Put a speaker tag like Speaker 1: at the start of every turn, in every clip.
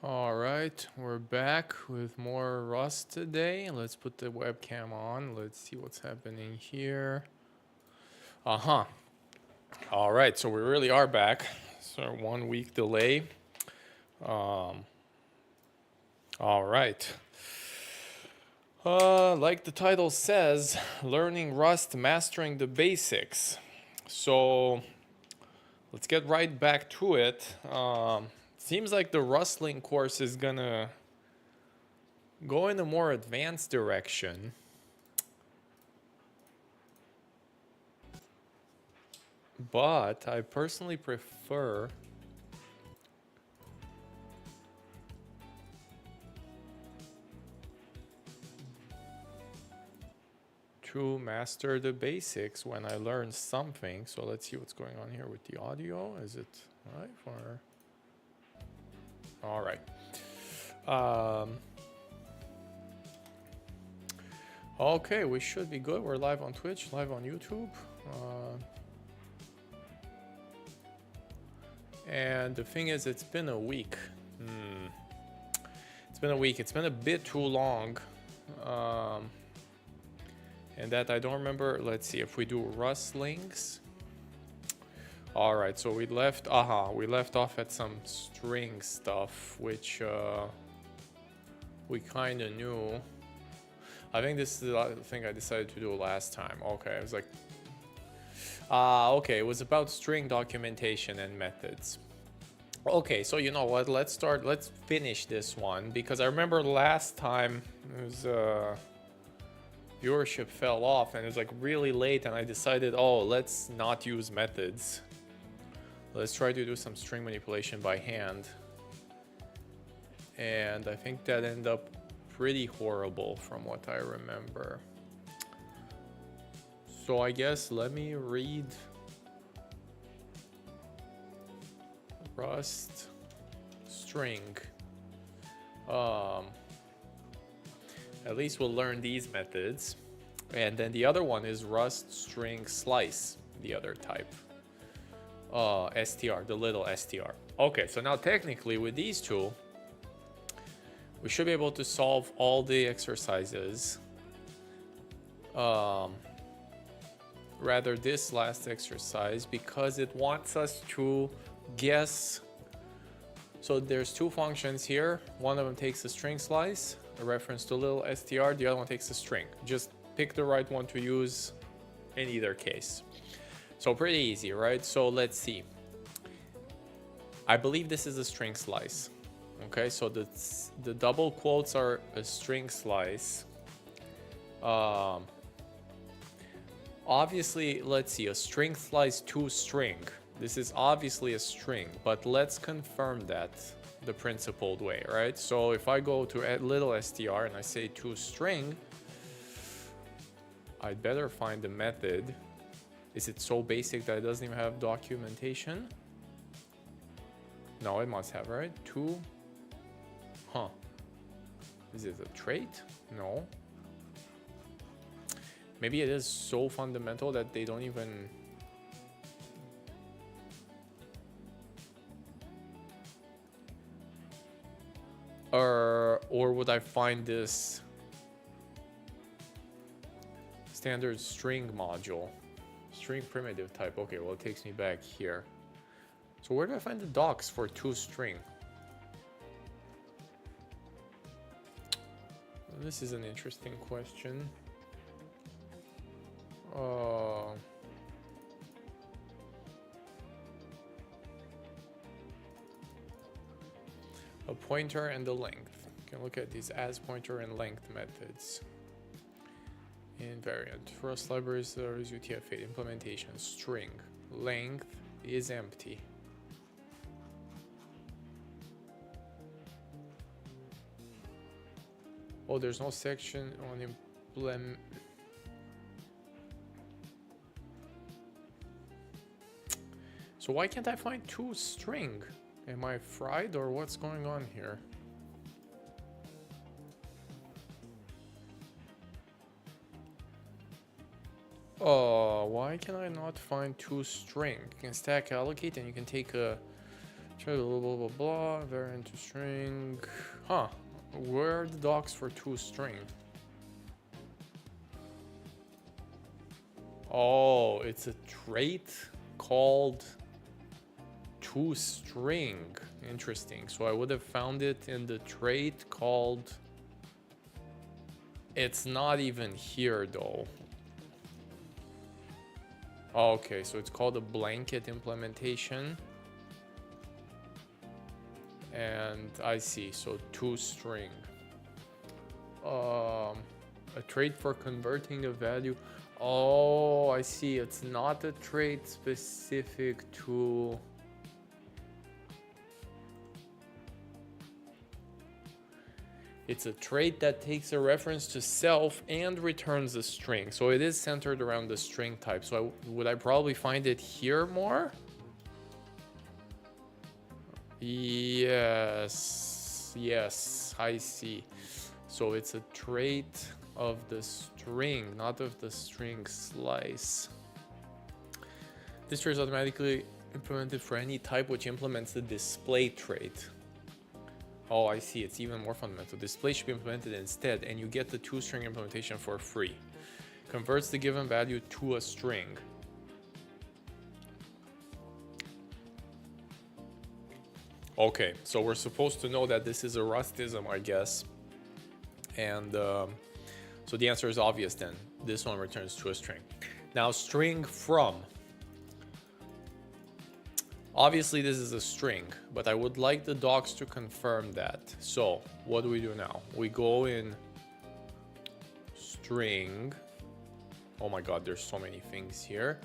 Speaker 1: All right, we're back with more Rust today. Let's put the webcam on. Let's see what's happening here. Uh-huh. All right, so we really are back. So 1 week delay. All right. Like the title says, learning Rust, mastering the basics. So let's get right back to it. Seems like the Rustling course is gonna go in a more advanced direction. But I personally prefer to master the basics when I learn something. So let's see what's going on here with the audio. Is it live or? All right. Okay, we should be good. We're live on Twitch, live on YouTube. And the thing is, it's been a week. It's been a week. It's been a bit too long. And that I don't remember. Let's see if we do Rust links. All right, so we left off at some string stuff, which we kind of knew. I think this is the thing I decided to do last time. Okay, I was like, okay, it was about string documentation and methods. Okay, so you know what, let's finish this one, because I remember last time it was, viewership fell off and it was like really late, and I decided, oh, let's not use methods. Let's try to do some string manipulation by hand. And I think that ended up pretty horrible from what I remember. So I guess let me read Rust string. At least we'll learn these methods. And then the other one is Rust string slice, the other type. str, the little str. Okay, so now technically with these two, we should be able to solve all the exercises. Rather this last exercise, because it wants us to guess. So there's two functions here. One of them takes a string slice, a reference to little str. The other one takes a string. Just pick the right one to use in either case. So pretty easy, right? So let's see. I believe this is a string slice. Okay, so the double quotes are a string slice. Obviously, let's see, a string slice to string. This is obviously a string, but let's confirm that the principled way, right? So if I go to little str and I say to string, I'd better find the method. Is it so basic that it doesn't even have documentation? No, it must have, right? To, is it a trait? No. Maybe it is so fundamental that they don't even... Or would I find this standard string module? String primitive type. Okay, well, it takes me back here. So where do I find the docs for toString? This is an interesting question. A pointer and the length. You can look at these as pointer and length methods. Invariant. Rust libraries, there is UTF-8 implementation. String length is empty. Oh, there's no section on implement. So why can't I find toString? Am I fried or what's going on here? Oh, why can I not find toString? You can stack allocate and you can take a Blah, blah, blah, blah, variant to string. Huh. Where are the docs for toString? Oh, it's a trait called toString. Interesting. So I would have found it in the trait called... It's not even here though. Okay, so it's called a blanket implementation. And I see, so toString. A trait for converting a value. Oh, I see. It's not a trait specific to... It's a trait that takes a reference to self and returns a string. So it is centered around the string type. So would I probably find it here more? Yes, yes, I see. So it's a trait of the string, not of the string slice. This trait is automatically implemented for any type which implements the display trait. Oh, I see. It's even more fundamental. Display should be implemented instead, and you get the toString implementation for free. Converts the given value to a string. Okay, so we're supposed to know that this is a Rustism, I guess. And so the answer is obvious then. This one returns to a string. Now, string from. Obviously, this is a string, but I would like the docs to confirm that. So, what do we do now? We go in string. Oh my god, there's so many things here.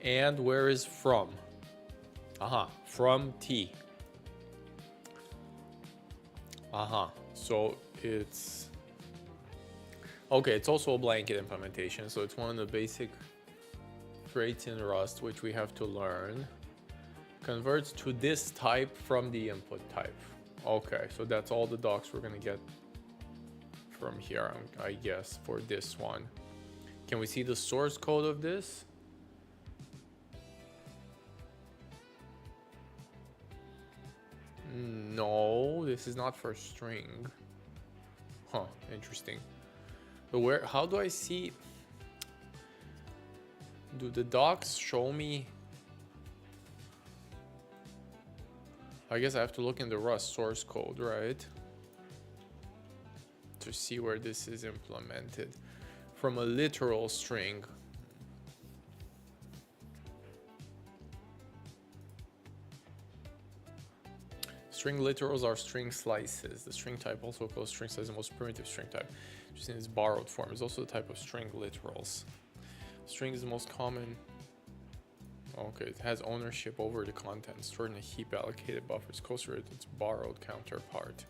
Speaker 1: And where is from? Aha, from T. Aha, so it's... Okay, it's also a blanket implementation, so it's one of the basic traits in Rust, which we have to learn. Converts to this type from the input type. Okay, so that's all the docs we're gonna get from here, I guess, for this one. Can we see the source code of this? No, this is not for string. Huh, interesting. But where, how do I see? Do the docs show me? I guess I have to look in the Rust source code, right? To see where this is implemented. From a literal string. String literals are string slices. The string type, also called string slice, the most primitive string type, just in its borrowed form, is also the type of string literals. String is the most common. Okay, it has ownership over the content stored in a heap allocated buffers closer to its borrowed counterpart.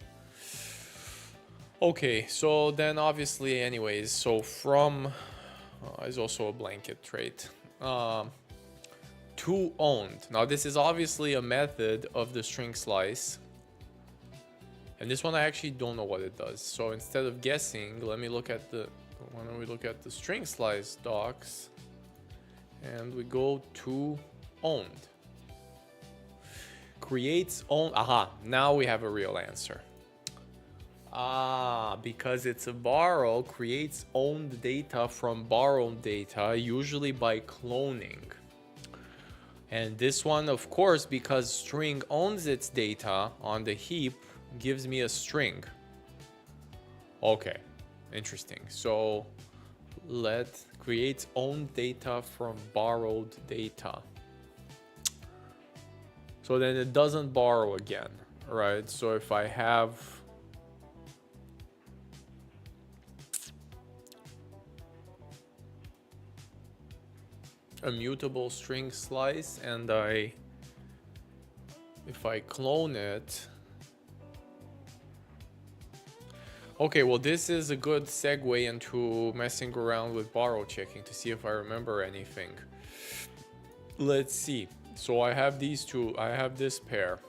Speaker 1: Okay, so then obviously, anyways, so from is also a blanket trait. To owned. Now this is obviously a method of the string slice. And this one I actually don't know what it does. So instead of guessing, let me look at the, why don't we look at the string slice docs. And we go to owned. Creates own. Aha, now we have a real answer. Ah, because it's a borrow, creates owned data from borrowed data, usually by cloning. And this one, of course, because string owns its data on the heap, gives me a string. Okay, interesting. So let creates own data from borrowed data. So then it doesn't borrow again, right? So if I have a mutable string slice and if I clone it. Okay, well, this is a good segue into messing around with borrow checking to see if I remember anything. Let's see. So I have these two. I have this pair.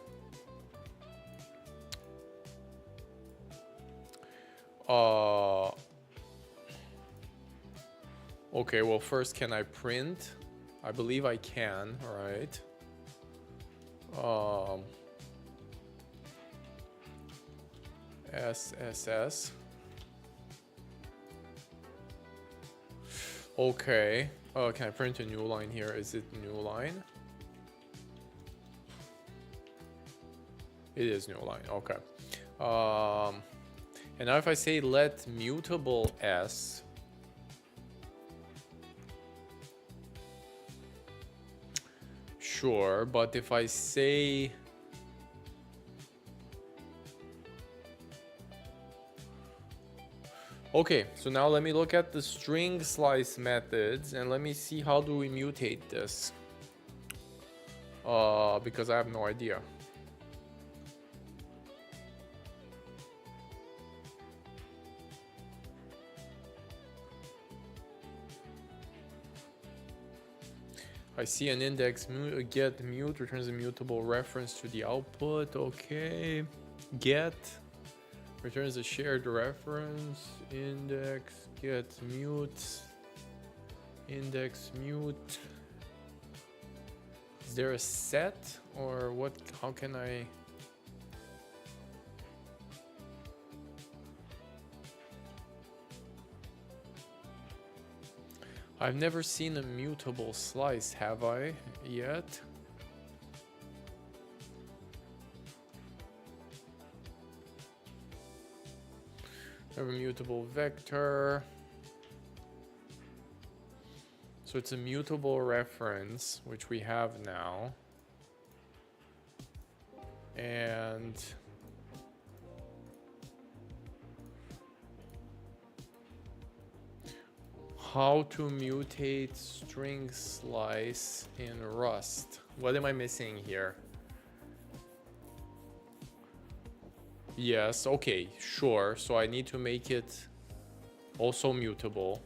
Speaker 1: Okay, well, first, can I print? I believe I can, all right. SSS. Okay. Oh, can I print a new line here? Is it new line? It is new line. Okay. And now if I say let mutable s, sure, but if I say okay, so now let me look at the string slice methods and let me see how do we mutate this, because I have no idea. I see an index get mute returns a mutable reference to the output. Okay, get returns a shared reference. Index get mute. Index mute. Is there a set or what? How can I? I've never seen a mutable slice, have I, yet? I have a mutable vector. So it's a mutable reference, which we have now. And how to mutate string slice in Rust. What am I missing here? Yes, okay, sure. So I need to make it also mutable.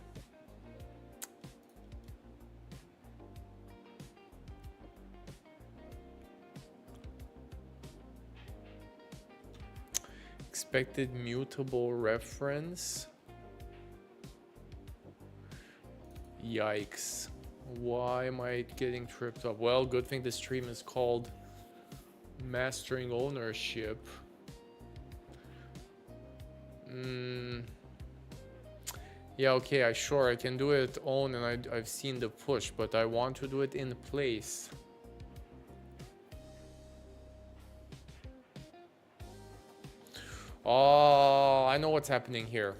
Speaker 1: Expected mutable reference. Yikes. Why am I getting tripped up? Well, good thing this stream is called Mastering Ownership. Yeah, okay, I can do it own and I've seen the push, but I want to do it in place. Oh, I know what's happening here.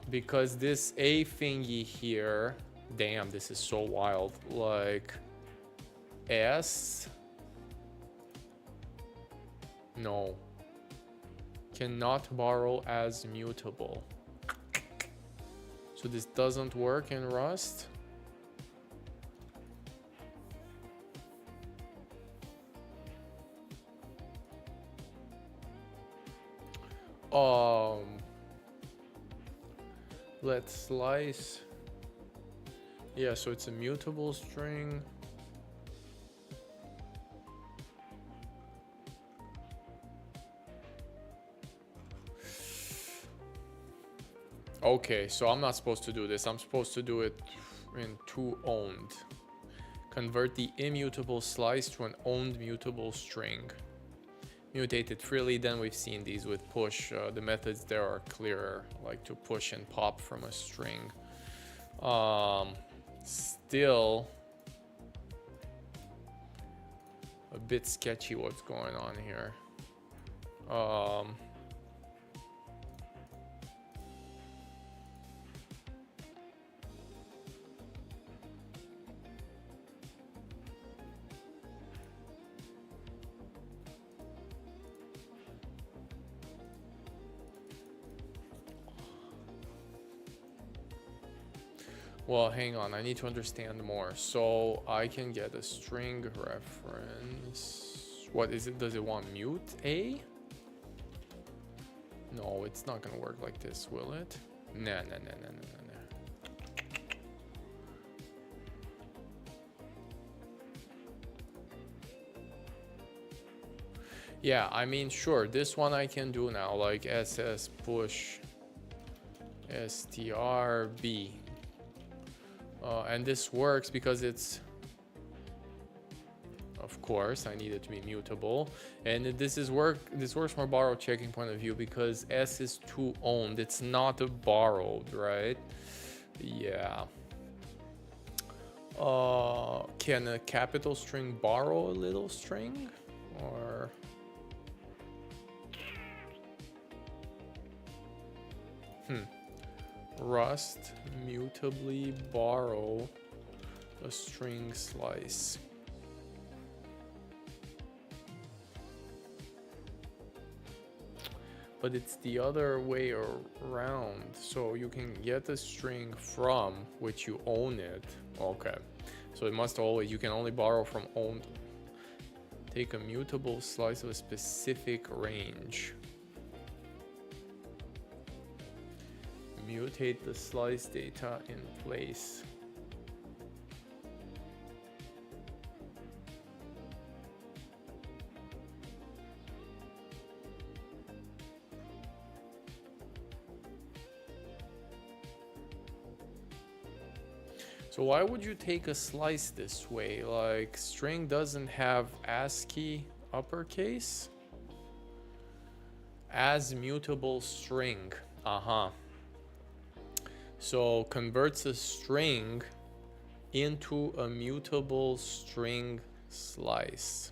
Speaker 1: Because this A thingy here, damn, this is so wild. Like S, no, cannot borrow as mutable. So this doesn't work in Rust. Let's slice. Yeah, so it's a mutable string. Okay, so I'm not supposed to do this. I'm supposed to do it in toOwned. Convert the immutable slice to an owned mutable string. Mutate it freely. Then we've seen these with push. The methods there are clearer, like to push and pop from a string. Still a bit sketchy what's going on here. Well, hang on, I need to understand more. So I can get a string reference. What is it? Does it want mute A? No, it's not gonna work like this, will it? Nah. Yeah, I mean, sure, this one I can do now, like SS push strb. And this works because it's Of course, I need it to be mutable. And this works from a borrow checking point of view because S is to owned. It's not a borrowed, right? Yeah. Can a capital string borrow a little string? Or Rust mutably borrow a string slice. But it's the other way around. So you can get a string from which you own it. Okay. So it must always, you can only borrow from owned. Take a mutable slice of a specific range. Mutate the slice data in place. So why would you take a slice this way? Like string doesn't have ASCII uppercase? As mutable string. So converts a string into a mutable string slice.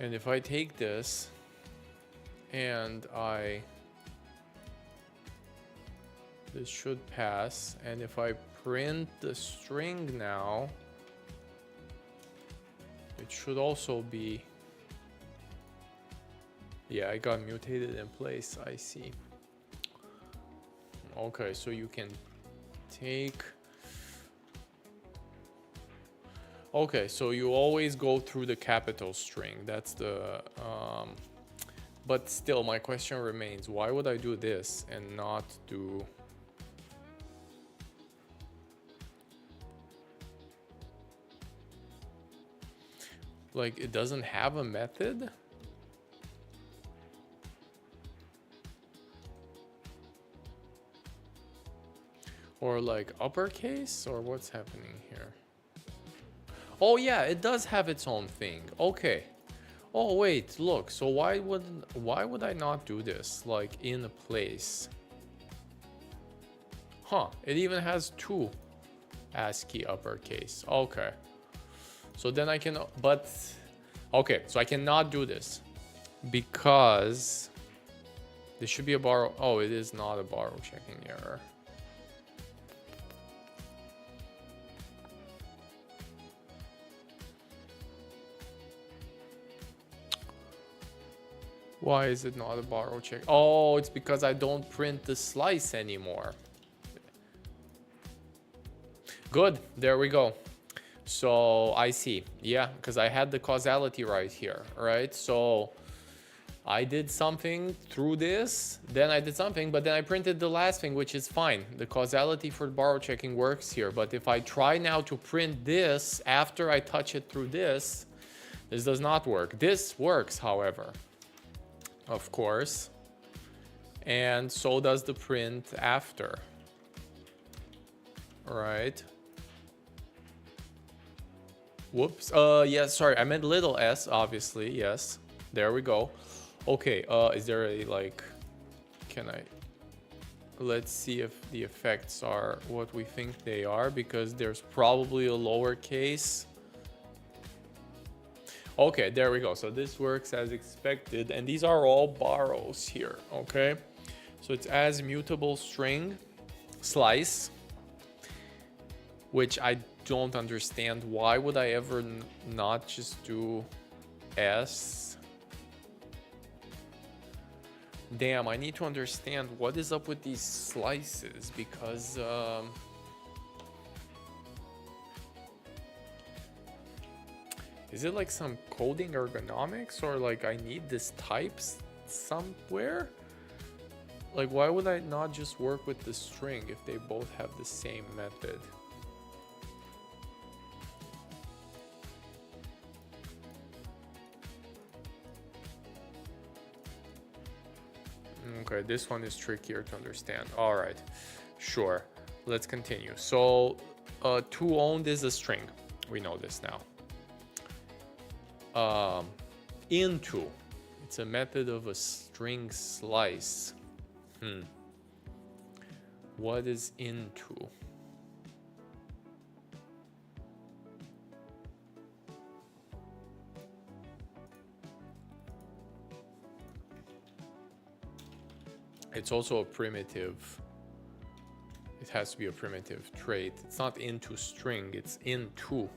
Speaker 1: And if I take this and this should pass, and if I print the string now, it should also be, yeah, I got mutated in place, I see. Okay, so you can take, okay, so you always go through the capital string, that's the, but still my question remains, why would I do this and not do, like it doesn't have a method? Or like uppercase, or what's happening here? Oh yeah, it does have its own thing. Okay. Oh wait, look. So why would I not do this like in a place? Huh, it even has two ASCII uppercase. Okay. So then I can, but okay, so I cannot do this because this should be a borrow. Oh, it is not a borrow checking error. Why is it not a borrow check? Oh, it's because I don't print the slice anymore. Good, there we go. So I see, yeah, because I had the causality right here, right? So I did something through this, then I did something, but then I printed the last thing, which is fine. The causality for borrow checking works here. But if I try now to print this after I touch it through this does not work. This works, however. Of course, and so does the print after, right? Whoops, yes, sorry, I meant little s, obviously, yes, there we go. Okay, is there a, like, let's see if the effects are what we think they are, because there's probably a lowercase. Okay, there we go. So this works as expected, and these are all borrows here, okay? So it's as mutable string slice, which I don't understand. Why would I ever not just do S? Damn, I need to understand what is up with these slices, because is it like some coding ergonomics, or like I need this types somewhere? Like, why would I not just work with the string if they both have the same method? Okay, this one is trickier to understand. All right, Sure. Let's continue. So to owned is a string. We know this now. Into. It's a method of a string slice. What is into? It's also a primitive. It has to be a primitive trait. It's not into string, it's into.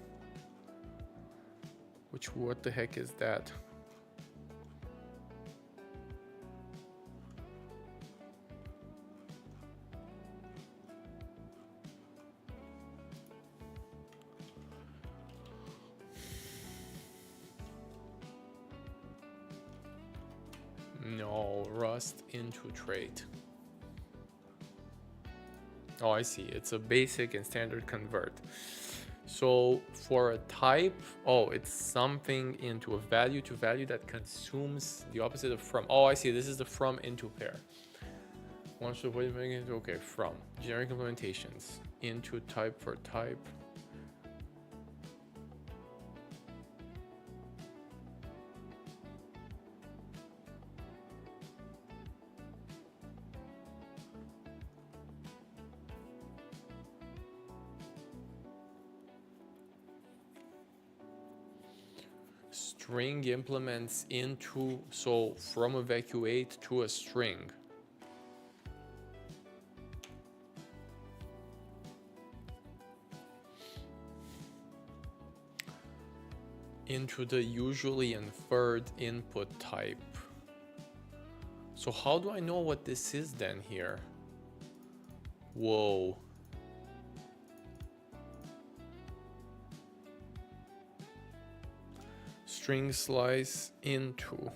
Speaker 1: What the heck is that? No, Rust into trait. Oh, I see. It's a basic and standard convert. So for a type, it's something into a value to value that consumes the opposite of from. Oh, I see. This is the from into pair. Once the way okay, from generic implementations into type for type. String implements into, so from evacuate to a string. Into the usually inferred input type. So how do I know what this is then here? Whoa. String slice into.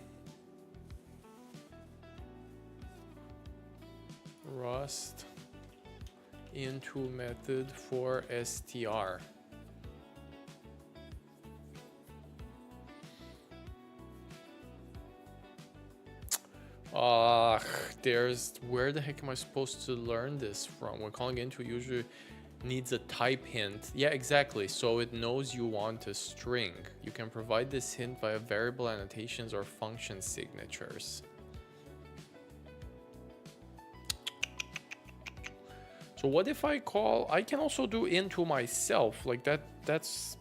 Speaker 1: Rust into method for str. Where the heck am I supposed to learn this from? We're calling into usually needs a type hint. Yeah, exactly. So it knows you want a string. You can provide this hint via variable annotations or function signatures. So what if I can also do into myself like that. That's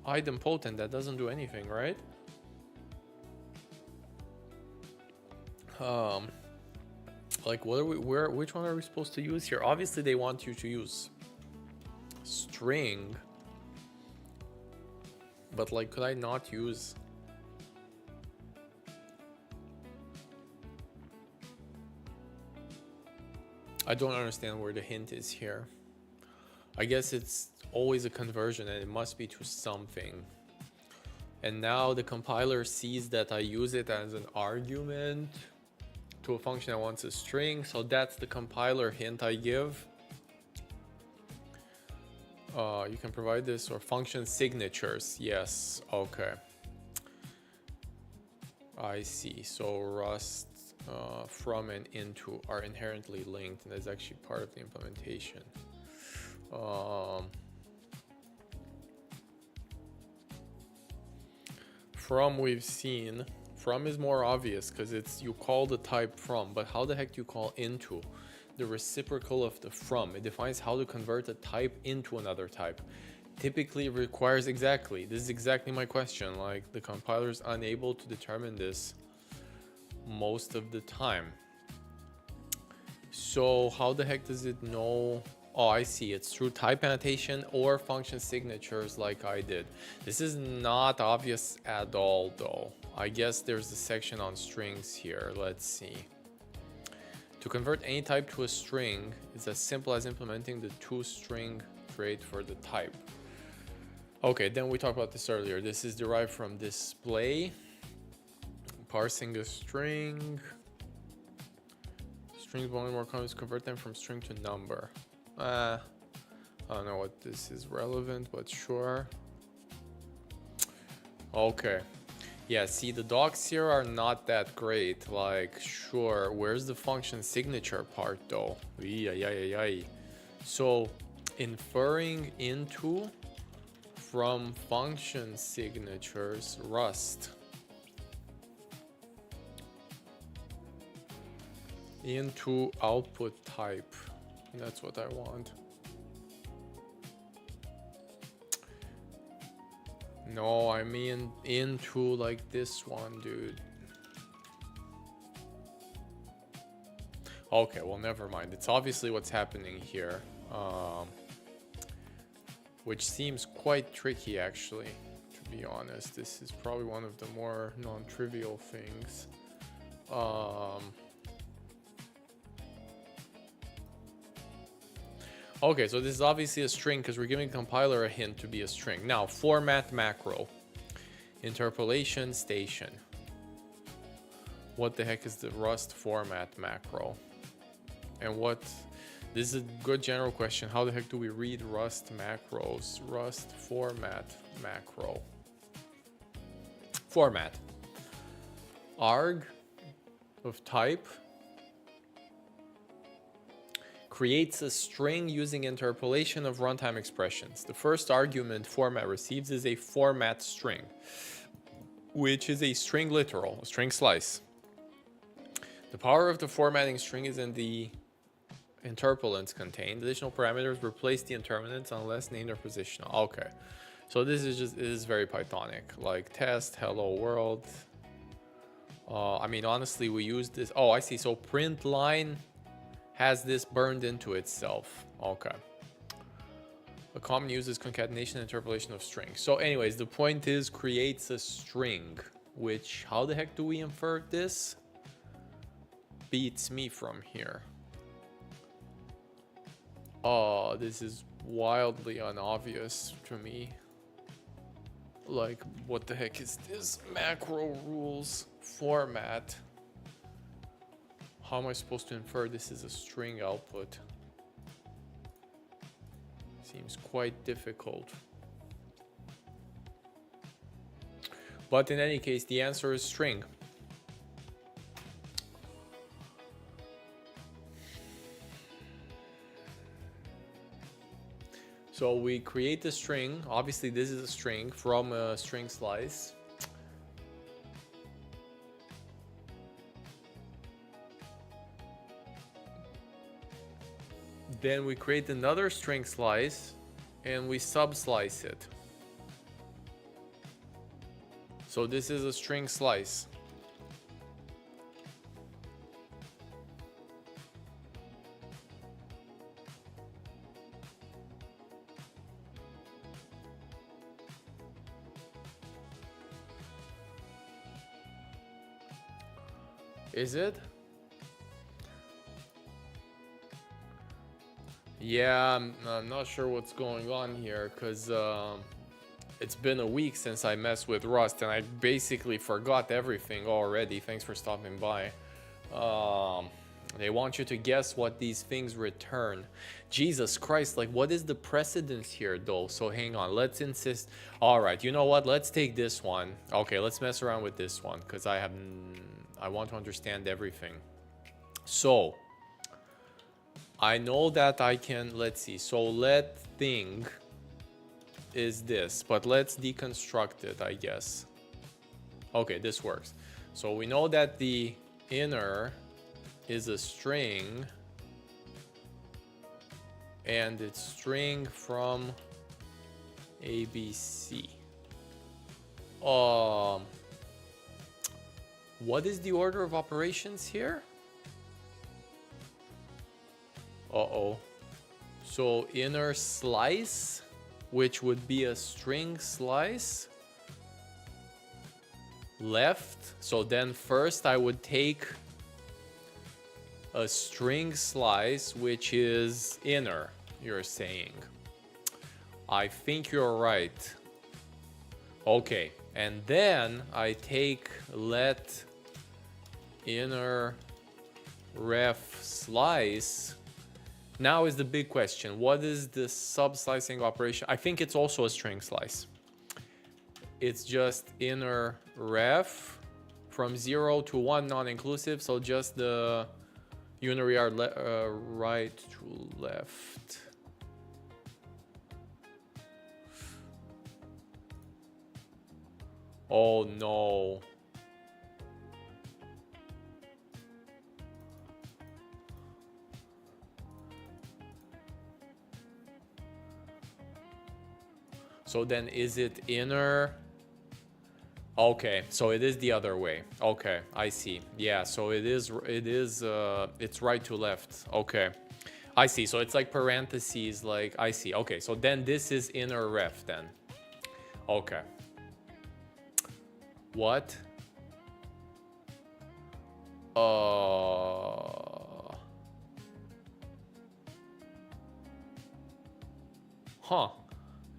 Speaker 1: idempotent. That doesn't do anything, right? Like what are which one are we supposed to use here? Obviously they want you to use string, but like could I not use I don't understand where the hint is here. I guess it's always a conversion and it must be to something. And now the compiler sees that I use it as an argument to a function that wants a string, so that's the compiler hint I give. You can provide this or function signatures. Yes, okay. I see. So Rust from and into are inherently linked, and that's actually part of the implementation. From we've seen. From is more obvious because it's you call the type from, but how the heck do you call into? The reciprocal of the from. It defines how to convert a type into another type. Typically requires exactly. This is exactly my question. Like the compiler is unable to determine this most of the time. So how the heck does it know? Oh, I see. It's through type annotation or function signatures like I did. This is not obvious at all though. I guess there's a section on strings here. Let's see. To convert any type to a string is as simple as implementing the toString trait for the type. Okay, then we talked about this earlier. This is derived from display. Parsing a string. Strings one more common convert them from string to number. I don't know what this is relevant, but sure. Okay. Yeah, see, the docs here are not that great. Like, sure, where's the function signature part though? Yeah. So, inferring into from function signatures, Rust. Into output type. That's what I want. No, I mean into like this one, dude. Okay, well, never mind. It's obviously what's happening here, which seems quite tricky, actually, to be honest. This is probably one of the more non-trivial things. Okay, so this is obviously a string because we're giving the compiler a hint to be a string. Now, format macro. Interpolation station. What the heck is the Rust format macro? And what... This is a good general question. How the heck do we read Rust macros? Rust format macro. Format. Arg of type creates a string using interpolation of runtime expressions. The first argument format receives is a format string, which is a string literal, a string slice. The power of the formatting string is in the interpolants contained. Additional parameters replace the interpolants unless named or positional. Okay, so this is very Pythonic, like test hello world. I mean, honestly, we use this. Oh, I see. So print line has this burned into itself. Okay. A common use is concatenation and interpolation of strings. So anyways, the point is creates a string, which, how the heck do we infer this? Beats me from here. Oh, this is wildly unobvious to me. Like, what the heck is this? Macro rules format. How am I supposed to infer this is a string output? Seems quite difficult. But in any case, the answer is string. So we create the string. Obviously, this is a string from a string slice. Then we create another string slice and we subslice it. So this is a string slice. Is it? Yeah, I'm not sure what's going on here because it's been a week since I messed with Rust and I basically forgot everything already. Thanks for stopping by. They want you to guess what these things return. Jesus Christ, like what is the precedence here though? So hang on, let's insist. All right, you know what? Let's take this one. Okay, let's mess around with this one because I want to understand everything. So I know that I can, let's see, so let thing is this, but let's deconstruct it, I guess. Okay, this works. So we know that the inner is a string and it's string from ABC. What is the order of operations here? Uh-oh. So inner slice, which would be a string slice. Left. So then first I would take a string slice, which is inner, you're saying. I think you're right. Okay. And then I take let inner ref slice. Now is the big question. What is the subslicing operation? I think it's also a string slice. it's just inner ref from 0 to 1 non-inclusive, so just the unary are right to left. Oh no. So then is it inner? Okay, so it is the other way. Okay, I see. Yeah, so it's right to left. Okay, I see. So it's like parentheses, like, I see. Okay, so then this is inner ref then. Okay. What? Huh.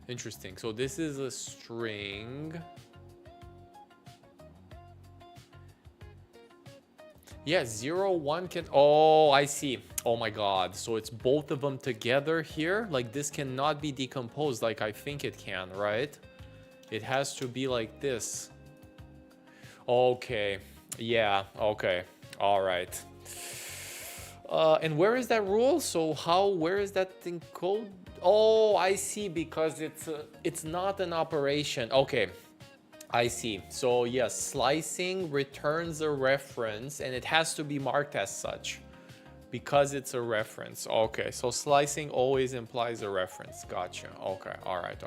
Speaker 1: Interesting. So this is a string. Yeah, 0, 1 can... Oh, I see. Oh my god. So it's both of them together here? Like, this cannot be decomposed like I think it can, right? It has to be like this. Okay. Yeah, okay. All right. And where is that rule? So where is that thing code? Oh, I see, because it's not an operation. Okay. I see. So yes, slicing returns a reference and it has to be marked as such because it's a reference. Okay, so slicing always implies a reference. Gotcha. Okay, all right.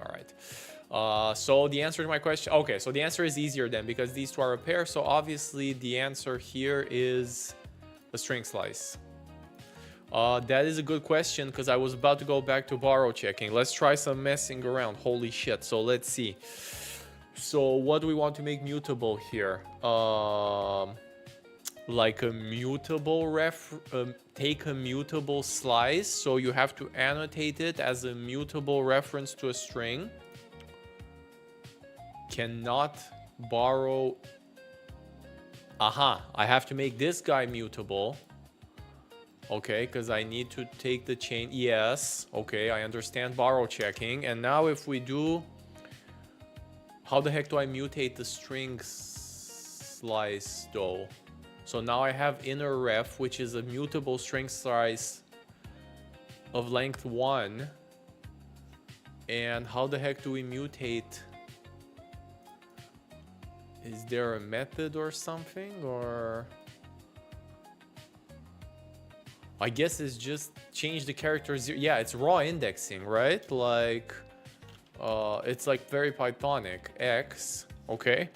Speaker 1: So the answer to my question, okay, so the answer is easier then because these two are a pair. So obviously the answer here is a string slice. That is a good question because I was about to go back to borrow checking. Let's try some messing around. Holy shit. So let's see. So what do we want to make mutable here? Like a mutable take a mutable slice. So you have to annotate it as a mutable reference to a string. Cannot borrow. Aha, I have to make this guy mutable. Okay, because I need to take the chain. Yes, okay, I understand borrow checking. And now if we do... How the heck do I mutate the string slice though? So now I have inner ref, which is a mutable string slice of length 1. And how the heck do we mutate? Is there a method or something? Or I guess it's just change the character 0. Yeah, it's raw indexing, right? Like... it's like very Pythonic. X, okay,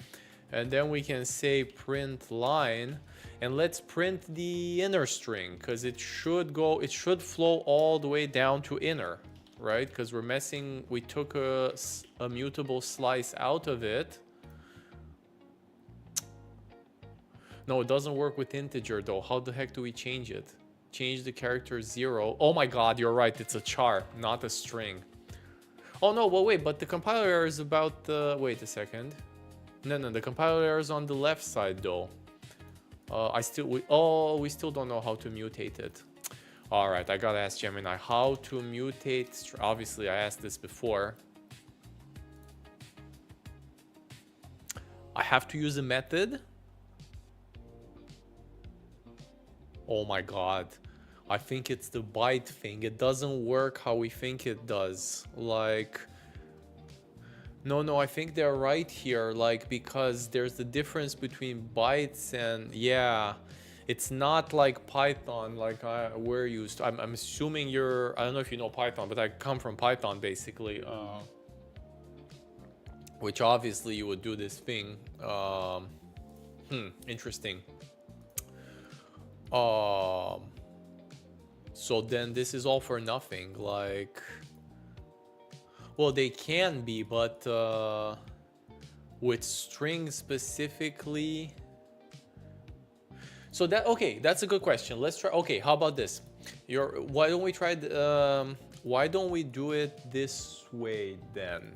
Speaker 1: and then we can say print line, and let's print the inner string because it should flow all the way down to inner, right? Because we took a mutable slice out of it. No, it doesn't work with integer though. How the heck do we change it? Change the character 0. Oh my god, you're right, it's a char, not a string. Oh no, well wait, but the compiler error is about the... Wait a second. No, the compiler error is on the left side though. We still don't know how to mutate it. All right, I gotta ask Gemini how to mutate. Obviously, I asked this before. I have to use a method. Oh my god. I think it's the byte thing. It doesn't work how we think it does. Like, no, I think they're right here. Like, because there's the difference between bytes and... Yeah, it's not like Python, like we're used to. I'm assuming you're... I don't know if you know Python, but I come from Python, basically. Which obviously you would do this thing. Interesting. So then this is all for nothing, like... Well, they can be, but with strings specifically... So that... Okay, that's a good question. Let's try... Okay, how about this? Why don't we try... why don't we do it this way then?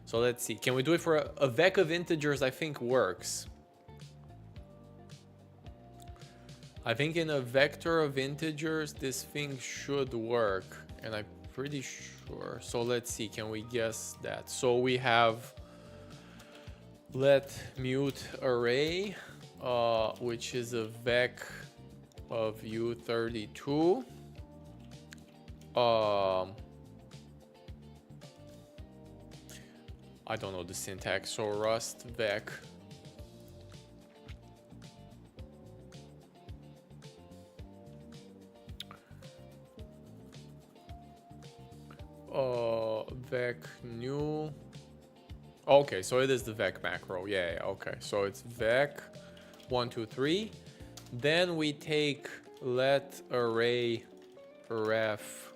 Speaker 1: So let's see. Can we do it for a vec of integers? I think works. I think in a vector of integers, this thing should work, and I'm pretty sure. So let's see, can we guess that? So we have let mute array, which is a vec of u32. I don't know the syntax, so Rust vec vec new. Okay, so it is the vec macro. Yeah, okay. So it's vec 1, 2, 3. Then we take let array ref,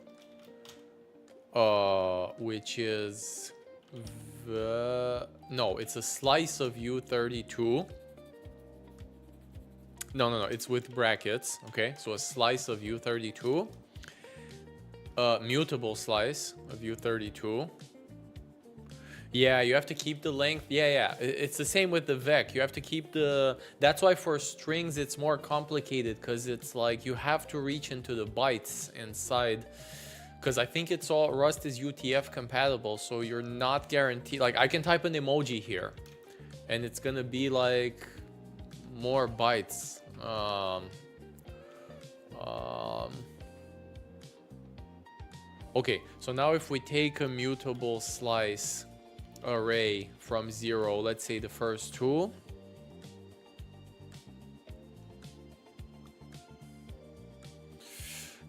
Speaker 1: which is no, it's a slice of u32. No, it's with brackets. Okay, so a slice of u32. Mutable slice of u32. Yeah, you have to keep the length. Yeah. It's the same with the vec. You have to keep the... That's why for strings it's more complicated, because it's like you have to reach into the bytes inside. Because I think it's all... Rust is UTF compatible, so you're not guaranteed... Like, I can type an emoji here, and it's gonna be like more bytes. Okay, so now if we take a mutable slice array from 0, let's say the first 2,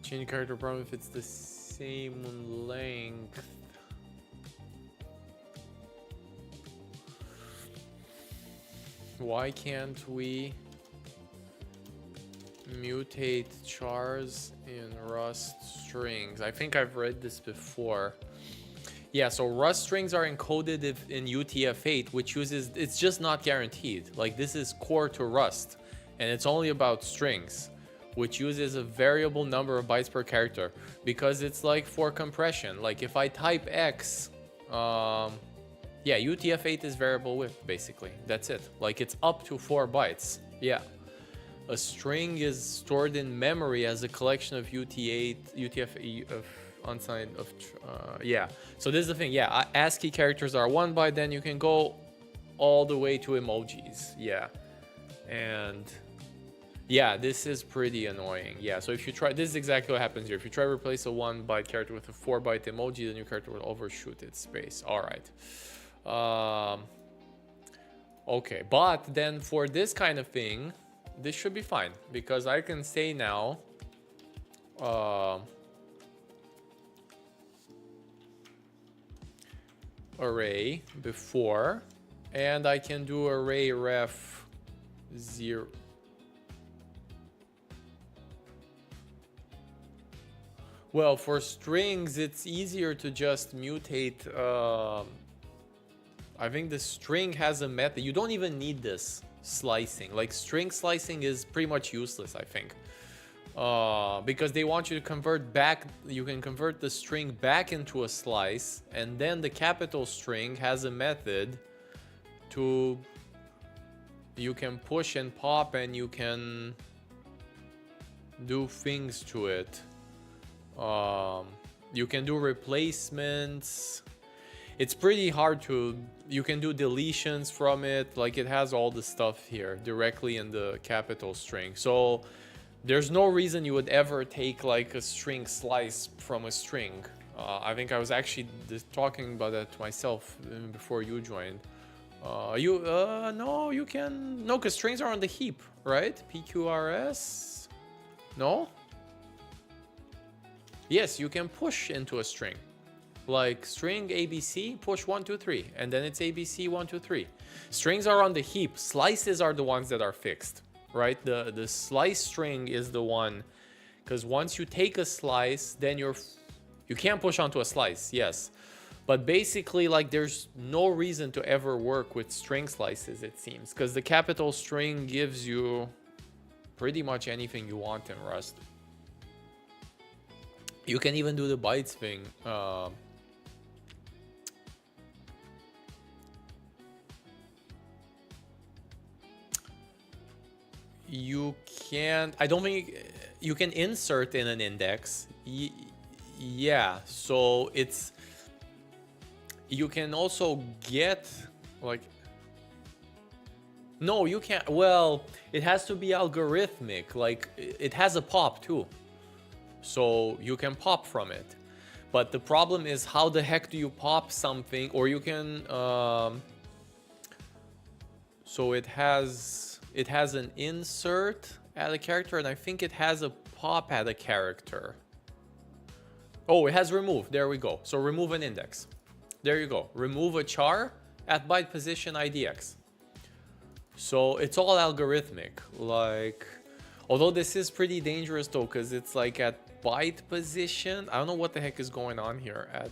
Speaker 1: change character problem if it's the same length. Why can't we mutate chars in Rust strings? I think I've read this before. Yeah, so Rust strings are encoded in UTF-8, which uses... It's just not guaranteed. Like, this is core to Rust, and it's only about strings, which uses a variable number of bytes per character, because it's like for compression. Like, if I type X... yeah, UTF-8 is variable width, basically. That's it. Like, it's up to 4 bytes. Yeah. A string is stored in memory as a collection of UTF-8 of unsigned of yeah. So this is the thing. Yeah, ASCII characters are 1 byte. Then you can go all the way to emojis. Yeah, and yeah, this is pretty annoying. Yeah. So if you try, this is exactly what happens here. If you try to replace a 1 byte character with a 4 byte emoji, the new character will overshoot its space. All right. Okay, but then for this kind of thing, this should be fine, because I can say now array before, and I can do array ref 0. Well, for strings it's easier to just mutate. I think the string has a method. You don't even need this slicing. Like, string slicing is pretty much useless, I think, because they want you to convert back. You can convert the string back into a slice, and then the capital string has a method to... You can push and pop, and you can do things to it. You can do replacements. It's pretty hard to... You can do deletions from it. Like, it has all the stuff here directly in the capital string. So there's no reason you would ever take like a string slice from a string. I think I was actually talking about that to myself before you joined. No, you can... No, because strings are on the heap, right? PQRS? No? Yes, you can push into a string. Like string ABC, push 1, 2, 3, and then it's ABC 1, 2, 3. Strings are on the heap. Slices are the ones that are fixed, right? The slice string is the one, because once you take a slice, then you can't push onto a slice, yes. But basically, like, there's no reason to ever work with string slices, it seems, because the capital string gives you pretty much anything you want in Rust. You can even do the bytes thing. You can't... I don't think... You can insert in an index. Yeah, so it's... You can also get, like... No, you can't. Well, it has to be algorithmic. Like, it has a pop too. So you can pop from it. But the problem is, how the heck do you pop something? Or you can... so it has an insert at a character, and I think it has a pop at a character. Oh, it has remove. There we go. So remove an index. There you go. Remove a char at byte position IDX. So it's all algorithmic. Like, although this is pretty dangerous though, because it's like at byte position. I don't know what the heck is going on here at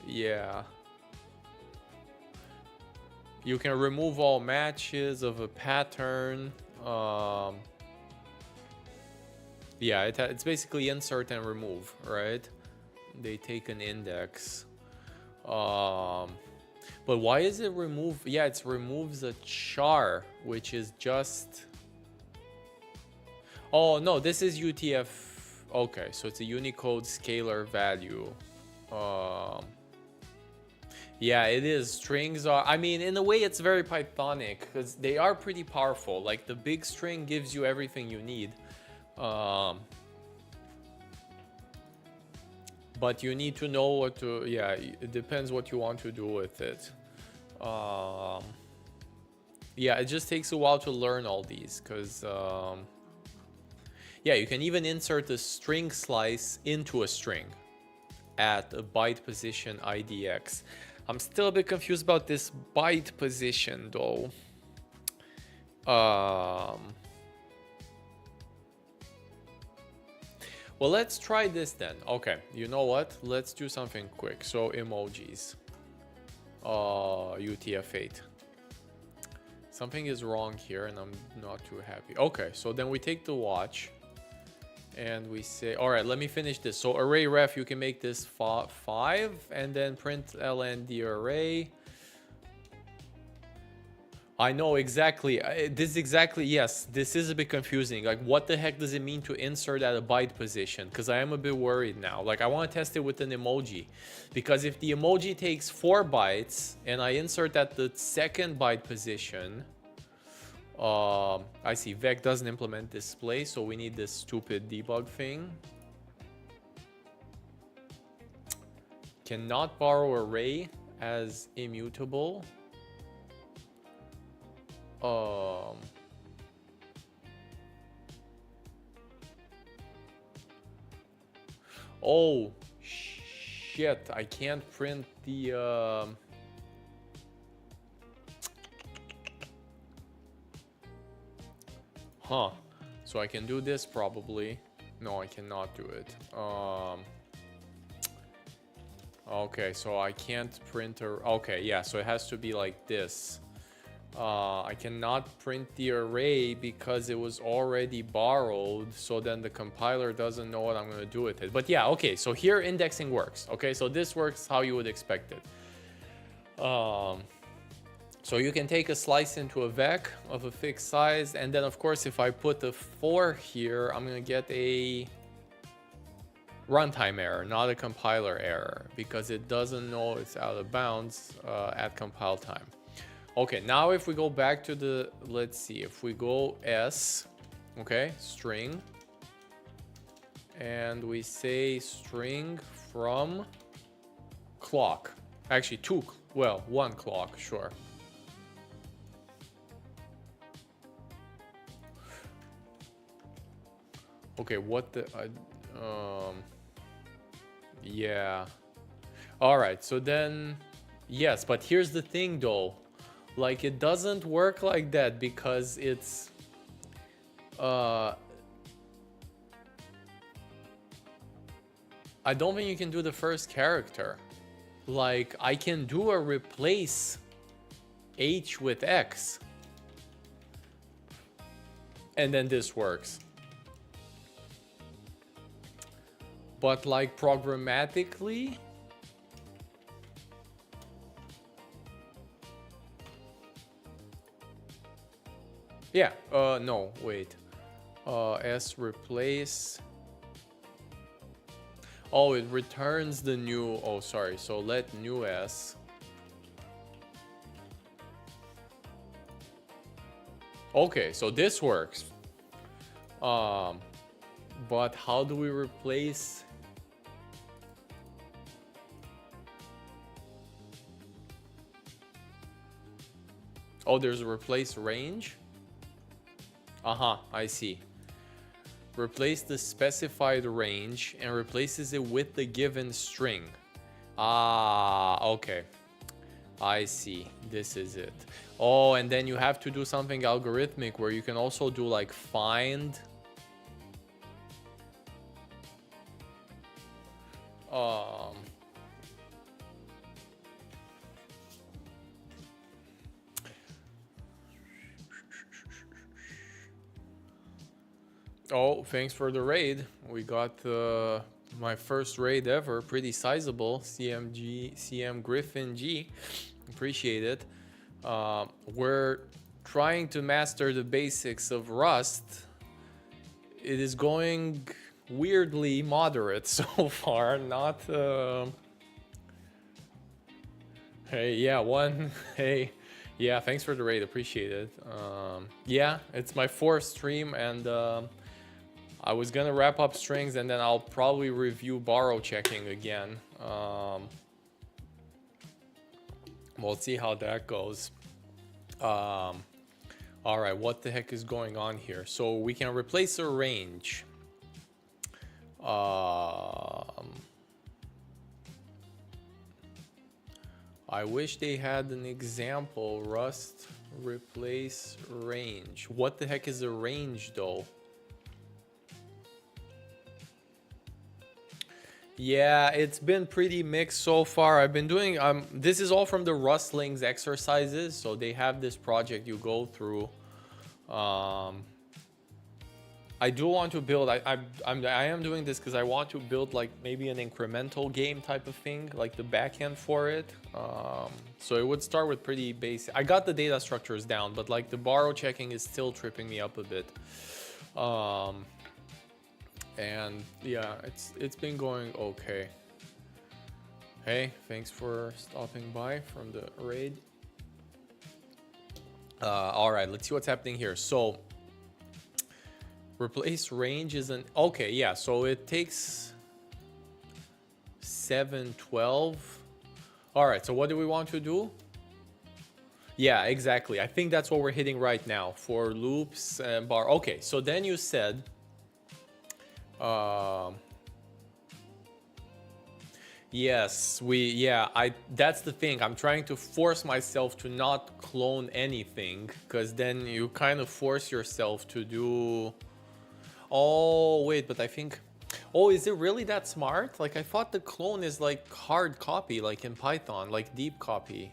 Speaker 1: yeah. You can remove all matches of a pattern. Yeah, it's basically insert and remove, right? They take an index. But why is it remove? Yeah, it removes a char, which is just... Oh, no, this is UTF. Okay, so it's a Unicode scalar value. Yeah, it is. Strings are... I mean, in a way, it's very Pythonic, because they are pretty powerful. Like, the big string gives you everything you need. But you need to know what to... Yeah, it depends what you want to do with it. Yeah, it just takes a while to learn all these, because... yeah, you can even insert a string slice into a string at a byte position IDX. I'm still a bit confused about this byte position, though. Well, let's try this then. Okay, you know what? Let's do something quick. So, emojis. UTF-8. Something is wrong here, and I'm not too happy. Okay, so then we take the watch. And we say, all right, let me finish this. So array ref, you can make this 5 and then print ln the array. I know exactly. This is exactly, yes, this is a bit confusing. Like, what the heck does it mean to insert at a byte position? Because I am a bit worried now. Like, I want to test it with an emoji. Because if the emoji takes 4 bytes and I insert at the second byte position... I see Vec doesn't implement display, so we need this stupid debug thing. Cannot borrow array as immutable. Oh shit, I can't print the Huh. So I can do this probably. No, I cannot do it. Okay, so I can't print a... Okay, yeah, so it has to be like this. I cannot print the array because it was already borrowed, so then the compiler doesn't know what I'm going to do with it. But yeah, okay, so here indexing works. Okay, so this works how you would expect it. So you can take a slice into a vec of a fixed size, and then of course if I put a 4 here, I'm gonna get a runtime error, not a compiler error, because it doesn't know it's out of bounds at compile time. Okay, now if we go back to the, let's see, if we go S, okay, string, and we say string from clock, actually one clock, sure. Okay, what the... yeah. Alright, so then... Yes, but here's the thing though. Like, it doesn't work like that because it's... I don't think you can do the first character. Like, I can do a replace H with X. And then this works. But like programmatically, yeah, no, wait, S replace, oh, it returns the new, oh, sorry, so let new S, Okay, so this works. But how do we replace? Oh, there's a replace range. I see. Replace the specified range and replaces it with the given string. Okay. I see. This is it. Oh, and then you have to do something algorithmic where you can also do like find. Oh, thanks for the raid. We got my first raid ever, pretty sizable. CM Griffin G. Appreciate it. We're trying to master the basics of Rust. It is going weirdly moderate so far. Not. Hey, yeah, one. Hey. Yeah, thanks for the raid. Appreciate it. Yeah, it's my fourth stream, and I was gonna wrap up strings, and then I'll probably review borrow checking again. We'll see how that goes. All right, what the heck is going on here? So we can replace a range. I wish they had an example. Rust replace range. What the heck is a range though? Yeah, it's been pretty mixed so far. I've been doing this is all from the Rustlings exercises, so they have this project you go through. I do want to build. I am doing this because I want to build like maybe an incremental game type of thing, like the backend for it. So it would start with pretty basic. I got the data structures down, but like the borrow checking is still tripping me up a bit. And yeah, it's been going okay. Hey, thanks for stopping by from the raid. All right, let's see what's happening here. So replace range is an okay, yeah, so it takes 712. All right, so what do we want to do? Yeah, exactly. I think that's what we're hitting right now for loops and bar. Okay, so then you said yes, that's the thing. I'm trying to force myself to not clone anything, because then you kind of force yourself to do. Oh wait, but I think, oh, is it really that smart? Like I thought the clone is like hard copy, like in Python, like deep copy.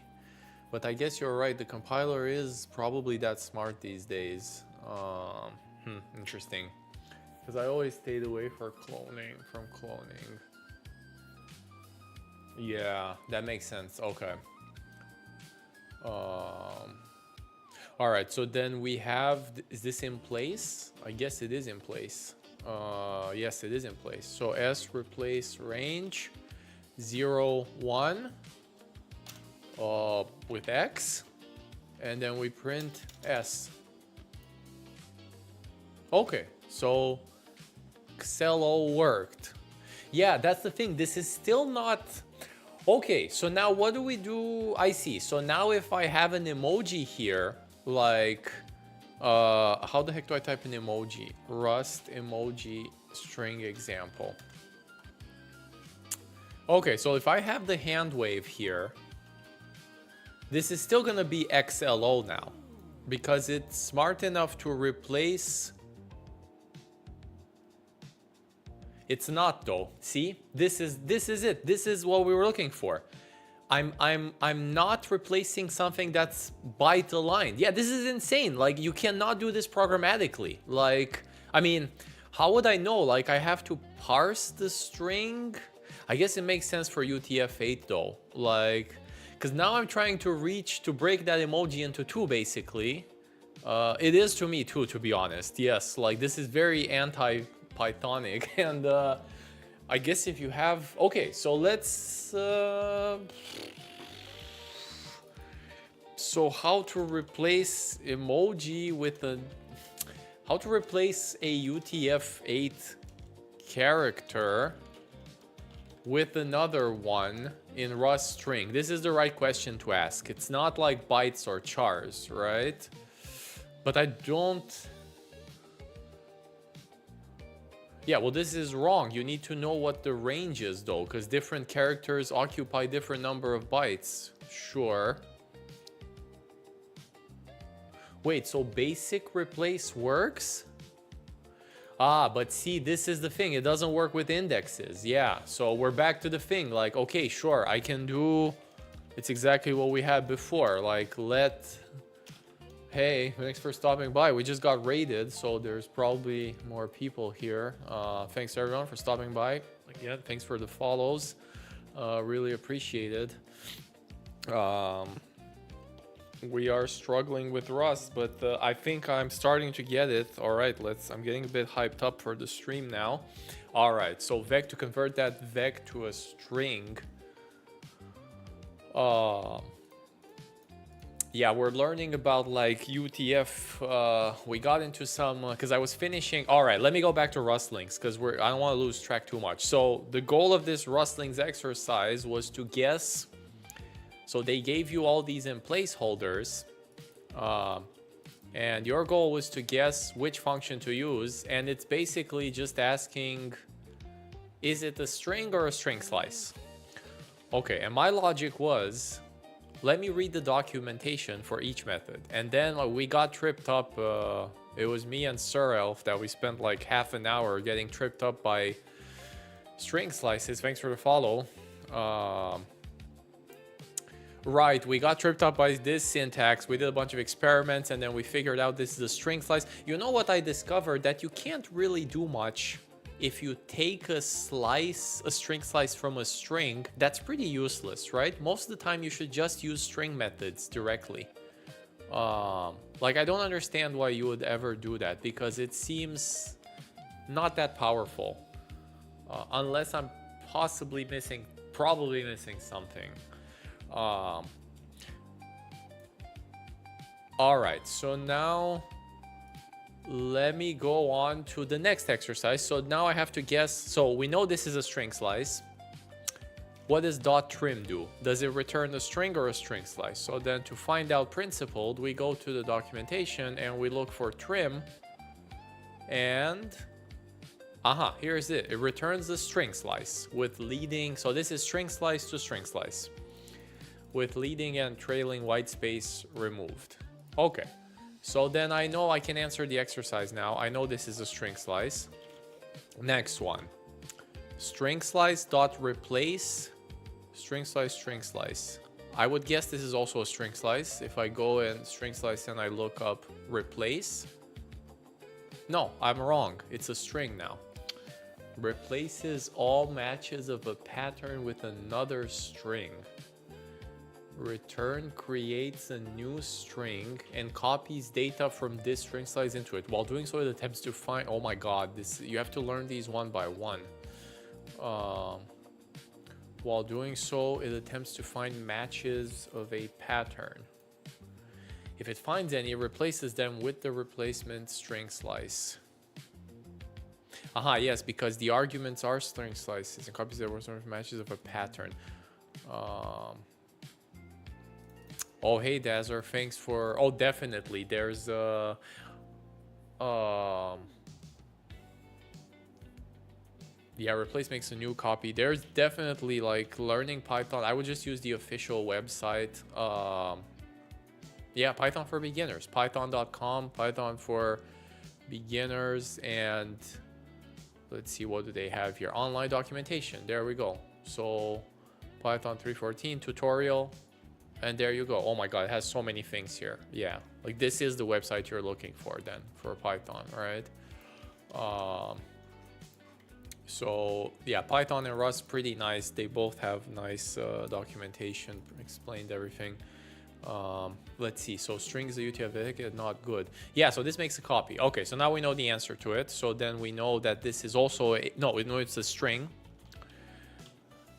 Speaker 1: But I guess you're right, the compiler is probably that smart these days. Interesting. Because I always stayed away from cloning. Yeah, that makes sense. Okay. All right, so then we have, is this in place? I guess it is in place. Yes, it is in place. So S replace range 0, 1 with X, and then we print S. Okay, so Xello worked. Yeah, that's the thing. This is still not okay. So now what do we do? I see. So now if I have an emoji here, like how the heck do I type an emoji? Rust emoji string example. Okay, so if I have the hand wave here, this is still gonna be XLO now, because it's smart enough to replace. It's not though. See, this is it. This is what we were looking for. I'm not replacing something that's byte aligned. Yeah, this is insane. Like you cannot do this programmatically. Like, I mean, how would I know? Like I have to parse the string. I guess it makes sense for UTF-8 though. Like, because now I'm trying to break that emoji into two basically. It is to me too, to be honest. Yes, like this is very anti-Pythonic, and I guess if you have, okay, so let's so So how to replace emoji with a... How to replace a UTF-8 character with another one in Rust string? This is the right question to ask. It's not like bytes or chars, right? But I don't... Yeah, well, this is wrong. You need to know what the range is, though, because different characters occupy different number of bytes. Sure. Wait, so basic replace works? Ah, but see, this is the thing. It doesn't work with indexes. Yeah, so we're back to the thing. Like, okay, sure, I can do... It's exactly what we had before. Like, let... Hey, thanks for stopping by. We just got raided, so there's probably more people here. Thanks everyone for stopping by. Again, thanks for the follows. Really appreciated. We are struggling with Rust, but I think I'm starting to get it. All right, I'm getting a bit hyped up for the stream now. All right, so vec, to convert that vec to a string. Yeah, we're learning about like UTF. We got into some, because I was finishing. All right, let me go back to Rustlings because I don't want to lose track too much. So the goal of this Rustlings exercise was to guess. So they gave you all these in placeholders, and your goal was to guess which function to use. And it's basically just asking, is it a string or a string slice? Okay, and my logic was, let me read the documentation for each method. And then we got tripped up. It was me and Sir Elf that we spent like half an hour getting tripped up by string slices. Thanks for the follow. Right, we got tripped up by this syntax. We did a bunch of experiments and then we figured out this is a string slice. You know what I discovered? That you can't really do much if you take a string slice from a string. That's pretty useless, right? Most of the time you should just use string methods directly. Like, I don't understand why you would ever do that, because it seems not that powerful. Unless I'm probably missing something. All right, so now let me go on to the next exercise. So now I have to guess. So we know this is a string slice. What does .trim do? Does it return a string or a string slice? So then to find out principled, we go to the documentation and we look for trim. And here's it. It returns the string slice with leading. So this is string slice to string slice, with leading and trailing white space removed. Okay, so then I know I can answer the exercise now. I know this is a string slice. Next one, string slice dot replace string slice. I would guess this is also a string slice. If I go in string slice and I look up replace, no, I'm wrong. It's a string now. Replaces all matches of a pattern with another string. Return creates a new string and copies data from this string slice into it. While doing so, it attempts to find... Oh my god, you have to learn these one by one. While doing so, it attempts to find matches of a pattern. If it finds any, it replaces them with the replacement string slice. Yes, because the arguments are string slices and copies that were sort of matches of a pattern. Oh, hey, Dazzler, thanks for... Oh, definitely. There's yeah, replace makes a new copy. There's definitely, like, learning Python. I would just use the official website. Yeah, Python for beginners. Python.com, Python for beginners. And let's see, what do they have here? Online documentation. There we go. So Python 3.14 tutorial. And there you go. Oh my god, it has so many things here. Yeah, like this is the website you're looking for then for Python, right? So yeah, Python and Rust, pretty nice. They both have nice documentation, explained everything. Let's see. So strings, the UTF-8 not good. Yeah, so this makes a copy. Okay, so now we know the answer to it. So then we know that this is also a... No, we know it's a string.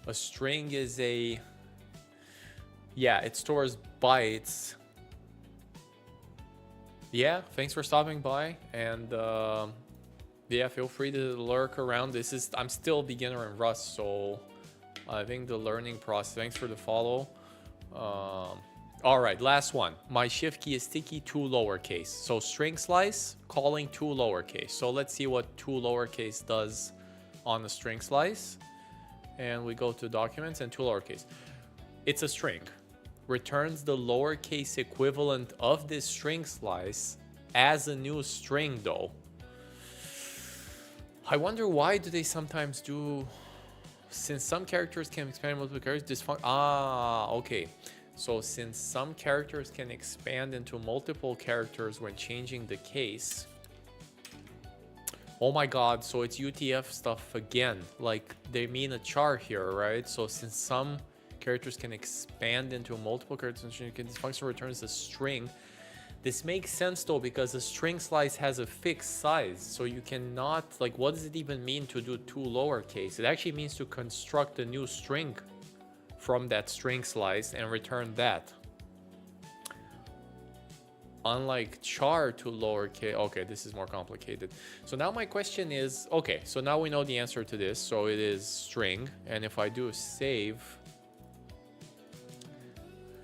Speaker 1: A string is a... Yeah, it stores bytes. Yeah, thanks for stopping by, and yeah, feel free to lurk around. I'm still beginner in Rust, so I think the learning process. Thanks for the follow. All right, last one. My shift key is sticky 2 lowercase. So string slice, calling 2 lowercase. So let's see what 2 lowercase does on the string slice. And we go to documents and 2 lowercase. It's a string. Returns the lowercase equivalent of this string slice as a new string though. I wonder why do they sometimes do, since some characters can expand multiple characters, okay. So since some characters can expand into multiple characters when changing the case. Oh my god, so it's UTF stuff again. Like they mean a char here, right? So since some characters can expand into multiple characters, this function returns a string. This makes sense though, because a string slice has a fixed size. So you cannot, like, what does it even mean to do 2 lowercase? It actually means to construct a new string from that string slice and return that. Unlike char to lowercase. Okay, this is more complicated. So now my question is, okay, so now we know the answer to this. So it is string. And if I do a save,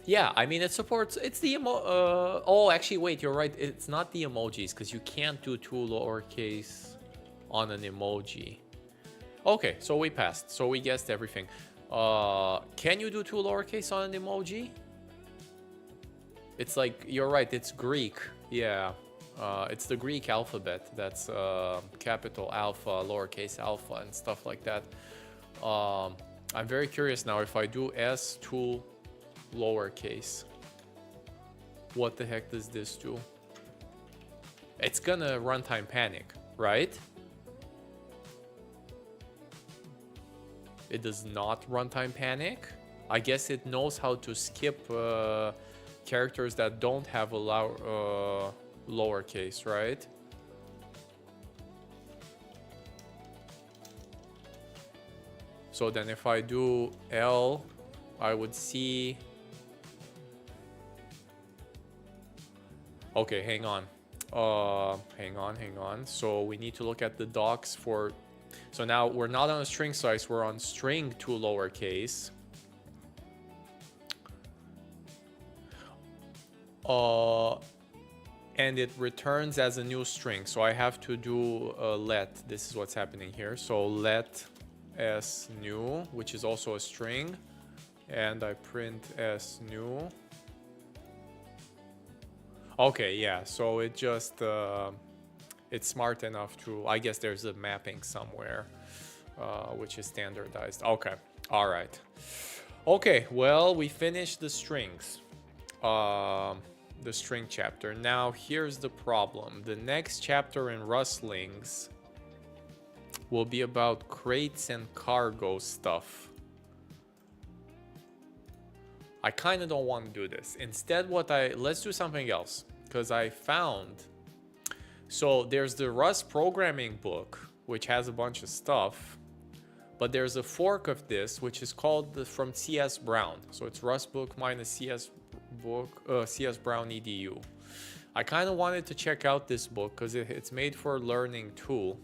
Speaker 1: yeah, I mean, it supports, it's the oh, actually, wait, you're right. It's not the emojis because you can't do 2 lowercase on an emoji. Okay, so we passed. So we guessed everything. Can you do 2 lowercase on an emoji? It's like, you're right, it's Greek. Yeah, it's the Greek alphabet. That's capital alpha, lowercase alpha, and stuff like that. I'm very curious now if I do S2 lowercase. What the heck does this do? It's gonna runtime panic, right? It does not runtime panic. I guess it knows how to skip characters that don't have a lowercase, right? So then if I do L, I would see... Okay, hang on. Hang on. So we need to look at the docs for... So now we're not on a string size, we're on string 2 lowercase. And it returns as a new string. So I have to do let. This is what's happening here. So let s new, which is also a string. And I print s new. Okay, yeah. So it just... it's smart enough to, I guess there's a mapping somewhere, which is standardized. Okay, all right. Okay, well, we finished the strings, the string chapter. Now, here's the problem. The next chapter in Rustlings will be about crates and cargo stuff. I kind of don't want to do this. Instead, let's do something else, because I found... So there's the Rust programming book, which has a bunch of stuff, but there's a fork of this, which is called from CS Brown. So it's Rust book minus CS Brown edu. I kind of wanted to check out this book because it's made for learning too.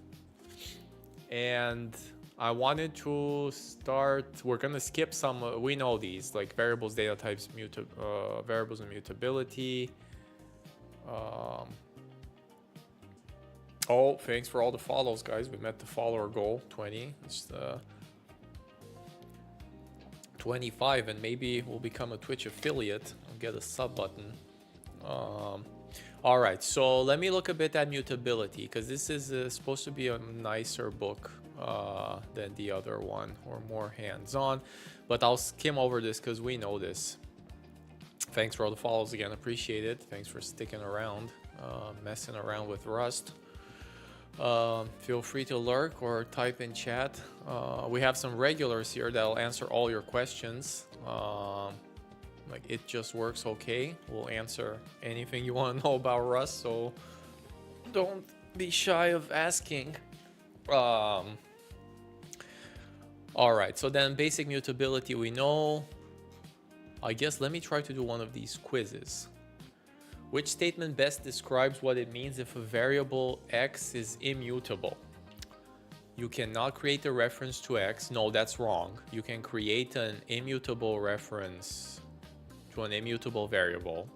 Speaker 1: And I wanted to start, we're going to skip some, we know these, like variables, data types, variables and mutability. Oh, thanks for all the follows, guys. We met the follower goal, 20. It's 25, and maybe we'll become a Twitch affiliate and get a sub button. All right, so let me look a bit at mutability, because this is supposed to be a nicer book than the other one, or more hands-on. But I'll skim over this because we know this. Thanks for all the follows again. Appreciate it. Thanks for sticking around, messing around with Rust. Feel free to lurk or type in chat. We have some regulars here that'll answer all your questions. Like it just works okay. We'll answer anything you want to know about Rust, so don't be shy of asking. All right, so then basic mutability we know. I guess let me try to do one of these quizzes. Which statement best describes what it means if a variable x is immutable? You cannot create a reference to x. No, that's wrong. You can create an immutable reference to an immutable variable.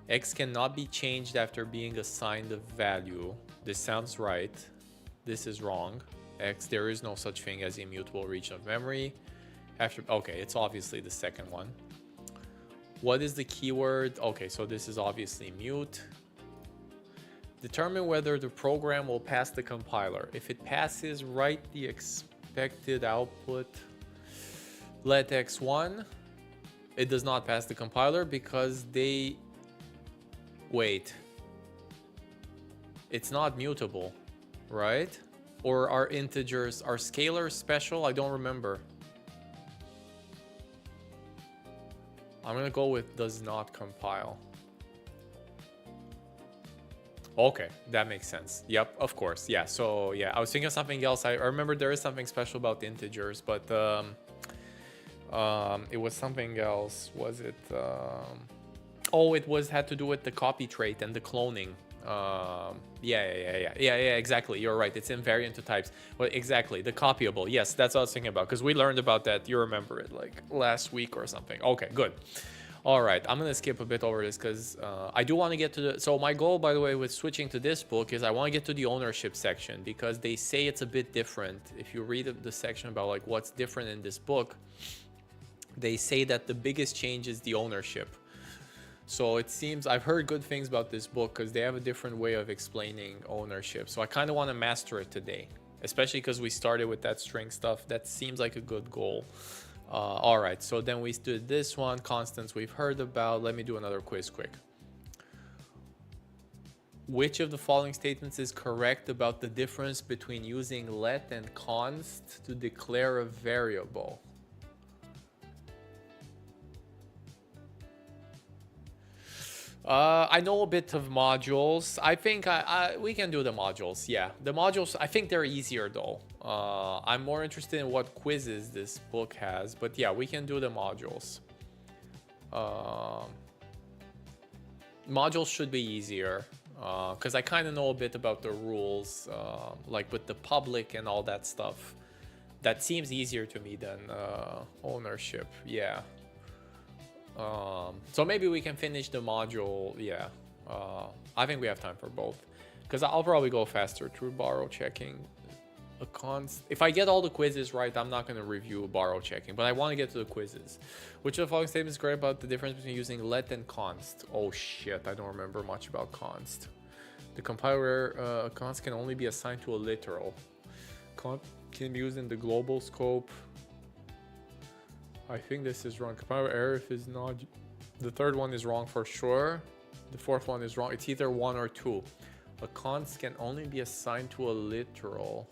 Speaker 1: X cannot be changed after being assigned a value. This sounds right. This is wrong. X, there is no such thing as immutable region of memory. Okay, it's obviously the second one. What is the keyword? Okay, so this is obviously mute. Determine whether the program will pass the compiler. If it passes, write the expected output. Let x1. It does not pass the compiler because they... Wait. It's not mutable, right? Or are integers, are scalars special? I don't remember. I'm gonna go with does not compile. Okay, that makes sense. Yep, of course. Yeah, so yeah, I was thinking of something else. I remember there is something special about integers, but it was something else. Was it? Oh, it had to do with the copy trait and the cloning. Yeah, exactly. You're right. It's invariant to types. Well, exactly. The copyable. Yes, that's what I was thinking about because we learned about that. You remember it like last week or something. Okay, good. All right, I'm gonna skip a bit over this because I do want to get to the... So my goal, by the way, with switching to this book is I want to get to the ownership section because they say it's a bit different. If you read the section about like what's different in this book, they say that the biggest change is the ownership. So it seems I've heard good things about this book because they have a different way of explaining ownership. So I kind of want to master it today, especially because we started with that string stuff. That seems like a good goal. All right, so then we did this one, constants we've heard about. Let me do another quiz quick. Which of the following statements is correct about the difference between using let and const to declare a variable? I know a bit of modules. I think we can do the modules. Yeah, the modules, I think they're easier though. I'm more interested in what quizzes this book has, but yeah, we can do the modules. Modules should be easier because I kind of know a bit about the rules, like with the public and all that stuff. That seems easier to me than ownership. Yeah. So maybe we can finish the module. Yeah, I think we have time for both because I'll probably go faster through borrow checking. If I get all the quizzes right, I'm not going to review borrow checking, but I want to get to the quizzes. Which of the following statements is correct about the difference between using let and const? Oh shit, I don't remember much about const. The compiler const can only be assigned to a literal. Const can be used in the global scope. I think this is wrong. Compiler error if is not... The third one is wrong for sure. The fourth one is wrong. It's either 1 or 2. A const can only be assigned to a literal.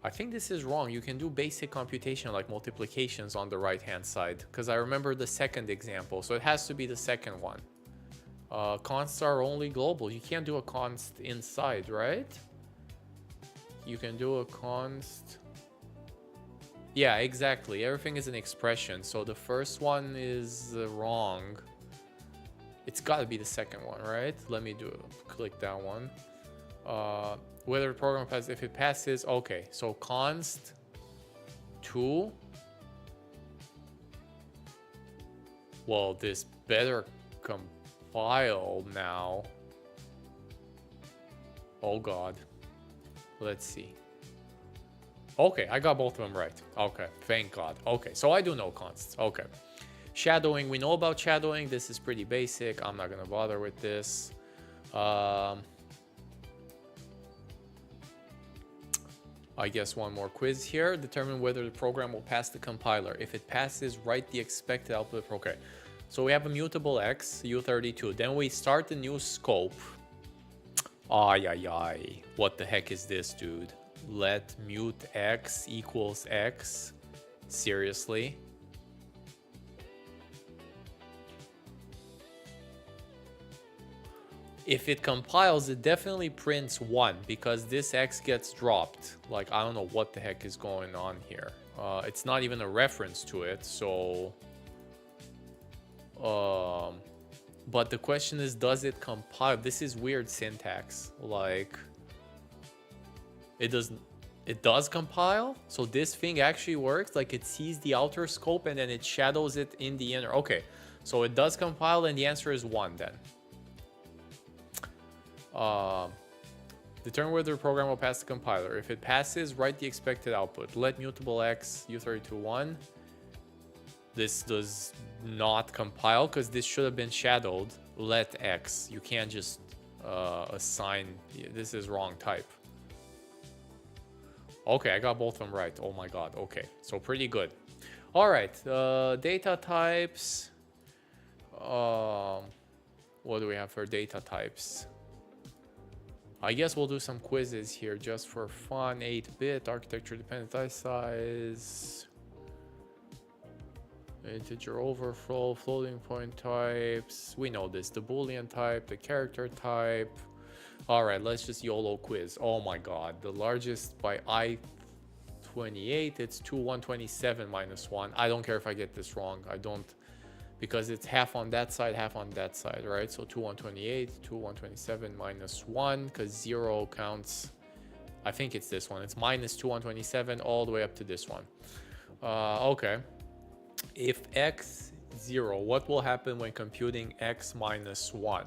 Speaker 1: I think this is wrong. You can do basic computation like multiplications on the right hand side because I remember the second example. So it has to be the second one. Consts are only global. You can't do a const inside, right? You can do a const. Yeah, exactly. Everything is an expression. So the first one is wrong. It's got to be the second one, right? Let me click that one. Whether the program passes, if it passes, okay. So const 2. Well, this better compile now. Oh God. Let's see. Okay, I got both of them right. Okay, thank God. Okay, so I do know consts. Okay. Shadowing, we know about shadowing. This is pretty basic. I'm not going to bother with this. I guess one more quiz here. Determine whether the program will pass the compiler. If it passes, write the expected output. Okay, so we have a mutable x, u32. Then we start a new scope. Ay. What the heck is this, dude? Let mute x equals x. Seriously? If it compiles, it definitely prints 1 because this x gets dropped. Like, I don't know what the heck is going on here. It's not even a reference to it. So, but the question is, does it compile? This is weird syntax. Like, it does compile. So this thing actually works. Like, it sees the outer scope and then it shadows it in the inner. Okay, so it does compile, and the answer is 1 then. Determine whether the program will pass the compiler. If it passes, write the expected output. Let mutable x u32.1. This does not compile because this should have been shadowed. Let x. You can't just assign. This is wrong type. Okay, I got both of them right. Oh my god. Okay, so pretty good. All right, data types. What do we have for data types? I guess we'll do some quizzes here just for fun. 8-bit, architecture dependent die size, integer overflow, floating point types. We know this, the Boolean type, the character type. All right, let's just YOLO quiz. Oh my god, the largest by I28, it's 2127 minus 1. I don't care if I get this wrong. I don't, because it's half on that side, half on that side, right? So 2128, 2127 minus 1, because 0 counts. I think it's this one. It's minus 2127 all the way up to this one. Okay. If x 0, what will happen when computing x minus 1?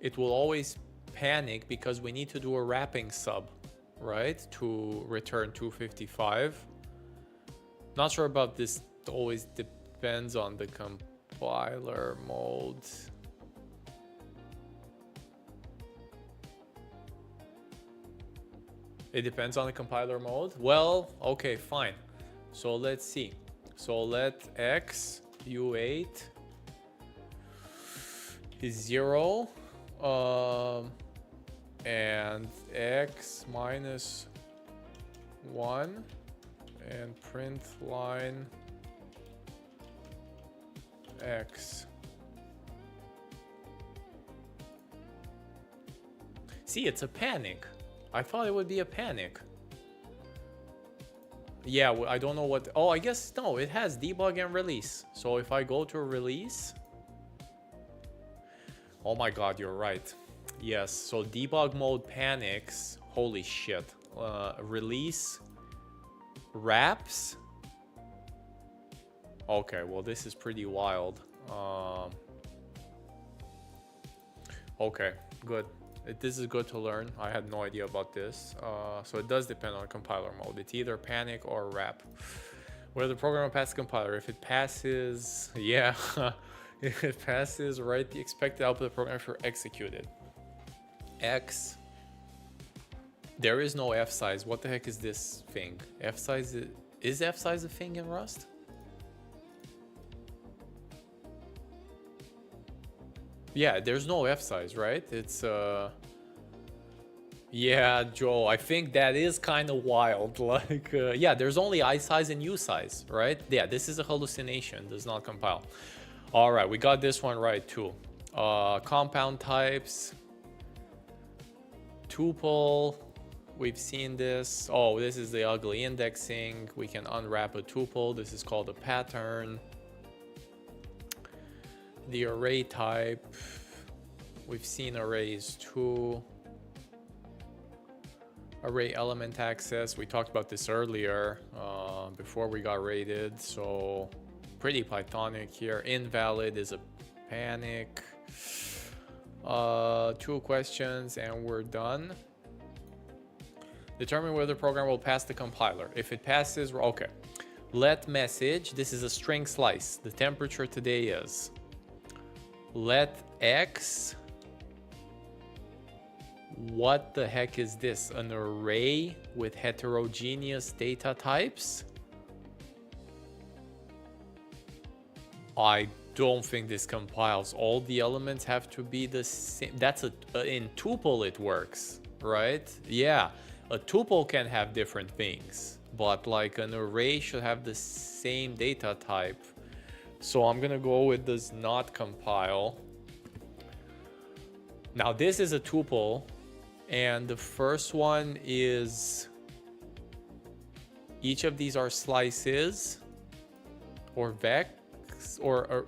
Speaker 1: It will always panic because we need to do a wrapping sub, right, to return 255. Not sure about this. It always depends on the compiler mode. It depends on the compiler mode. Well, okay, fine. So let's see. So let x u8 is 0. And x minus 1 and print line x. See, it's a panic. I thought it would be a panic. Yeah, I don't know what. Oh, I guess no, it has debug and release. So if I go to release. Oh my god, you're right. Yes, so debug mode panics. Holy shit. Release wraps. Okay, well, this is pretty wild. Okay, good. This is good to learn. I had no idea about this. So it does depend on compiler mode. It's either panic or wrap. Whether the program will pass the compiler. If it passes, yeah. If it passes, write the expected output of the program for executed. X. There is no F size. What the heck is this thing? F size is F size a thing in Rust? Yeah, there's no F size, right? It's yeah, Joe, I think that is kind of wild. Like yeah, there's only I size and U size, right? Yeah, this is a hallucination. Does not compile. All right, we got this one right too. Compound types. Tuple, we've seen this. Oh, this is the ugly indexing. We can unwrap a tuple. This is called a pattern. The array type, we've seen arrays too. Array element access, we talked about this earlier before we got rated, so pretty Pythonic here. Invalid is a panic. 2 questions and we're done. Determine whether the program will pass the compiler. If it passes, okay. Let message, this is a string slice. The temperature today is. Let x. What the heck is this? An array with heterogeneous data types? I don't think this compiles. All the elements have to be the same. That's in tuple it works, right? Yeah, a tuple can have different things, but like an array should have the same data type. So I'm gonna go with does not compile. Now this is a tuple. And the first one is, each of these are slices or vex or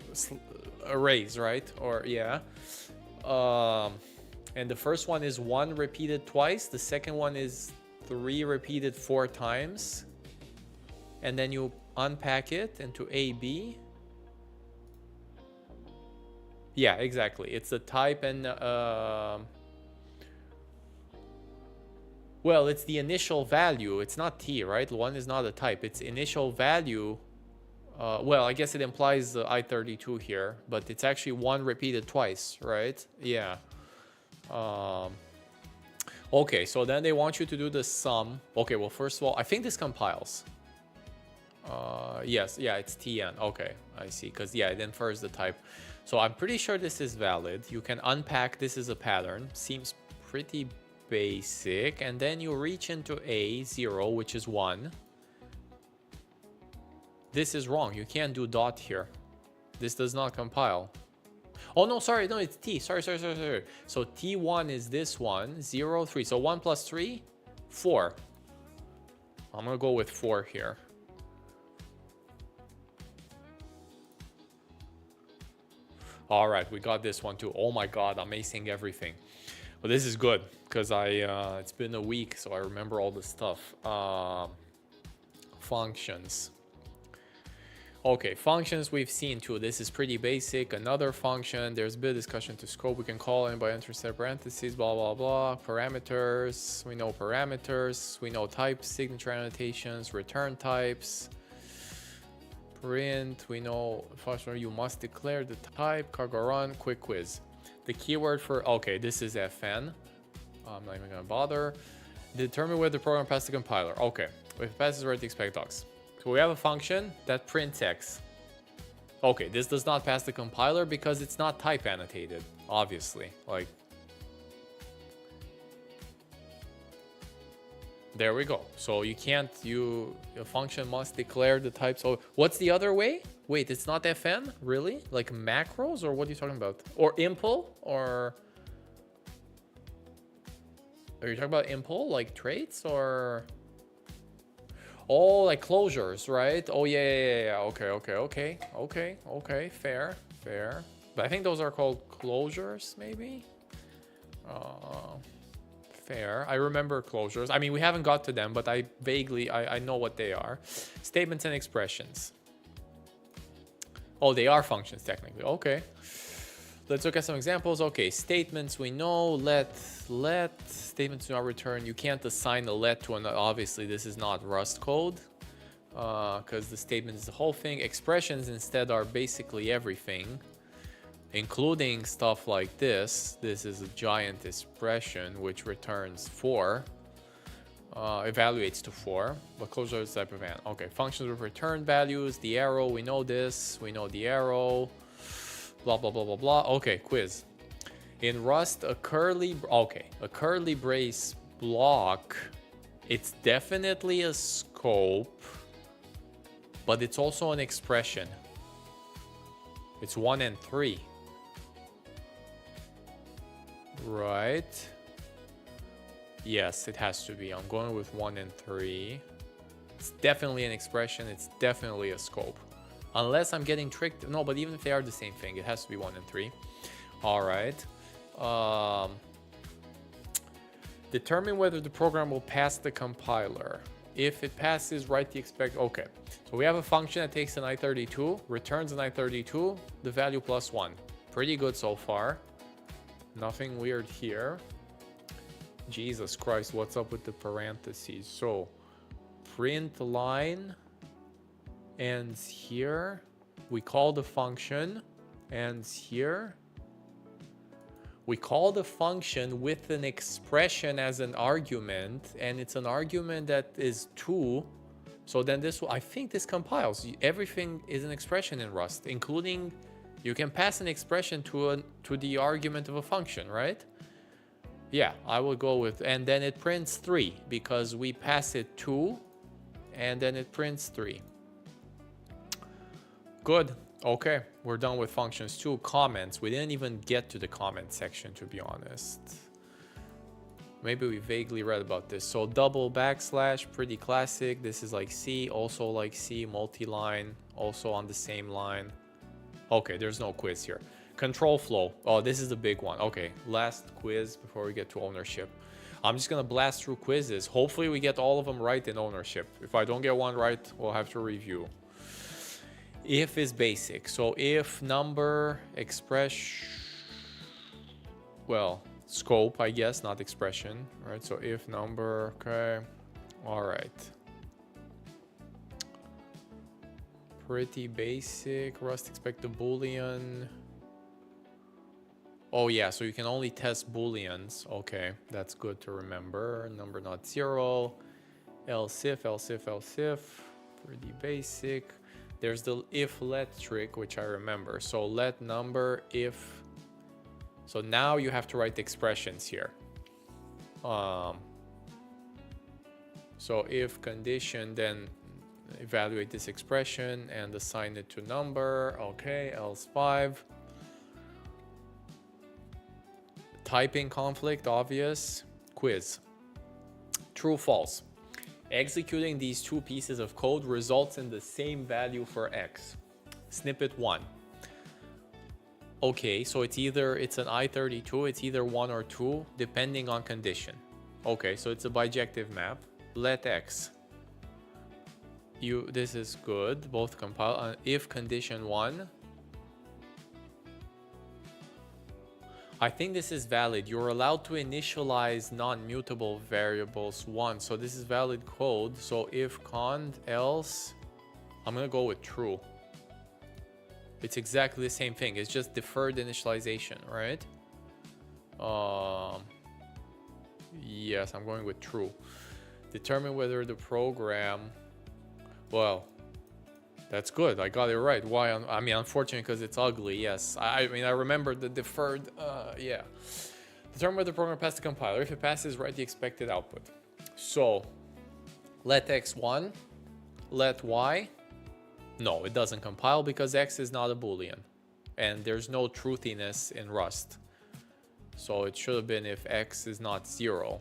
Speaker 1: arrays, right? Or yeah. And the first one is 1 repeated twice. The second one is 3 repeated 4 times. And then you unpack it into A, B. Yeah, exactly. It's the type and well, it's the initial value. It's not T, right? 1 is not a type. It's initial value. Well, I guess it implies the I32 here, but it's actually 1 repeated twice, right? Yeah. Okay, so then they want you to do the sum. Okay, well, first of all, I think this compiles. Yes, yeah, it's Tn. Okay, I see, because yeah, it infers the type. So I'm pretty sure this is valid. You can unpack this as a pattern. Seems pretty basic. And then you reach into A0, which is 1. This is wrong. You can't do dot here. This does not compile. Oh, no, sorry. No, it's T. Sorry. So T1 is this one, 0, 3. So 1 plus 3, 4. I'm going to go with 4 here. All right, we got this one too. Oh my God, I'm acing everything. Well, this is good because it's been a week, so I remember all this stuff. Functions. Okay, functions we've seen too. This is pretty basic. Another function, there's a bit of discussion to scope. We can call in by entering set parentheses, blah, blah, blah. Parameters, we know parameters. We know types, signature annotations, return types. Print, we know function, you must declare the type. Cargo run, quick quiz. The keyword for, okay, this is fn. I'm not even gonna bother. Determine whether the program passed the compiler. Okay, if it passes, write the expect docs. So we have a function that prints X. Okay, this does not pass the compiler because it's not type annotated, obviously. Like, there we go. So you can't, a function must declare the type. So what's the other way? Wait, it's not fn? Really? Like macros, or what are you talking about? Or impl? Or are you talking about impl, like traits, or? Oh, like closures, right? Oh, yeah. Okay. Fair. But I think those are called closures, maybe? Fair. I remember closures. I mean, we haven't got to them, but I know what they are. Statements and expressions. Oh, they are functions technically. Okay. Let's look at some examples. Okay, statements we know. Let statements do not return. You can't assign a let to an. Obviously, this is not Rust code because the statement is the whole thing. Expressions instead are basically everything, including stuff like this. This is a giant expression which returns 4, evaluates to 4, but closure is type of an. Okay, functions with return values. The arrow, we know this. We know the arrow. Blah, blah, blah, blah, blah. Okay, quiz. In Rust, a curly brace block, it's definitely a scope, but it's also an expression. It's 1 and 3. Right? Yes, it has to be. I'm going with 1 and 3. It's definitely an expression. It's definitely a scope. Unless I'm getting tricked. No, but even if they are the same thing, it has to be 1 and 3. All right. Determine whether the program will pass the compiler. If it passes, write the expect. Okay. So we have a function that takes an I32, returns an I32, the value plus 1. Pretty good so far. Nothing weird here. Jesus Christ, what's up with the parentheses? So print line ends here. We call the function ends here. We call the function with an expression as an argument, and it's an argument that is 2. So then this, I think this compiles. Everything is an expression in Rust, including you can pass an expression to the argument of a function, right? Yeah, I will go with, and then it prints 3 because we pass it 2, and then it prints 3. Good. Okay, we're done with functions too. Comments. We didn't even get to the comment section, to be honest. Maybe we vaguely read about this. So double backslash, pretty classic. This is like C, also like C, multi-line, also on the same line. Okay, there's no quiz here. Control flow. Oh, this is the big one. Okay, last quiz before we get to ownership. I'm just gonna blast through quizzes. Hopefully we get all of them right in ownership. If I don't get one right, we'll have to review. If is basic. So if number, expression, well, scope, I guess, not expression, right? So if number, okay, all right. Pretty basic. Rust expect a Boolean. Oh yeah, so you can only test Booleans. Okay, that's good to remember. Number not zero. Else if, else if, else if. Pretty basic. There's the if let trick, which I remember. So let number if. So now you have to write expressions here. So if condition, then evaluate this expression and assign it to number. Okay, else 5. Typing conflict, obvious. Quiz. True, false. Executing these two pieces of code results in the same value for x. Snippet 1. Okay, so it's an I32, it's either 1 or 2, depending on condition. Okay, so it's a bijective map. Let x. This is good, both compile. If condition 1. I think this is valid. You're allowed to initialize non-mutable variables once. So this is valid code. So if cond, else, I'm gonna go with true. It's exactly the same thing. It's just deferred initialization, right? Yes, I'm going with true. Determine whether the program, well, that's good. I got it right. Why? I mean, unfortunately, because it's ugly. Yes. I mean, I remember the deferred. Yeah. Determine whether the program passed the compiler. If it passes, write the expected output. So, let x1, let y. No, it doesn't compile because x is not a Boolean, and there's no truthiness in Rust. So it should have been if x is not 0.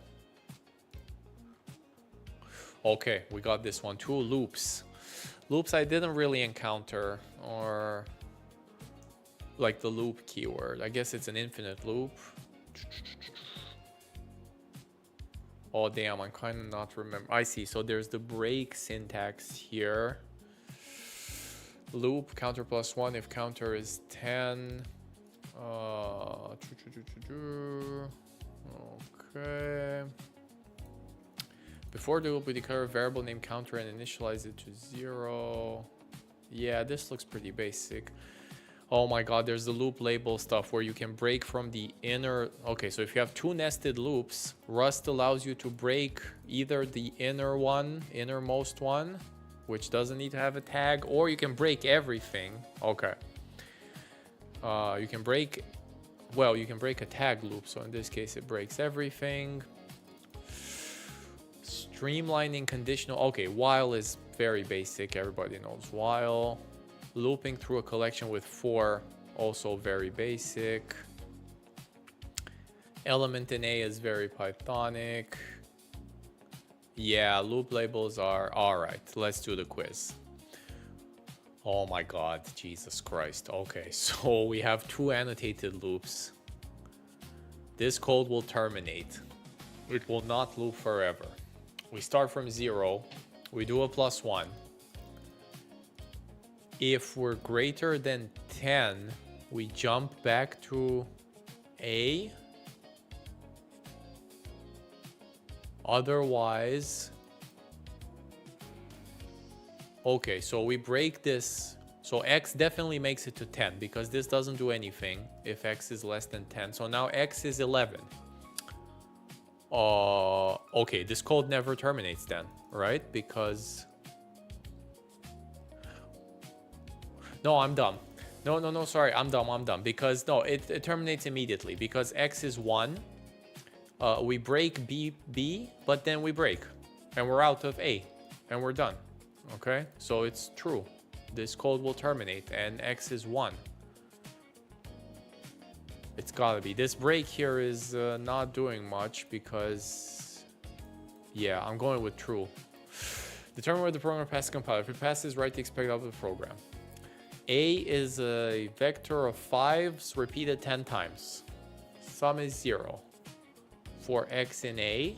Speaker 1: Okay, we got this one too. Loops. Loops I didn't really encounter, or like the loop keyword. I guess it's an infinite loop. Oh damn, I'm kind of not remember. I see, so there's the break syntax here. Loop, counter plus 1 if counter is 10. Okay. Before the loop, we declare a variable named counter and initialize it to 0. Yeah, this looks pretty basic. Oh my god, there's the loop label stuff where you can break from the inner. Okay, so if you have two nested loops, Rust allows you to break either the innermost one, which doesn't need to have a tag, or you can break everything. Okay. You can break a tag loop. So in this case, it breaks everything. Streamlining conditional. Okay, while is very basic. Everybody knows while. Looping through a collection with for, also very basic. Element in A is very Pythonic. Yeah, loop labels are all right. Let's do the quiz. Oh my god, Jesus Christ. Okay, so we have two annotated loops. This code will terminate. It will not loop forever. We start from 0. We do a +1. If we're greater than 10, we jump back to A. Otherwise, okay, so we break this. So x definitely makes it to 10 because this doesn't do anything if x is less than 10. So now x is 11. Okay, this code never terminates then, right? Because no, I'm dumb. No, sorry, I'm dumb. Because no, it terminates immediately because x is 1. We break B, but then we break and we're out of A and we're done. Okay, so it's true. This code will terminate and x is 1. It's gotta be. This break here is not doing much because, yeah, I'm going with true. Determine whether the program passes compiler. If it passes, write the expected output of the program. A is a vector of 5s repeated 10 times. Sum is 0. For x in A,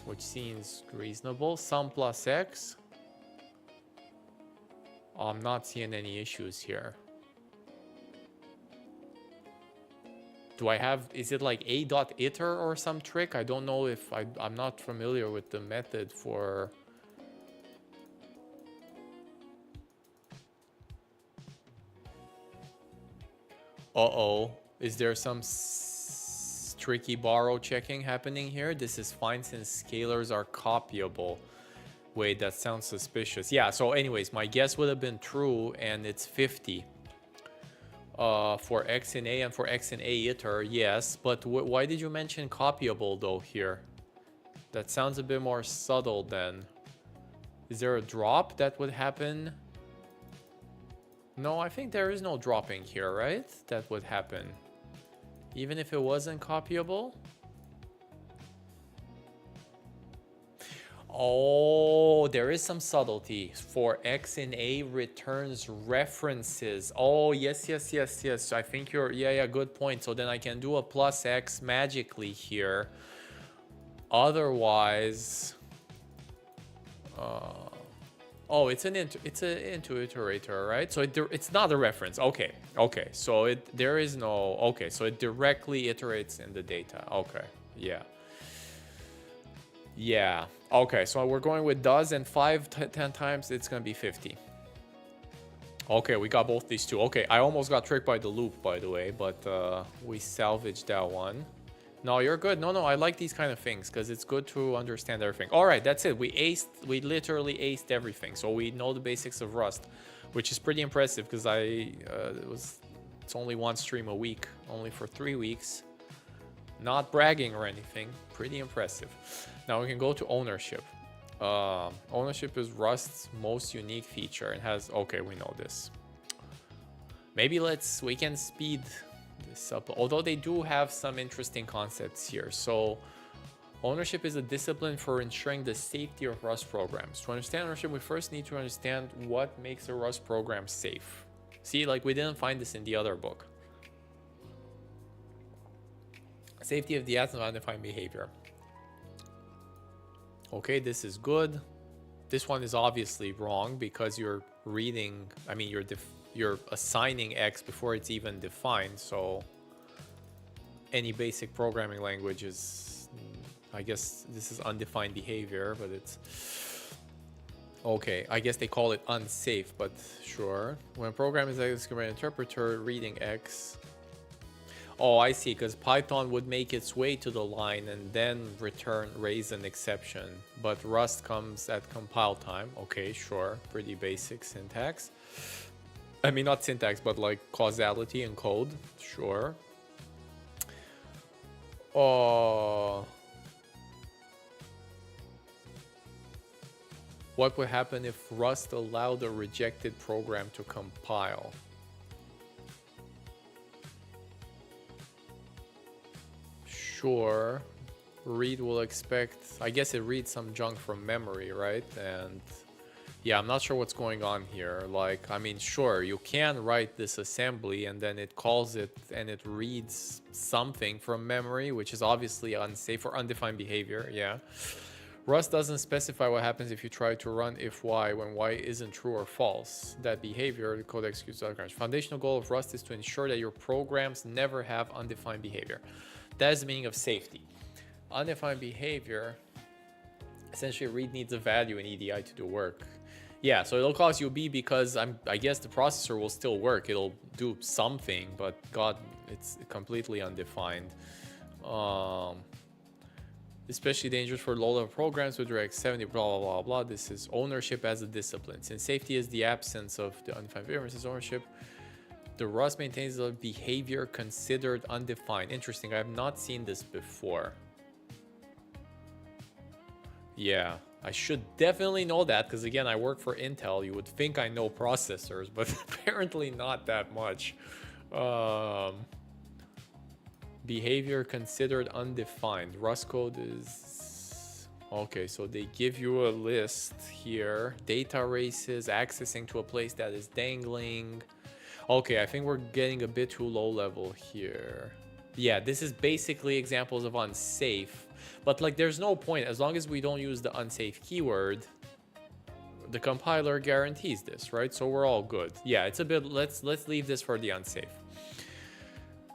Speaker 1: which seems reasonable. Sum plus x. I'm not seeing any issues here. Do I have, is it like a dot iter or some trick? I don't know if I'm not familiar with the method for. Uh-oh, is there some tricky borrow checking happening here? This is fine since scalars are copyable. Wait, that sounds suspicious. Yeah, so anyways, my guess would have been true and it's 50. For x in A and for x in A iter, yes. But why did you mention copyable though here? That sounds a bit more subtle then. Is there a drop that would happen? No, I think there is no dropping here, right? That would happen. Even if it wasn't copyable? Oh, there is some subtlety. For x in A returns references. Oh, yes. I think you're, yeah, good point. So then I can do a plus x magically here. Otherwise, oh, it's an iterator, right? So it's not a reference. Okay. So there is no, okay. So it directly iterates in the data. Okay, yeah. Okay, so we're going with does, and 10 times it's gonna be 50. Okay, we got both these two. Okay, I almost got tricked by the loop, by the way, but we salvaged that one. No, you're good. No, I like these kind of things because it's good to understand everything. All right, that's it. We literally aced everything. So we know the basics of Rust, which is pretty impressive because it's only one stream a week, only for 3 weeks. Not bragging or anything. Pretty impressive. Now we can go to ownership. Ownership is Rust's most unique feature and has, okay, we know this. Maybe we can speed this up, although they do have some interesting concepts here. So ownership is a discipline for ensuring the safety of Rust programs. To understand ownership, we first need to understand what makes a Rust program safe. See, like we didn't find this in the other book. Safety of the absence of undefined behavior. Okay, this is good. This one is obviously wrong because you're reading, I mean, you're assigning X before it's even defined. So any basic programming language is, I guess this is undefined behavior, but it's okay. I guess they call it unsafe, but sure. When a program is executed by an interpreter reading X. Oh, I see, because Python would make its way to the line and then raise an exception. But Rust comes at compile time. Okay, sure. Pretty basic syntax. I mean, not syntax, but like causality in code. Sure. What would happen if Rust allowed a rejected program to compile? Sure. Read will expect, I guess it reads some junk from memory, right? And yeah, I'm not sure what's going on here. Like, I mean, sure, you can write this assembly and then it calls it and it reads something from memory, which is obviously unsafe or undefined behavior. Yeah. Rust doesn't specify what happens if you try to run if y when y isn't true or false. That behavior, the code executes other kinds. Foundational goal of Rust is to ensure that your programs never have undefined behavior. That is the meaning of safety. Undefined behavior, essentially read needs a value in EDI to do work. Yeah, so it'll cause you B because I guess the processor will still work. It'll do something, but God, it's completely undefined. Especially dangerous for low-level programs with direct 70, blah, blah, blah, blah. This is ownership as a discipline. Since safety is the absence of the undefined behavior, this is ownership. The Rust maintains the behavior considered undefined. Interesting. I have not seen this before. Yeah, I should definitely know that because, again, I work for Intel. You would think I know processors, but apparently not that much. Behavior considered undefined. Rust code is... Okay, so they give you a list here. Data races, accessing to a place that is dangling. Okay, I think we're getting a bit too low level here. Yeah, this is basically examples of unsafe. But like, there's no point. As long as we don't use the unsafe keyword, the compiler guarantees this, right? So we're all good. Yeah, it's a bit... Let's leave this for the unsafe.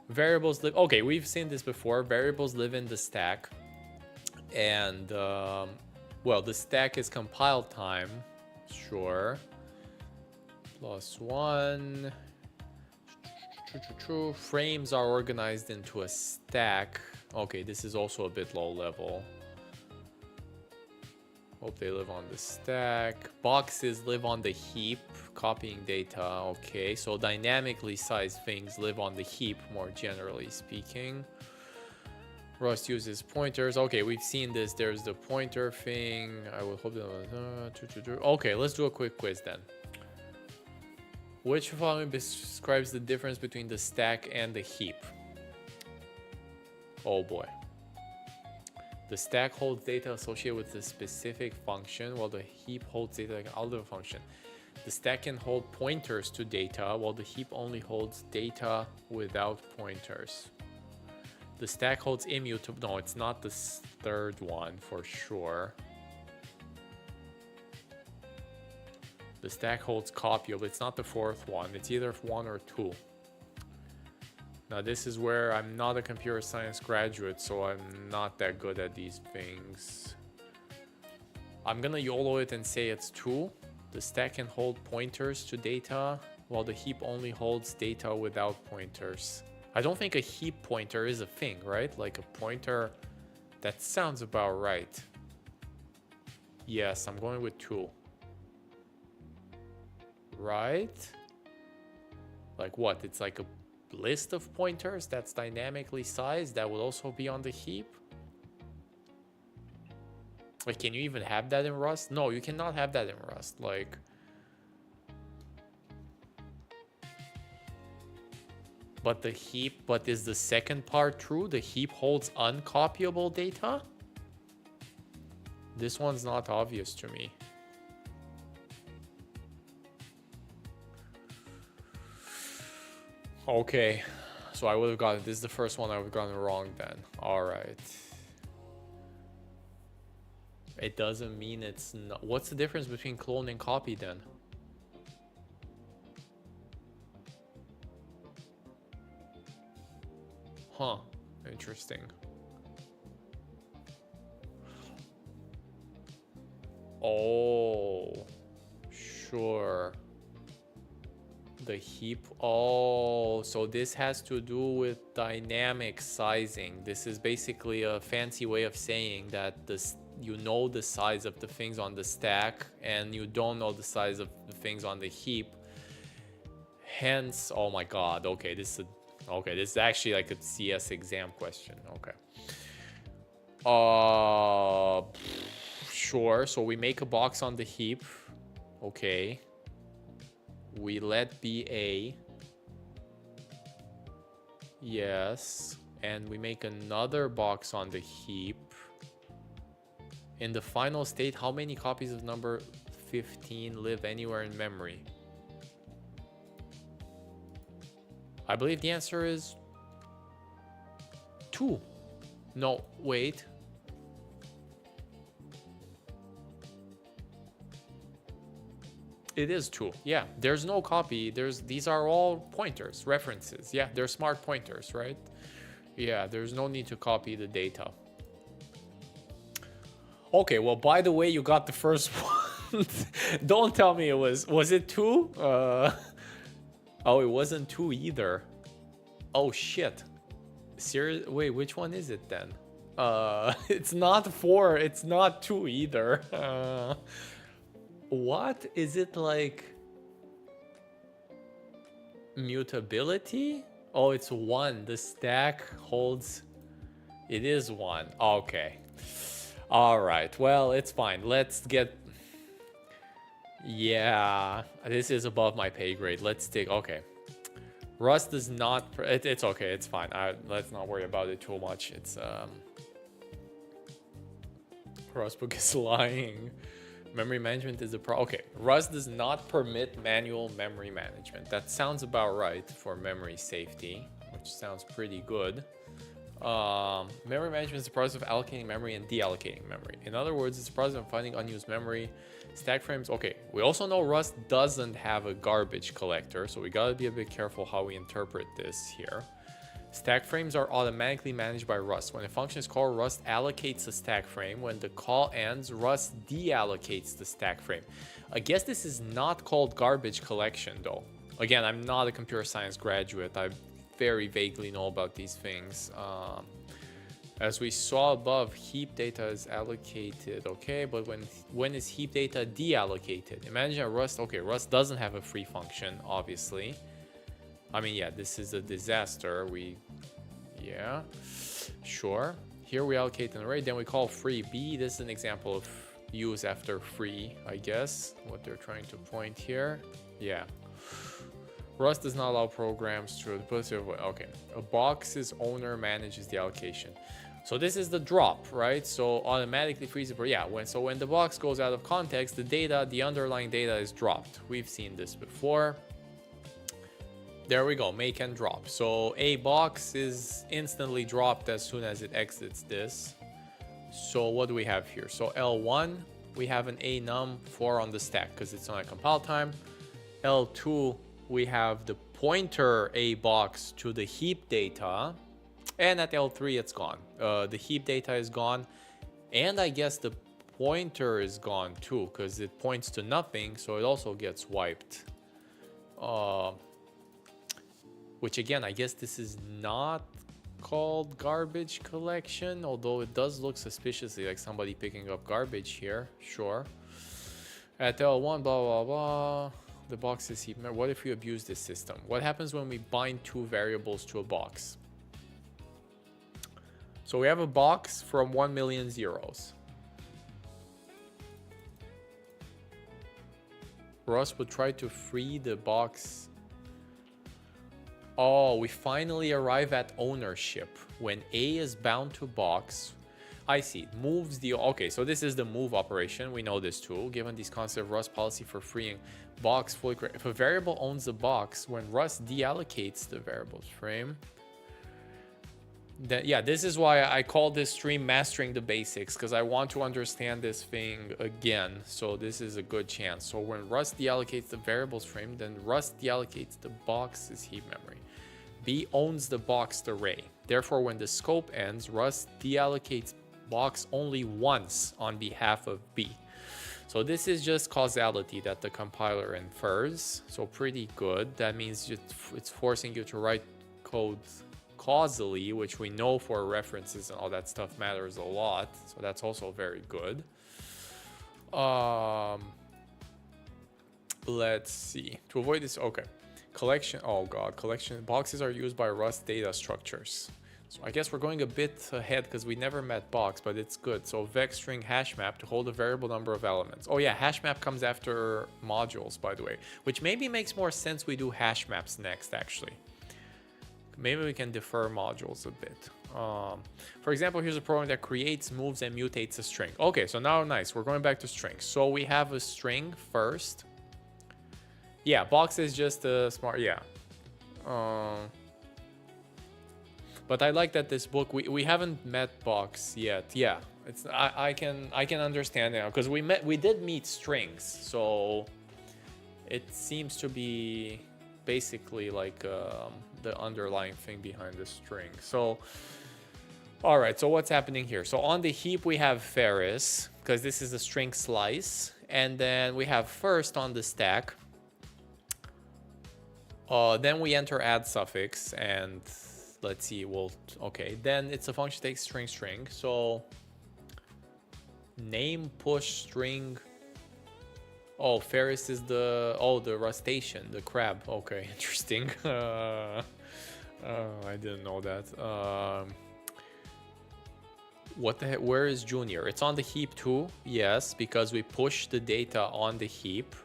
Speaker 1: Variables live... Okay, we've seen this before. Variables live in the stack. And, well, the stack is compile time. Sure. +1. True. Frames are organized into a stack. Okay, this is also a bit low level. Hope they live on the stack. Boxes live on the heap. Copying data. Okay, so dynamically sized things live on the heap, more generally speaking. Rust uses pointers. Okay, we've seen this. There's the pointer thing. I will hope that... Okay, let's do a quick quiz then. Which following describes the difference between the stack and the heap? Oh boy. The stack holds data associated with a specific function, while the heap holds data like other function. The stack can hold pointers to data, while the heap only holds data without pointers. The stack holds immutable. No, it's not the third one for sure. The stack holds copyable. It's not the fourth one. It's either 1 or 2. Now this is where I'm not a computer science graduate, so I'm not that good at these things. I'm gonna YOLO it and say it's 2. The stack can hold pointers to data, while the heap only holds data without pointers. I don't think a heap pointer is a thing, right? Like a pointer, that sounds about right. Yes, I'm going with 2. Right? Like what? It's like a list of pointers that's dynamically sized that would also be on the heap? Like, can you even have that in Rust? No, you cannot have that in Rust. Like, but the heap, but is the second part true? The heap holds uncopyable data? This one's not obvious to me. Okay, so I would have gotten, this is the first one I would have gotten wrong then. All right. It doesn't mean it's not. What's the difference between clone and copy then? Huh, interesting. Oh, sure. The heap. Oh, so this has to do with dynamic sizing. This is basically a fancy way of saying that this, you know the size of the things on the stack and you don't know the size of the things on the heap. Hence, oh my god, okay, this is actually like a CS exam question. Okay. Sure. So we make a box on the heap. Okay. We let be A. Yes. And we make another box on the heap. In the final state, how many copies of number 15 live anywhere in memory? I believe the answer is 2. No, wait. It is 2. Yeah, there's no copy. These are all pointers, references. Yeah, they're smart pointers, right? Yeah, there's no need to copy the data. Okay, well, by the way, you got the first one. Don't tell me it was it 2? Oh, it wasn't 2 either. Oh shit. Serious? Wait, which one is it then? It's not 4. It's not 2 either. What is it, like mutability? Oh, it's 1. The stack holds. It is 1. Okay. All right. Well, it's fine. Let's get. Yeah, this is above my pay grade. Let's take. Okay. Rust does not, it's okay, it's fine. Let's not worry about it too much. It's, Rustbook is lying. Memory management is a okay. Rust does not permit manual memory management. That sounds about right for memory safety, which sounds pretty good. Memory management is the process of allocating memory and deallocating memory. In other words, it's the process of finding unused memory. Stack frames, okay. We also know Rust doesn't have a garbage collector, so we gotta be a bit careful how we interpret this here. Stack frames are automatically managed by Rust. When a function is called, Rust allocates a stack frame. When the call ends, Rust deallocates the stack frame. I guess this is not called garbage collection though. Again, I'm not a computer science graduate. I very vaguely know about these things. As we saw above, heap data is allocated, okay, but when is heap data deallocated? Imagine Rust, okay, Rust doesn't have a free function, obviously. I mean, yeah, this is a disaster. Yeah, sure. Here we allocate an array, then we call free b. This is an example of use after free, I guess, what they're trying to point here. Yeah. Rust does not allow programs to, okay, a box's owner manages the allocation. So this is the drop, right? So automatically frees it, yeah, when the box goes out of context, the underlying data is dropped. We've seen this before. There we go, make and drop. So a box is instantly dropped as soon as it exits this. So what do we have here? So L1, we have an a num 4 on the stack because it's on a compile time. L2, we have the pointer a box to the heap data. And at L3, it's gone. The heap data is gone. And I guess the pointer is gone too because it points to nothing. So it also gets wiped. Which again, I guess this is not called garbage collection, although it does look suspiciously like somebody picking up garbage here. Sure. At L1, blah, blah, blah. The box is heap. What if we abuse this system? What happens when we bind two variables to a box? So we have a box from 1 million zeros. Rust would try to free the box. Oh, we finally arrive at ownership. When A is bound to box, I see, moves the, okay, so this is the move operation. We know this too, given these concepts of Rust policy for freeing box fully correct. If a variable owns the box, when Rust deallocates the variable's frame, then yeah, this is why I call this stream Mastering the Basics, because I want to understand this thing again. So this is a good chance. So when Rust deallocates the variable's frame, then Rust deallocates the box's heap memory. B owns the boxed array. Therefore, when the scope ends, Rust deallocates box only once on behalf of B. So this is just causality that the compiler infers. So pretty good. That means it's forcing you to write code causally, which we know for references and all that stuff matters a lot. So that's also very good. Let's see. To avoid this, okay. Collection, oh god, collection boxes are used by Rust data structures. So I guess we're going a bit ahead because we never met box, but it's good. So vex string hash map to hold a variable number of elements. Oh yeah, hash map comes after modules, by the way, which maybe makes more sense we do hash maps next, actually. Maybe we can defer modules a bit. For example, here's a program that creates, moves, and mutates a string. Okay, so now nice, we're going back to strings. So we have a string first. Yeah, box is just a smart, yeah. But I like that this book, we haven't met box yet. Yeah, it's I can understand now because we did meet strings, so it seems to be basically like the underlying thing behind the string. So all right, so what's happening here? So on the heap we have Ferris because this is a string slice, and then we have first on the stack. Then we enter add suffix and let's see, well, okay, then it's a function takes string. So name push string. Oh, Ferris is the rustacean, the crab. Okay, interesting. I didn't know that. What the heck? Where is Junior? It's on the heap too. Yes, because we push the data on the heap.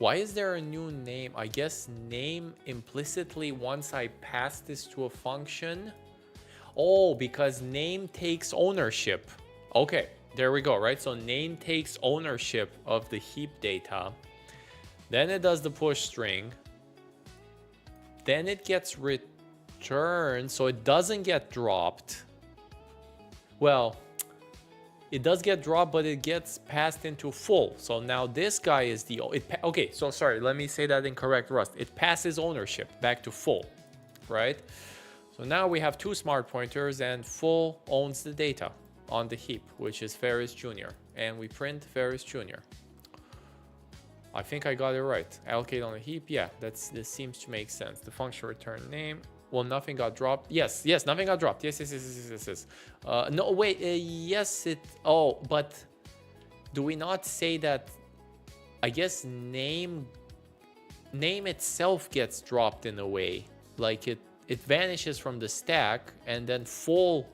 Speaker 1: Why is there a new name? I guess name implicitly once I pass this to a function. Oh, because name takes ownership. Okay, there we go, right? So name takes ownership of the heap data. Then it does the push string. Then it gets returned, so it doesn't get dropped. Well, it does get dropped, but it gets passed into full. So now this guy is the... okay, so sorry, let me say that in correct Rust. It passes ownership back to full, right? So now we have two smart pointers, and full owns the data on the heap, which is Ferris Jr. And we print Ferris Jr. I think I got it right. Allocate on the heap. Yeah, this seems to make sense. The function return name. Well, nothing got dropped. Yes, nothing got dropped. Yes. No, wait. Yes, it... oh, but do we not say that... I guess name itself gets dropped in a way. Like it vanishes from the stack, and then full...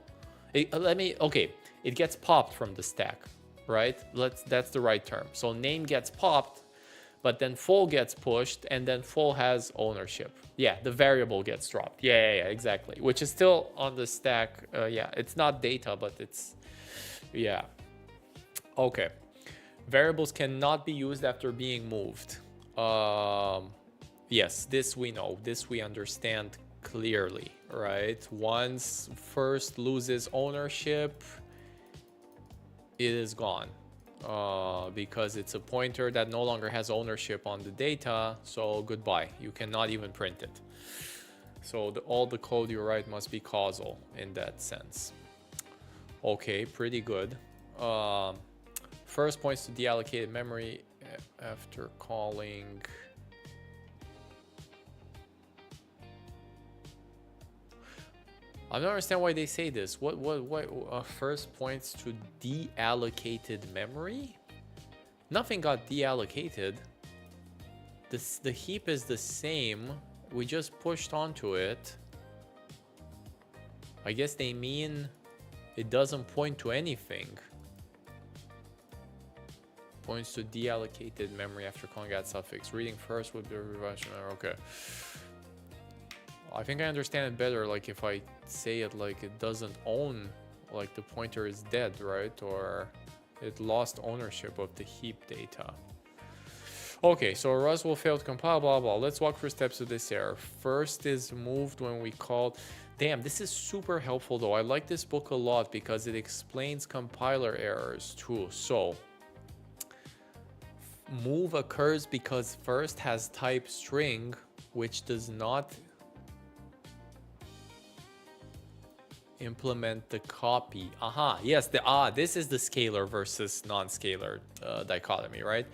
Speaker 1: okay. It gets popped from the stack, right? That's the right term. So name gets popped, but then full gets pushed, and then full has ownership. Yeah, the variable gets dropped. Yeah, exactly. Which is still on the stack. Yeah, it's not data, but it's... yeah. Okay. Variables cannot be used after being moved. Yes, this we know. This we understand clearly, right? Once first loses ownership, it is gone. Because it's a pointer that no longer has ownership on the data, so goodbye. You cannot even print it. So all the code you write must be causal in that sense. Okay, pretty good. First points to deallocated memory after calling... I don't understand why they say this. What first points to deallocated memory? Nothing got deallocated. The heap is the same. We just pushed onto it. I guess they mean it doesn't point to anything. Points to deallocated memory after calling that suffix. Reading first would be a revision error. Okay. I think I understand it better, like if I say it like it doesn't own, like the pointer is dead, right? Or it lost ownership of the heap data. Okay, so Rust will fail to compile, blah, blah. Let's walk through steps of this error. First is moved when we called... Damn, this is super helpful though. I like this book a lot because it explains compiler errors too. So, move occurs because first has type string, which does not implement the copy. Aha, yes, this is the scalar versus non-scalar dichotomy, right?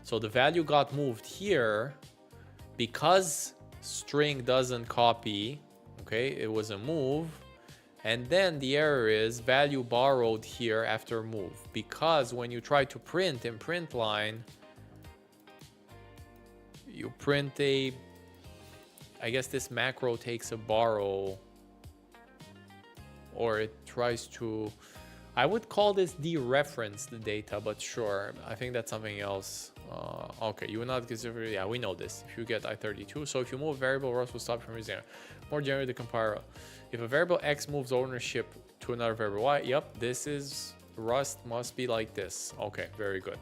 Speaker 1: So the value got moved here because string doesn't copy. Okay, it was a move. And then the error is value borrowed here after move, because when you try to print in print line, you print a... I guess this macro takes a borrow, or it tries to... I would call this dereference the data, but sure, I think that's something else. Okay, you will not consider... Yeah, we know this. If you get I32, so if you move a variable, Rust will stop from using it. More generally, the compiler. If a variable X moves ownership to another variable Y, yep, this is... Rust must be like this. Okay, very good.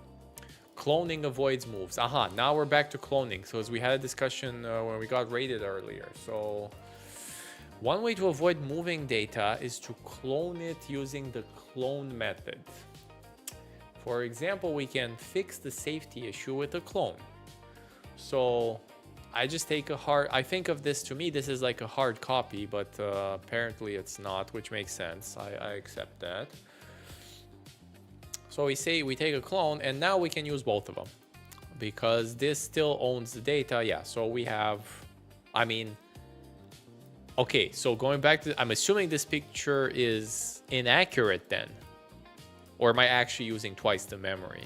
Speaker 1: Cloning avoids moves. Aha, now we're back to cloning. So as we had a discussion when we got rated earlier. So one way to avoid moving data is to clone it using the clone method. For example, we can fix the safety issue with a clone. So I just take a hard... I think of this, to me, this is like a hard copy, but apparently it's not, which makes sense. I accept that. So we say we take a clone, and now we can use both of them because this still owns the data. Yeah, so we have... I mean... Okay, so going back to... I'm assuming this picture is inaccurate then. Or am I actually using twice the memory?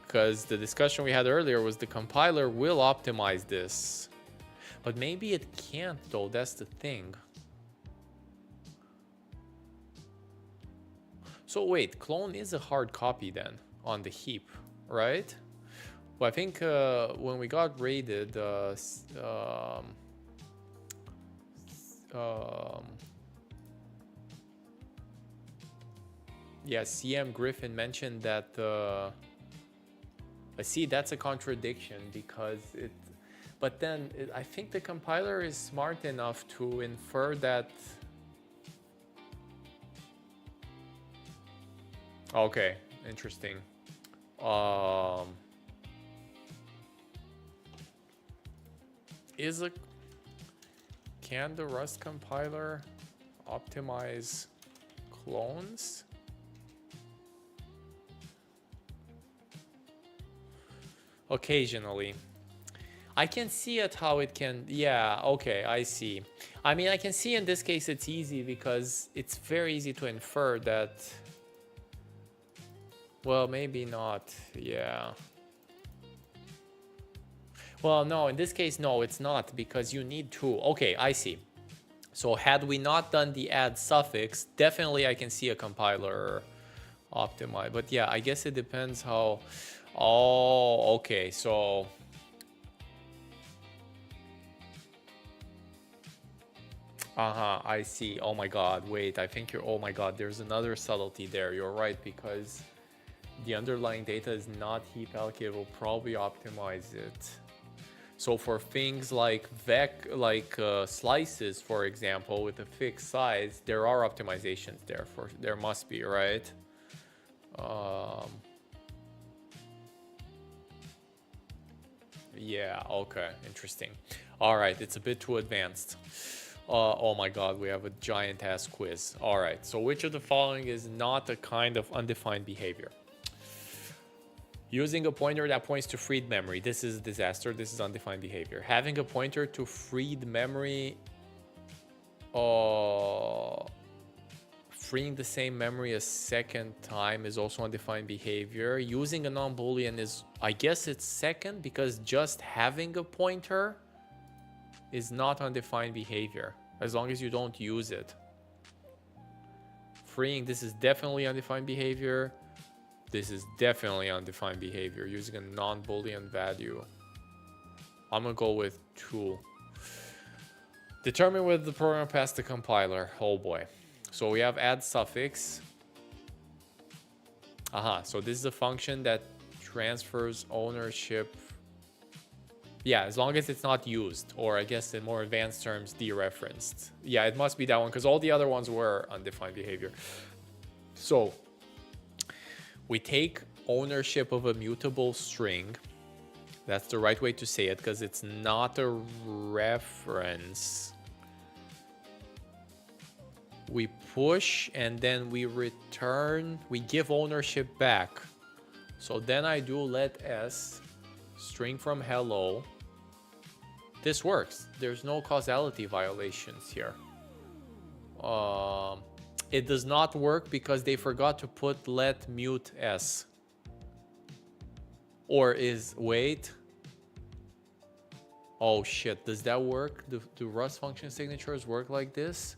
Speaker 1: Because the discussion we had earlier was the compiler will optimize this. But maybe it can't though, that's the thing. So wait, clone is a hard copy then on the heap, right? Well, I think when we got raided, yeah, CM Griffin mentioned that. I see that's a contradiction because it. But then I think the compiler is smart enough to infer that. Okay, interesting. Can the Rust compiler optimize clones? Occasionally. I can see it how it can. Yeah, okay, I see. I mean, I can see in this case it's easy because it's very easy to infer that. Well, maybe not. Yeah. Well, no, in this case, no, it's not because you need two. Okay, I see. So had we not done the add suffix, definitely I can see a compiler optimize. But yeah, I guess it depends how. Oh, okay. So I see. Oh my God. Wait, I think you're. Oh my God. There's another subtlety there. You're right because the underlying data is not heap allocated. Will probably optimize it. So for things like slices, for example, with a fixed size, there are optimizations there. There must be, right? Yeah. Okay. Interesting. All right. It's a bit too advanced. Oh my God, we have a giant ass quiz. All right. So which of the following is not a kind of undefined behavior? Using a pointer that points to freed memory. This is a disaster. This is undefined behavior. Having a pointer to freed memory. Freeing the same memory a second time is also undefined behavior. Using a non-boolean is, I guess it's second because just having a pointer is not undefined behavior as long as you don't use it. Freeing, this is definitely undefined behavior. This is definitely undefined behavior using a non-boolean value. I'm gonna go with 2. Determine whether the program passed the compiler. Oh boy. So we have add suffix. So this is a function that transfers ownership. Yeah, as long as it's not used, or I guess in more advanced terms, dereferenced. Yeah, it must be that one because all the other ones were undefined behavior. So we take ownership of a mutable string. That's the right way to say it because it's not a reference. We push and then we return, we give ownership back. So then I do let s string from hello. This works. There's no causality violations here. It does not work because they forgot to put let mute s. Or is, wait. Oh shit, does that work? Do Rust function signatures work like this?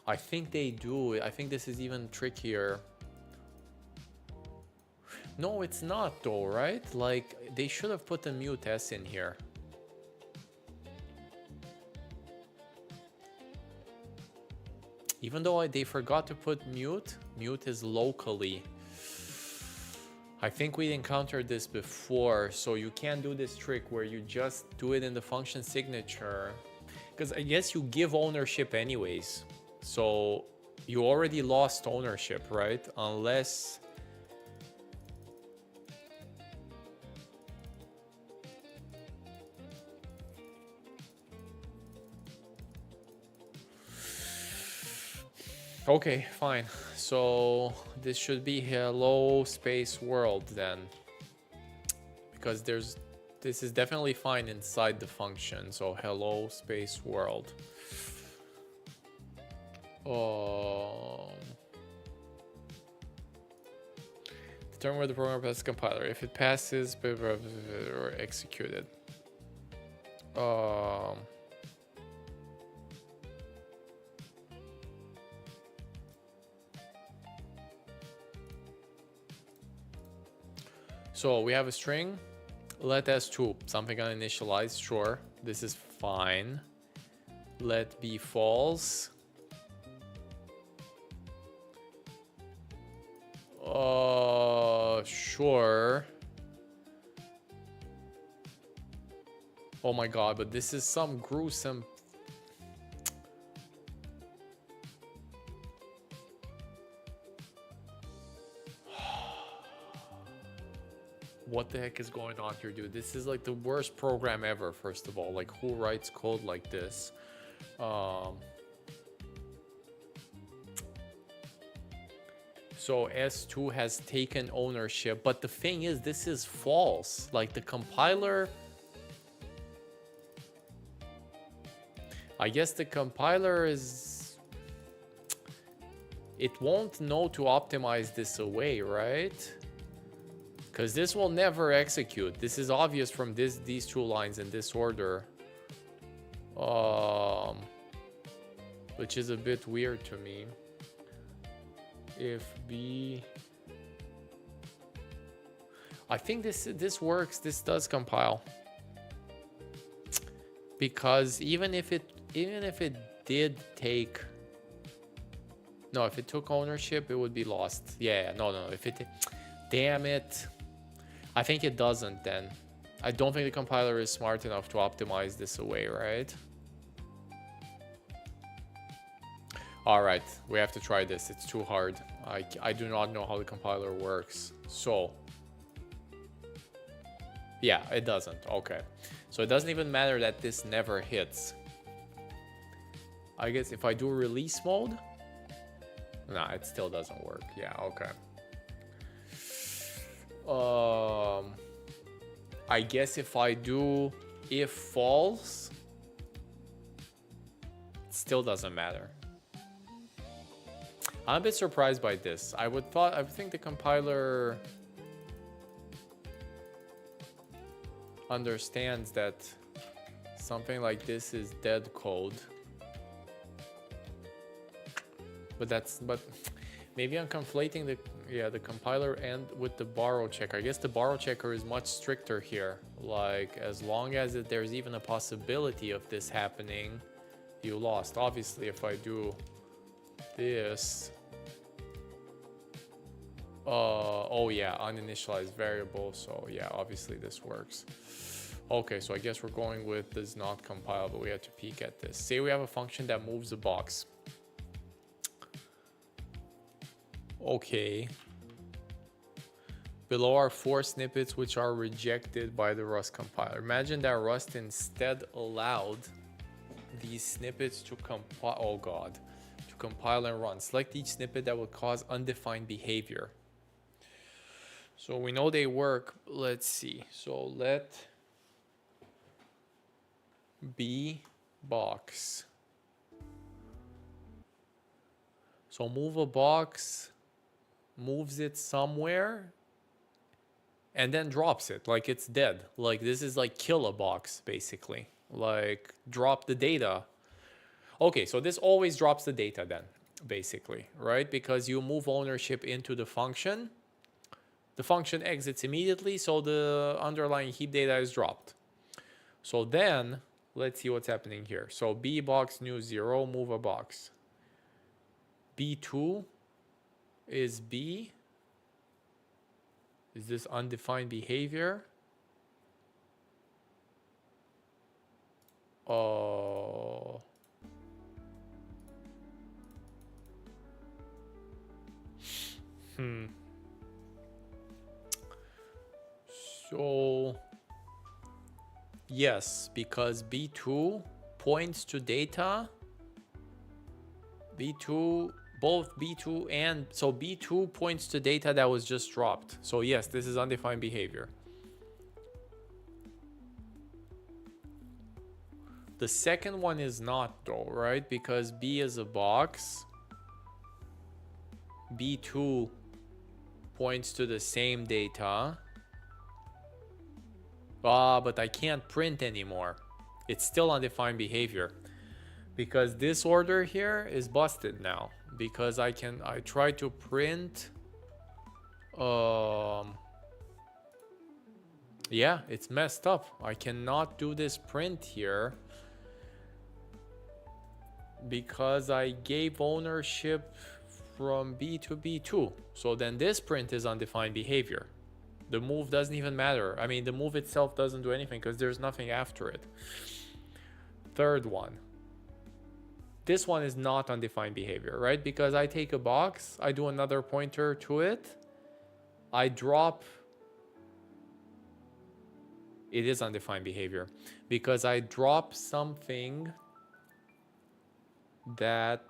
Speaker 1: I think they do. I think this is even trickier. No, it's not though, right? Like, they should have put the mute s in here. Even though they forgot to put mute, mute is locally. I think we encountered this before, so you can't do this trick where you just do it in the function signature. Because I guess you give ownership anyways. So you already lost ownership, right? Unless... Okay, fine. So this should be hello space world then. Because this is definitely fine inside the function. So hello space world. Determine whether the program passes the compiler. If it passes, or executed. So we have a string. Let S2, something uninitialized, sure. This is fine. Let B false. Sure. Oh my god, but this is some gruesome... What the heck is going on here, dude? This is like the worst program ever, first of all. Like, who writes code like this? So S2 has taken ownership, but the thing is, this is false. Like, the compiler... I guess the compiler is... It won't know to optimize this away, right? Because this will never execute. This is obvious from these two lines in this order. Which is a bit weird to me. If B... I think this works. This does compile. Because even if it did take... No, if it took ownership, it would be lost. Yeah, no. If it... Damn it. I think it doesn't then. I don't think the compiler is smart enough to optimize this away, right? Alright, we have to try this. It's too hard. I do not know how the compiler works. So... Yeah, it doesn't. Okay. So it doesn't even matter that this never hits. I guess if I do release mode... Nah, it still doesn't work. Yeah, okay. I guess if I do if false, it still doesn't matter. I'm a bit surprised by this. I think the compiler understands that something like this is dead code. But maybe I'm conflating the compiler and with the borrow checker. I guess the borrow checker is much stricter here. Like, as long as there's even a possibility of this happening, you lost. Obviously, if I do this... oh yeah, uninitialized variable. So yeah, obviously this works. Okay, so I guess we're going with does not compile, but we have to peek at this. Say we have a function that moves a box. Okay. Below are 4 snippets which are rejected by the Rust compiler. Imagine that Rust instead allowed these snippets to compile. Oh god. To compile and run. Select each snippet that will cause undefined behavior. So we know they work. Let's see. So let B box. So move a box, moves it somewhere, and then drops it like it's dead. Like, this is like kill a box, basically. Like, drop the data. Okay, so this always drops the data then, basically, right? Because you move ownership into the function exits immediately, so the underlying heap data is dropped. So then, let's see what's happening here. So B box new 0, move a box. B2 is B. Is this undefined behavior? Oh. So yes, because B2 points to data. Both B2 and... So B2 points to data that was just dropped. So yes, this is undefined behavior. The second one is not though, right? Because B is a box. B2 points to the same data. But I can't print anymore. It's still undefined behavior. Because this order here is busted now. Because I try to print Yeah, it's messed up. I cannot do this print here because I gave ownership from B to B2. So then this print is undefined behavior. The move doesn't even matter. I mean, the move itself doesn't do anything because there's nothing after it. Third one. This one is not undefined behavior, right? Because I take a box, I do another pointer to it, I drop. It is undefined behavior because I drop something that.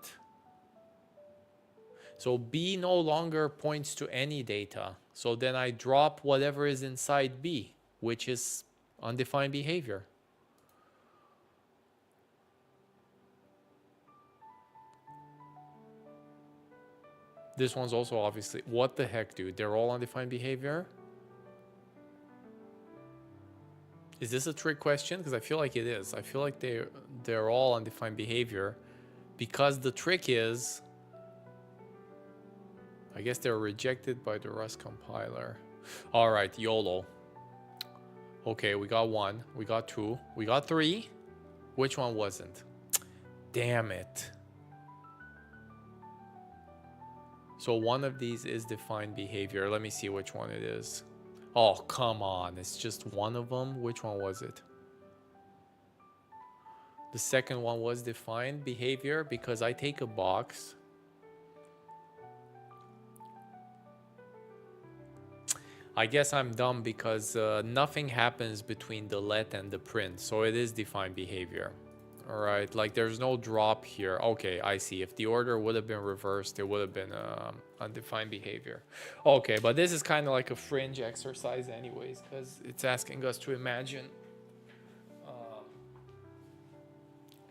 Speaker 1: So B no longer points to any data. So then I drop whatever is inside B, which is undefined behavior. This one's also obviously, what the heck, dude? They're all undefined behavior? Is this a trick question? Because I feel like it is. I feel like they're all undefined behavior because the trick is, I guess they're rejected by the Rust compiler. All right, YOLO. Okay, we got one, we got two, we got three. Which one wasn't? Damn it. So one of these is defined behavior. Let me see which one it is. Oh, come on. It's just one of them. Which one was it? The second one was defined behavior because I take a box. I guess I'm dumb because nothing happens between the let and the print. So it is defined behavior. All right, like there's no drop here. Okay, I see. If the order would have been reversed, it would have been undefined behavior. Okay, but this is kind of like a fringe exercise anyways, because it's asking us to imagine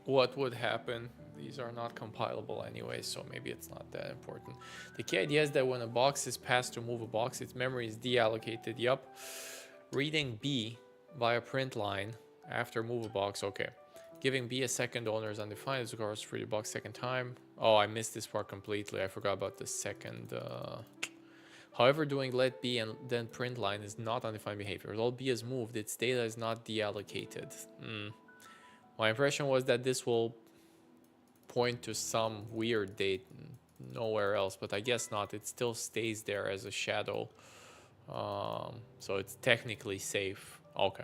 Speaker 1: what would happen. These are not compilable anyway, so maybe it's not that important. The key idea is that when a box is passed to move a box, its memory is deallocated. Yup. Reading B via print line after move a box. Okay. Giving B a second owner is undefined. It regards for the box second time. Oh, I missed this part completely. I forgot about the second. However, doing let B and then print line is not undefined behavior. Although B is moved, its data is not deallocated. My impression was that this will point to some weird date nowhere else, but I guess not. It still stays there as a shadow. So it's technically safe. Okay.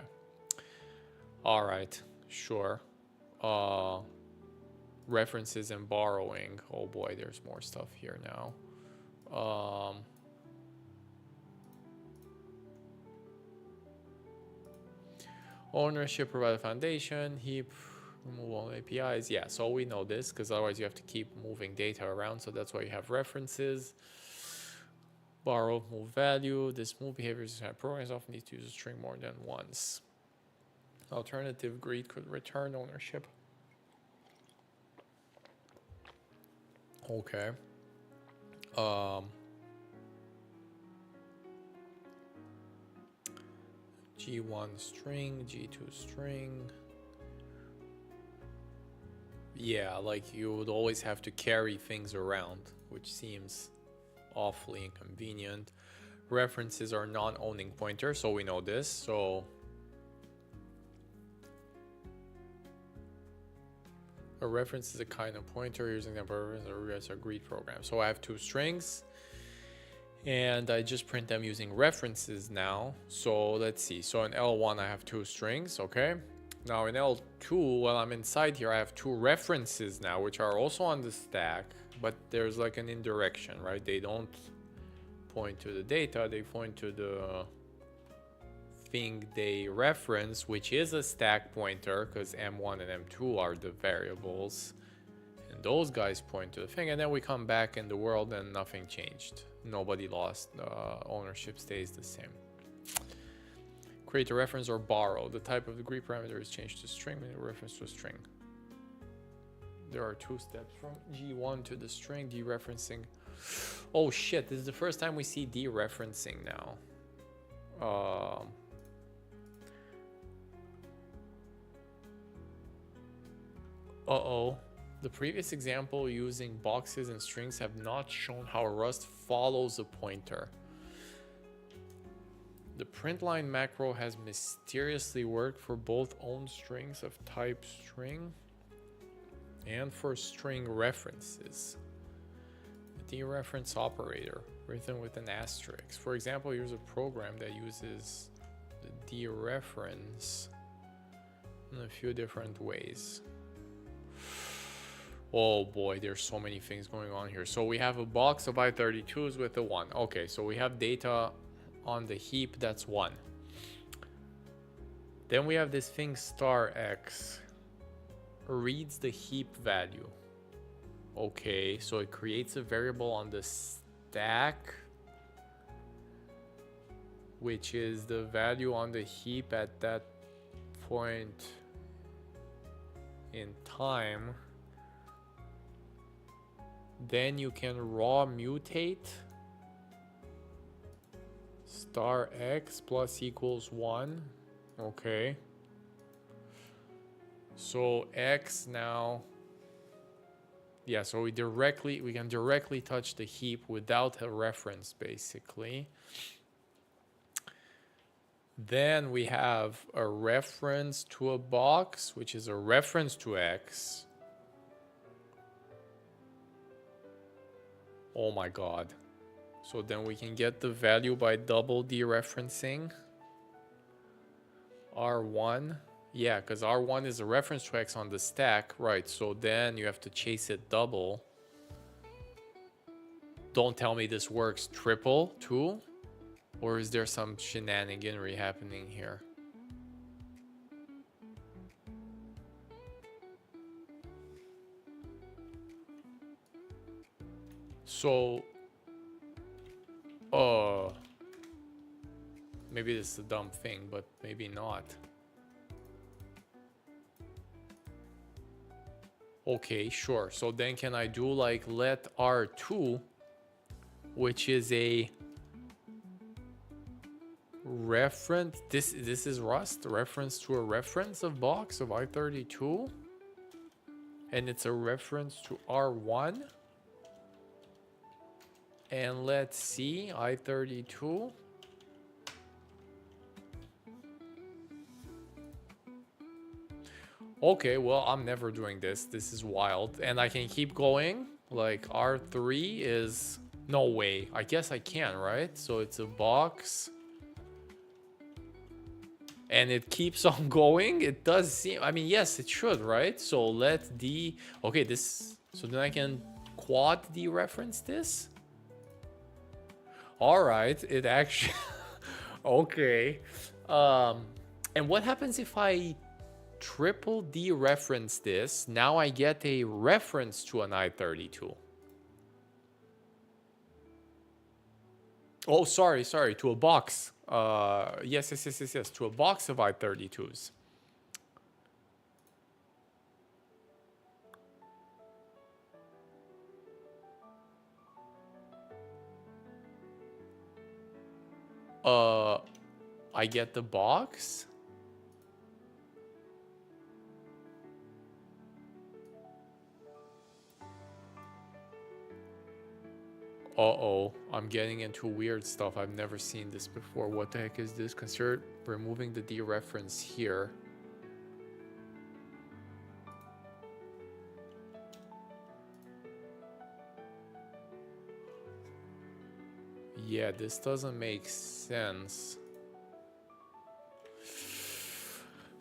Speaker 1: All right. Sure. References and borrowing. Oh boy, there's more stuff here now. Ownership, provide a foundation, heap, remove all APIs. Yeah, so we know this because otherwise you have to keep moving data around. So that's why you have references. Borrow, move value. This move behaviors programs often need to use a string more than once. Alternative greet could return ownership. Okay. G1 string, G2 string. Yeah, like you would always have to carry things around, which seems awfully inconvenient. References are non-owning pointers, so we know this. So a reference is a kind of pointer. Here's an example of a greet program. So I have two strings and I just print them using references now. So let's see. So in L1 I have two strings, okay? Now in L2, while I'm inside here, I have two references now, which are also on the stack, but there's like an indirection, right? They don't point to the data, they point to the thing they reference, which is a stack pointer because M1 and M2 are the variables. And those guys point to the thing, and then we come back in the world and nothing changed. Nobody lost, ownership stays the same. Create a reference or borrow. The type of the greet parameter is changed to string, and a reference to a string. There are two steps from G1 to the string dereferencing. Oh shit, this is the first time we see dereferencing now. Uh-oh. The previous example using boxes and strings have not shown how Rust follows a pointer. The print line macro has mysteriously worked for both own strings of type string and for string references. The dereference operator, written with an asterisk. For example, here's a program that uses the dereference in a few different ways. Oh boy, there's so many things going on here. So we have a box of i32s with a 1. Okay, so we have data on the heap, that's 1. Then we have this thing star x reads the heap value. Okay, so it creates a variable on the stack, which is the value on the heap at that point in time. Then you can raw mutate star x plus equals 1. Okay. So x now, yeah, so we can directly touch the heap without a reference, basically. Then we have a reference to a box, which is a reference to x. Oh my god. So then we can get the value by double dereferencing. R1. Yeah, because R1 is a reference to x on the stack. Right, so then you have to chase it double. Don't tell me this works triple too? Or is there some shenaniganery happening here? So, maybe this is a dumb thing, but maybe not. Okay, sure. So then can I do like let R2, which is a reference, this is Rust, reference to a reference of box of i32, and it's a reference to R1. And let's see, i32. Okay, well, I'm never doing this. This is wild. And I can keep going. Like R3 is... No way. I guess I can, right? So it's a box. And it keeps on going. It does seem... I mean, yes, it should, right? So let D... Okay, this... So then I can quad dereference this? All right, it actually... Okay. And what happens if I triple dereference this? Now I get a reference to an i32. Oh, sorry, to a box. Yes, to a box of i32s. I get the box. Uh-oh, I'm getting into weird stuff. I've never seen this before. What the heck is this? Consider removing the dereference here. Yeah, this doesn't make sense.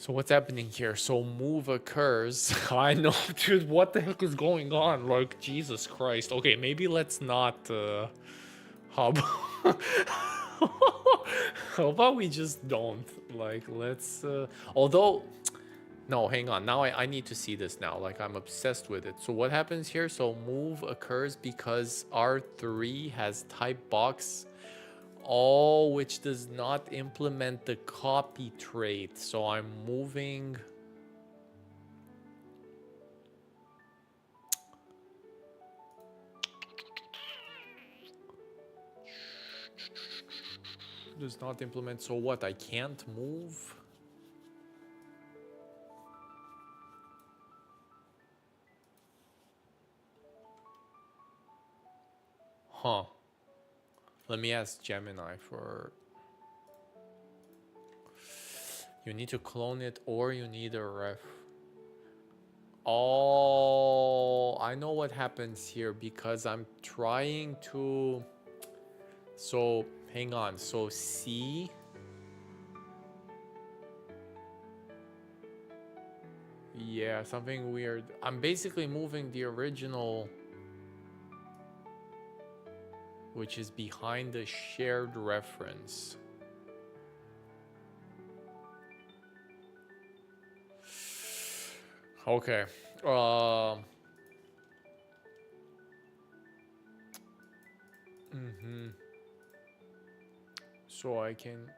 Speaker 1: So what's happening here? So move occurs. I know, dude, what the heck is going on? Like, Jesus Christ. Okay, maybe let's not, how about we just don't? Like, let's, although, no, hang on. Now I need to see this now. Like, I'm obsessed with it. So what happens here? So move occurs because R3 has type box. Oh, which does not implement the copy trait. So I'm moving. Does not implement. So what? I can't move? Huh. Let me ask Gemini for... You need to clone it or you need a ref. Oh, I know what happens here because I'm trying to... So, hang on. So, C... Yeah, something weird. I'm basically moving the original, which is behind the shared reference. Okay. So I can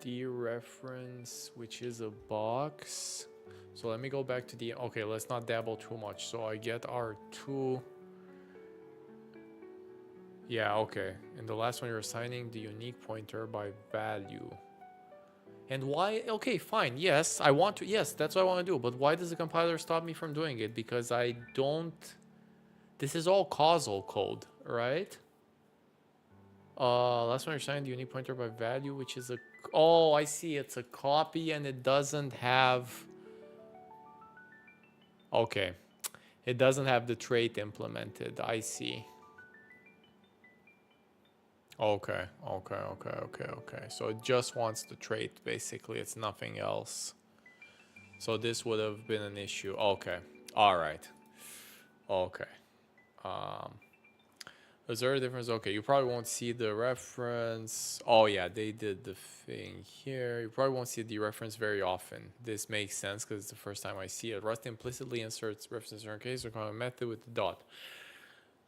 Speaker 1: dereference, which is a box. So let me go back to the... Okay, let's not dabble too much. So I get R2. Yeah, okay. In the last one, you're assigning the unique pointer by value. And why? Okay, fine. Yes, I want to. Yes, that's what I want to do. But why does the compiler stop me from doing it? Because I don't... This is all causal code, right? Last one, you're assigning the unique pointer by value, which is a... Oh, I see. It's a copy and it doesn't have... Okay. It doesn't have the trait implemented. I see. Okay. So it just wants the trait, basically. It's nothing else. So this would have been an issue. Okay. All right. Okay. Is there a difference? Okay, you probably won't see the reference. Oh yeah, they did the thing here. You probably won't see the reference very often. This makes sense because it's the first time I see it. Rust implicitly inserts references in our case or common method with the dot.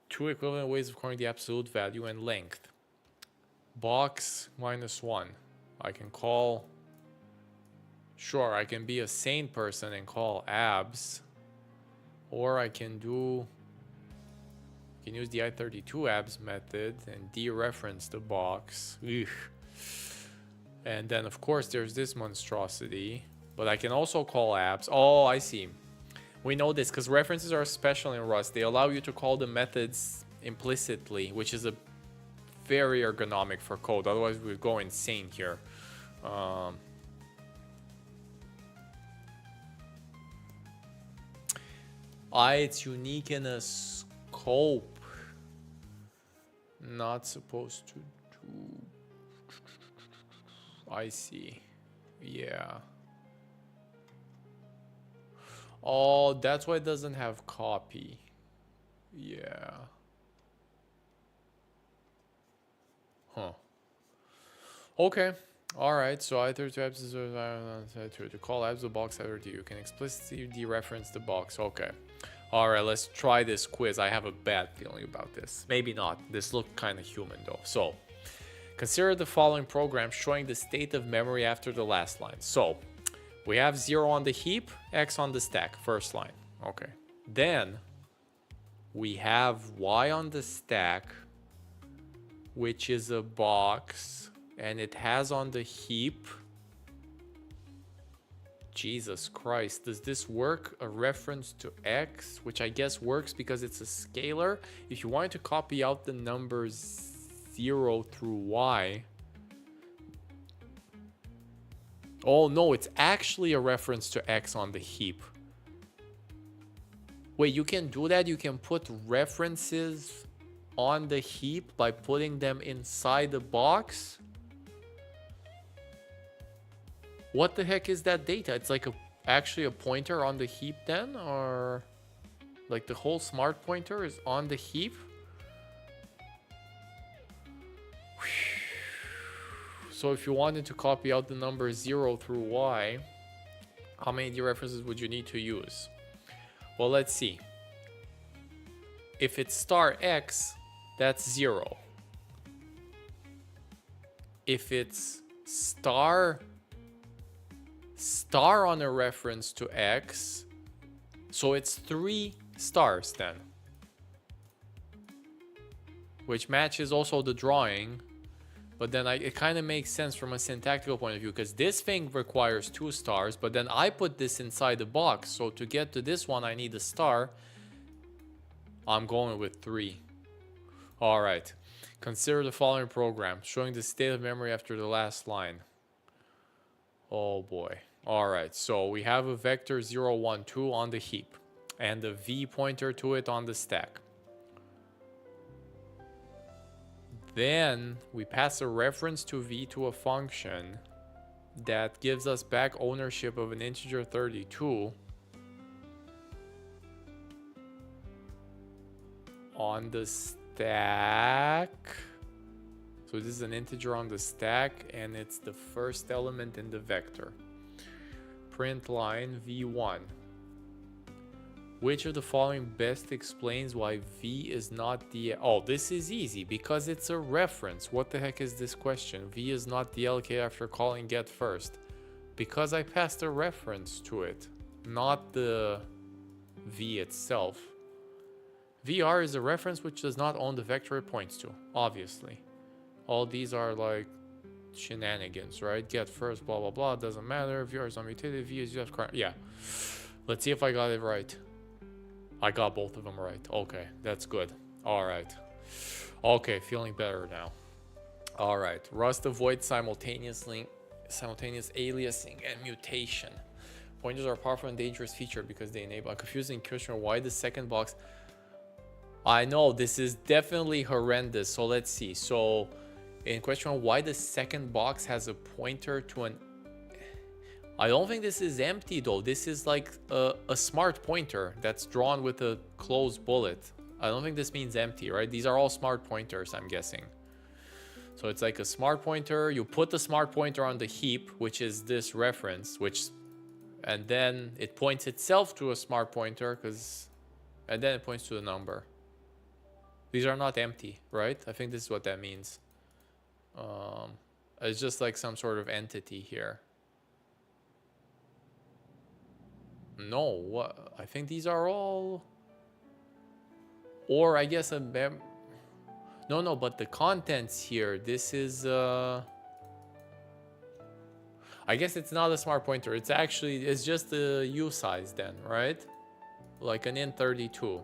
Speaker 1: Two equivalent ways of calling the absolute value and length. Box -1. I can call... Sure, I can be a sane person and call abs. Or I can do... You can use the I32 abs method and dereference the box. Ugh. And then, of course, there's this monstrosity. But I can also call abs. Oh, I see. We know this because references are special in Rust. They allow you to call the methods implicitly, which is a very ergonomic for code. Otherwise, we'd go insane here. It's unique in a scope. Not supposed to do... I see. Yeah. Oh, that's why it doesn't have copy. Yeah. Huh. Okay. Alright, so I32 abs is to call abs the box I32. You can explicitly dereference the box. Okay. Alright, let's try this quiz. I have a bad feeling about this. Maybe not. This looked kind of human though. So, consider the following program showing the state of memory after the last line. So, we have 0 on the heap, X on the stack, first line. Okay. Then, we have Y on the stack, which is a box, and it has on the heap... Jesus Christ, does this work? A reference to X, which I guess works because it's a scalar. If you wanted to copy out the numbers 0 through Y... Oh no, it's actually a reference to X on the heap. Wait, you can do that? You can put references on the heap by putting them inside the box? What the heck is that data? It's like actually a pointer on the heap then? Or like the whole smart pointer is on the heap? So if you wanted to copy out the number 0 through Y, how many dereferences would you need to use? Well, let's see. If it's star X, that's 0. If it's star on a reference to X, so it's 3 stars then, which matches also the drawing. But then it kind of makes sense from a syntactical point of view, because this thing requires 2 stars, but then I put this inside the box, so to get to this one I need a star. I'm going with 3. All right, consider the following program showing the state of memory after the last line. Oh boy. All right, so we have a vector 0, 1, 2 on the heap and a v pointer to it on the stack. Then we pass a reference to v to a function that gives us back ownership of an integer 32 on the stack. So this is an integer on the stack and it's the first element in the vector. Print line v1. Which of the following best explains why v is not the... Oh, this is easy because it's a reference. What the heck is this question? V is not the allocated after calling get first. Because I passed a reference to it, not the v itself. VR is a reference which does not own the vector it points to, obviously. All these are like shenanigans, right? Get first, blah, blah, blah, doesn't matter. VR is unmutated, v is just current. Yeah. Let's see if I got it right. I got both of them right. Okay, that's good. All right. Okay, feeling better now. All right. Rust avoids simultaneous aliasing and mutation. Pointers are a powerful and dangerous feature because they enable a confusing question why the second box. I know this is definitely horrendous. So let's see. So in question why the second box has a pointer to an... I don't think this is empty though. This is like a smart pointer that's drawn with a closed bullet. I don't think this means empty, right? These are all smart pointers, I'm guessing. So it's like a smart pointer. You put the smart pointer on the heap, which is this reference, and then it points itself to a smart pointer and then it points to a number. These are not empty, right? I think this is what that means. It's just like some sort of entity here. No, what? I think these are all... Or I guess no, but the contents here, this is... I guess it's not a smart pointer. It's just a U size then, right? Like an int32.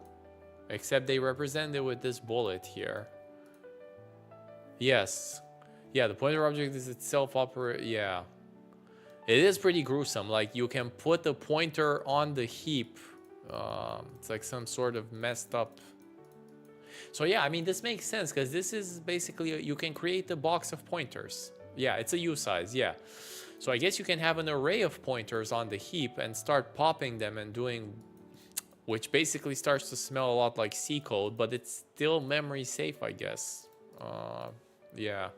Speaker 1: Except they represent it with this bullet here. Yes. Yeah, the pointer object is itself operate. Yeah. It is pretty gruesome. Like you can put the pointer on the heap. It's like some sort of messed up. So yeah, I mean, this makes sense because this is basically, you can create a box of pointers. Yeah, it's a U size. Yeah. So I guess you can have an array of pointers on the heap and start popping them and doing, which basically starts to smell a lot like C code, but it's still memory safe, I guess. Yeah.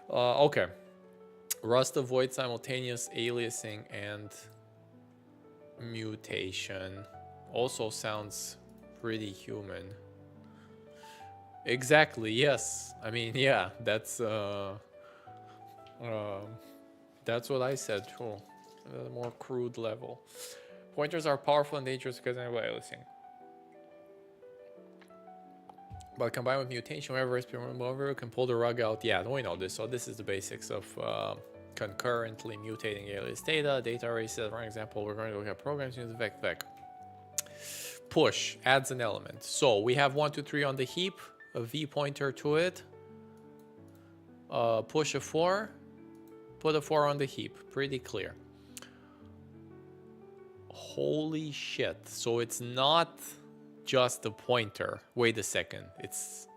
Speaker 1: Okay. Rust avoids simultaneous aliasing and mutation. Also sounds pretty human. Exactly, yes. I mean, yeah, that's what I said too. A more crude level. Pointers are powerful and dangerous because of aliasing. But combined with mutation, whenever it's been removed, can pull the rug out. Yeah, we know this. So this is the basics of concurrently mutating alias data. Data array says, for example, we're going to look at programs using vec. Push adds an element. So we have 1, 2, 3 on the heap, a v pointer to it. Push a 4, put a 4 on the heap. Pretty clear. Holy shit. So it's not just a pointer. Wait a second. It's...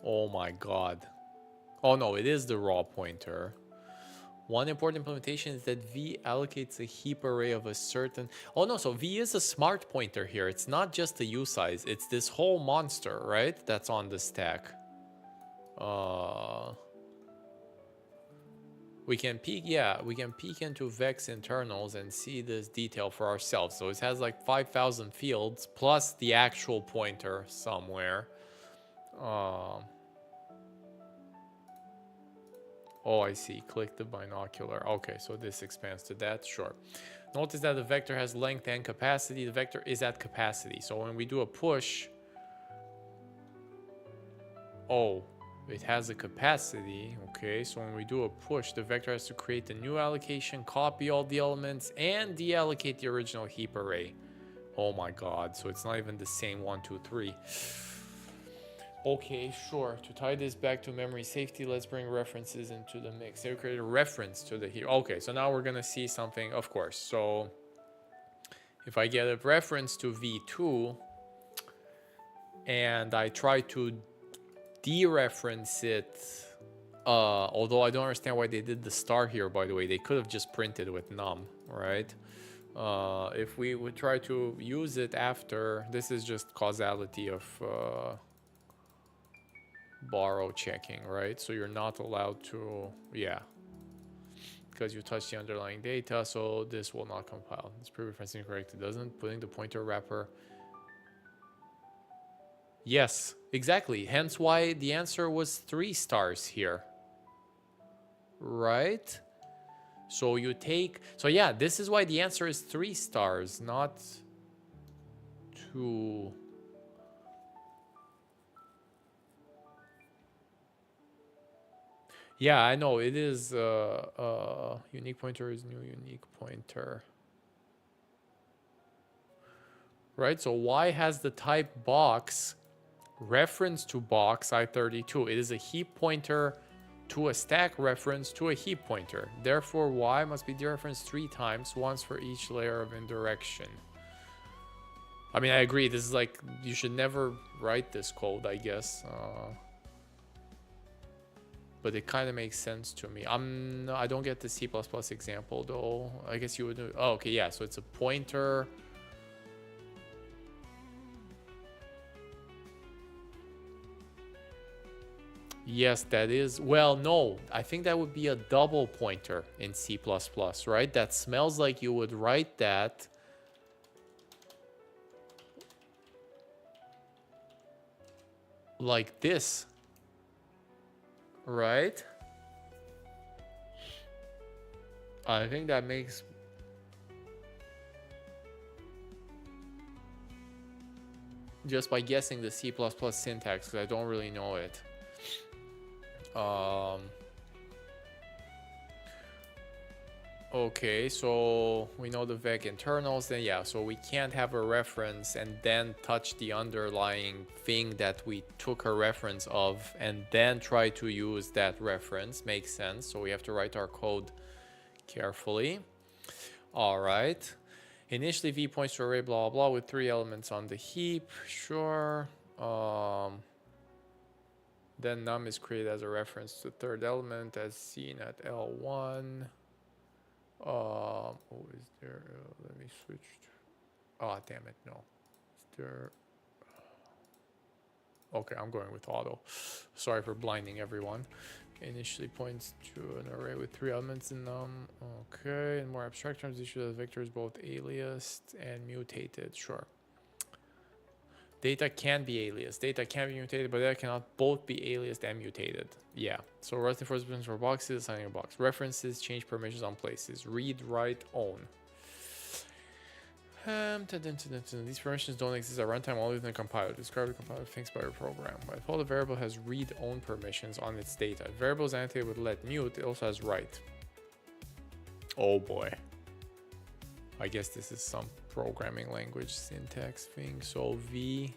Speaker 1: Oh my god. Oh no, it is the raw pointer. One important implementation is that v allocates a heap array of a certain... Oh no, so v is a smart pointer here. It's not just a U size. It's this whole monster, right? That's on the stack. We can peek, yeah, we can peek into Vex internals and see this detail for ourselves. So it has like 5,000 fields plus the actual pointer somewhere. Oh, I see. Click the binocular. Okay, so this expands to that. Sure. Notice that the vector has length and capacity. The vector is at capacity. So when we do a push... Oh, it has a capacity. Okay, so when we do a push, the vector has to create a new allocation, copy all the elements, and deallocate the original heap array. Oh my god, so it's not even the same 1, 2, 3. Okay, sure. To tie this back to memory safety, let's bring references into the mix. They create a reference to the here. Okay, so now we're gonna see something, of course. So if I get a reference to v2 and I try to dereference it, although I don't understand why they did the star here, by the way. They could have just printed with num, right? If we would try to use it after, this is just causality of borrow checking, right? So you're not allowed to, yeah, because you touch the underlying data, so this will not compile. It's pre-referencing incorrect. It doesn't. Putting the pointer wrapper. Yes, exactly. Hence why the answer was 3 stars here. Right? So you take, so yeah, this is why the answer is 3 stars, not 2. Yeah, I know it is unique pointer is new unique pointer. Right? So why has the type box reference to box I32? It is a heap pointer to a stack reference to a heap pointer. Therefore, y must be dereferenced 3 times, once for each layer of indirection. I mean, I agree. This is like, you should never write this code, I guess. But it kind of makes sense to me. I don't get the C++ example though. I guess you would do. Oh, okay, yeah. So it's a pointer. Yes, that is. Well, no, I think that would be a double pointer in C++, right? That smells like you would write that like this, right? I think that makes just by guessing the C++ syntax, because I don't really know it. Okay, so we know the vec internals, then yeah, so we can't have a reference and then touch the underlying thing that we took a reference of and then try to use that reference. Makes sense. So we have to write our code carefully. All right. Initially v points to array blah blah with 3 elements on the heap. Sure. Then num is created as a reference to the 3rd element as seen at L1. Oh, is there? Let me switch. Oh, damn it! No, is there? Okay, I'm going with auto. Sorry for blinding everyone. Initially points to an array with 3 elements in num. Okay, in more abstract terms, issue that the vector is both aliased and mutated. Sure. Data can be aliased. Data can be mutated, but data cannot both be aliased and mutated. Yeah. So Rust enforcement for boxes, assigning a box. References, change permissions on places. Read, write, own. These permissions don't exist at runtime, only within the compiler. Describe the compiler thinks about your program. By default, the variable has read own permissions on its data. If variable is annotated with let mute, it also has write. Oh boy. I guess this is some programming language syntax thing. So v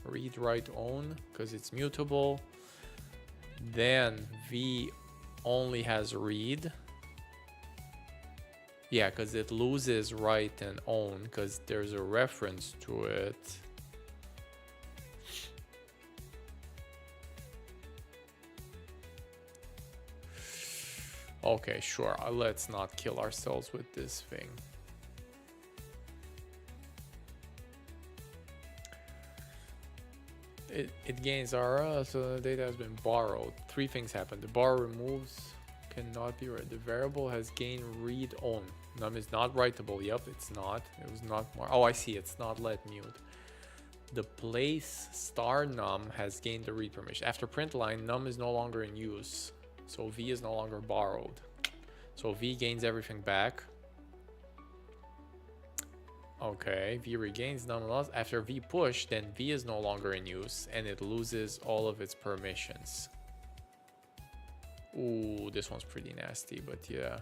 Speaker 1: read write own, because it's mutable. Then v only has read. Yeah, because it loses write and own because there's a reference to it. Okay, sure. Let's not kill ourselves with this thing. It gains RL, so the data has been borrowed. 3 things happen. The borrow removes cannot be read. The variable has gained read own. Num is not writable. Yep, it's not. It was not more. Oh, I see. It's not let mute. The place star num has gained the read permission. After print line, num is no longer in use. So v is no longer borrowed. So v gains everything back. Okay, v regains num loss. After v push, then v is no longer in use and it loses all of its permissions. Ooh, this one's pretty nasty, but yeah.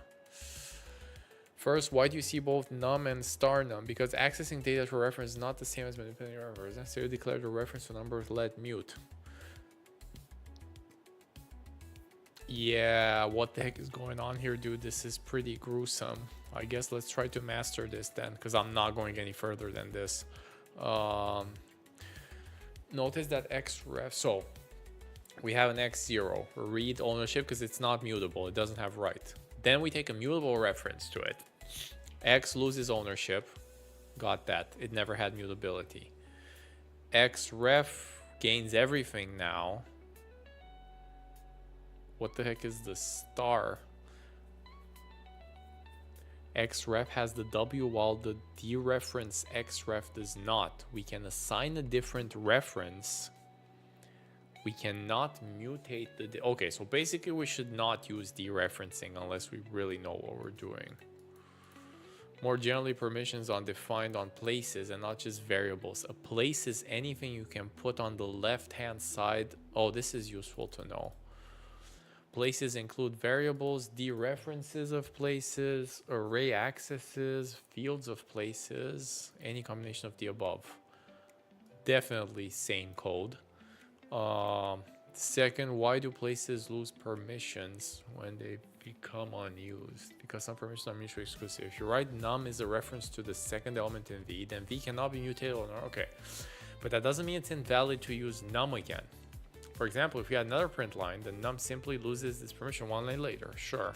Speaker 1: First, why do you see both num and star num? Because accessing data for reference is not the same as manipulating reference. It's necessary to declare the reference to number with let mute. Yeah, what the heck is going on here, dude? This is pretty gruesome. I guess let's try to master this then, because I'm not going any further than this. Notice that xref, so we have an x0, read ownership, because it's not mutable, it doesn't have right. Then we take a mutable reference to it. X loses ownership, got that, it never had mutability. Xref gains everything now. What the heck is the star? Xref has the W while the dereference Xref does not. We can assign a different reference. We cannot mutate the... Okay, so basically we should not use dereferencing unless we really know what we're doing. More generally, permissions are defined on places and not just variables. A place is anything you can put on the left-hand side. Oh, this is useful to know. Places include variables, dereferences of places, array accesses, fields of places, any combination of the above. Definitely sane code. Second, why do places lose permissions when they become unused? Because some permissions are mutually exclusive. If you write num is a reference to the second element in v, then v cannot be mutated or not. Okay, but that doesn't mean it's invalid to use num again. For example, if you had another print line, then num simply loses this permission one line later. Sure.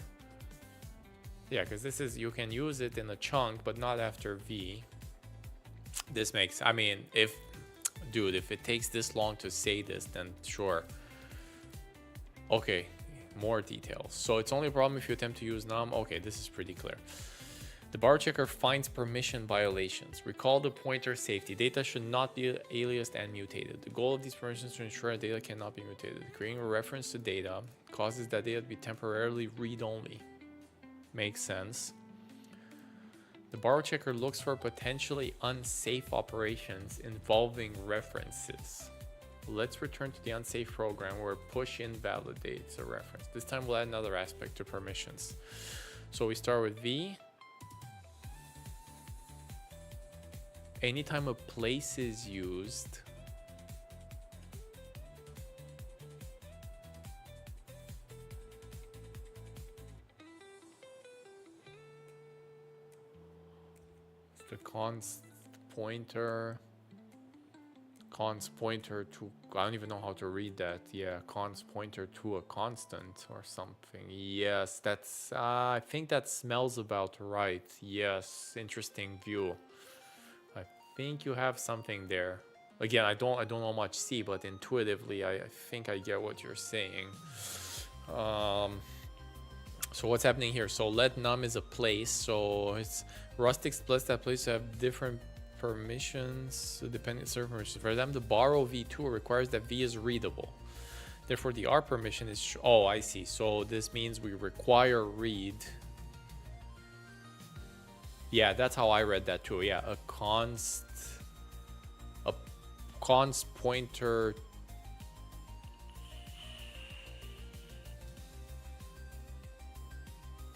Speaker 1: Yeah, because this is, you can use it in a chunk, but not after v. This makes, I mean, if, dude, if it takes this long to say this, then sure. Okay, more details. So it's only a problem if you attempt to use num. Okay, this is pretty clear. The borrow checker finds permission violations. Recall the pointer safety. Data should not be aliased and mutated. The goal of these permissions is to ensure that data cannot be mutated. Creating a reference to data causes that data to be temporarily read-only. Makes sense. The borrow checker looks for potentially unsafe operations involving references. Let's return to the unsafe program where push invalidates a reference. This time we'll add another aspect to permissions. So we start with v. Anytime a place is used, the const pointer to, I don't even know how to read that. Yeah, const pointer to a constant or something. Yes, that's I think that smells about right. Yes, interesting view. I think you have something there. Again, I don't know much C, but intuitively I think I get what you're saying. So what's happening here? So let num is a place, so it's Rust express that place to have different permissions, dependent server permissions. For them, the borrow v2 requires that v is readable. Therefore, the r permission is oh, I see. So this means we require read. Yeah, that's how I read that too. Yeah, a const pointer.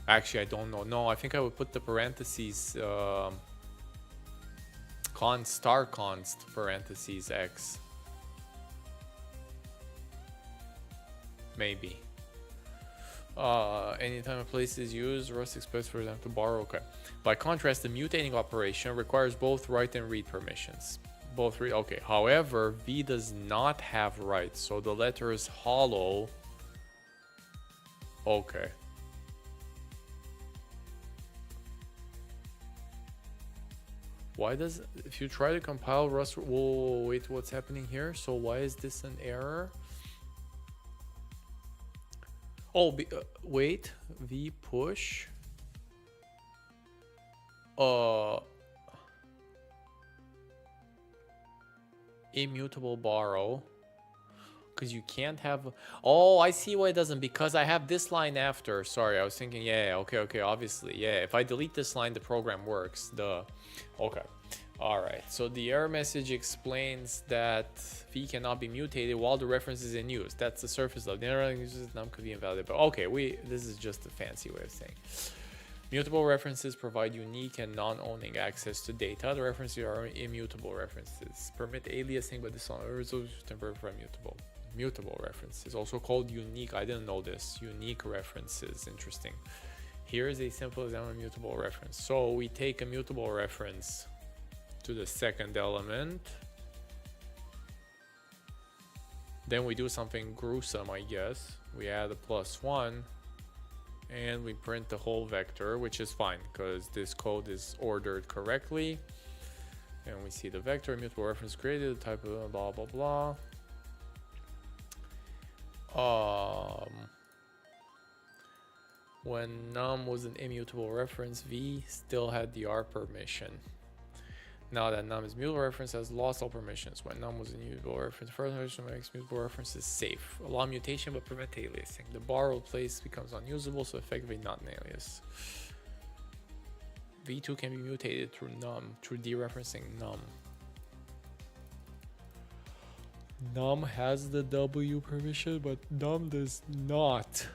Speaker 1: Actually, I don't know. No, I think I would put the parentheses const parentheses x. Maybe. Anytime a place is used, Rust expects for them to borrow. Okay. By contrast, the mutating operation requires both write and read permissions. Both read. Okay. However, v does not have write, so the letter is hollow. Okay. Why does, if you try to compile Rust, whoa, wait, what's happening here? So why is this an error? Oh, wait, v push. Immutable borrow. Because you can't have, oh, I see why it doesn't, because I have this line after. Sorry, I was thinking, yeah, okay, obviously, yeah, if I delete this line, the program works. Okay, all right, so the error message explains that v cannot be mutated while the reference is in use. That's the surface level. The error uses num could be invalid, but okay, this is just a fancy way of saying. Mutable references provide unique and non-owning access to data. The references are immutable references. Permit aliasing, but this resolution temporary for immutable. mutable references, also called unique. I didn't know this. Unique references, interesting. Here is a simple example of mutable reference. So we take a mutable reference to the second element. Then we do something gruesome, I guess. We add a +1 and we print the whole vector, which is fine because this code is ordered correctly. And we see the vector, mutable reference created, type of blah, blah, blah. When num was an immutable reference, v still had the R permission. Now that num is mutable reference, has lost all permissions. When num was a mutable reference, first version makes mutable references safe. Allow mutation but prevent aliasing. The borrowed place becomes unusable, so effectively not an alias. v2 can be mutated through num, through dereferencing num. Num has the W permission, but num does not.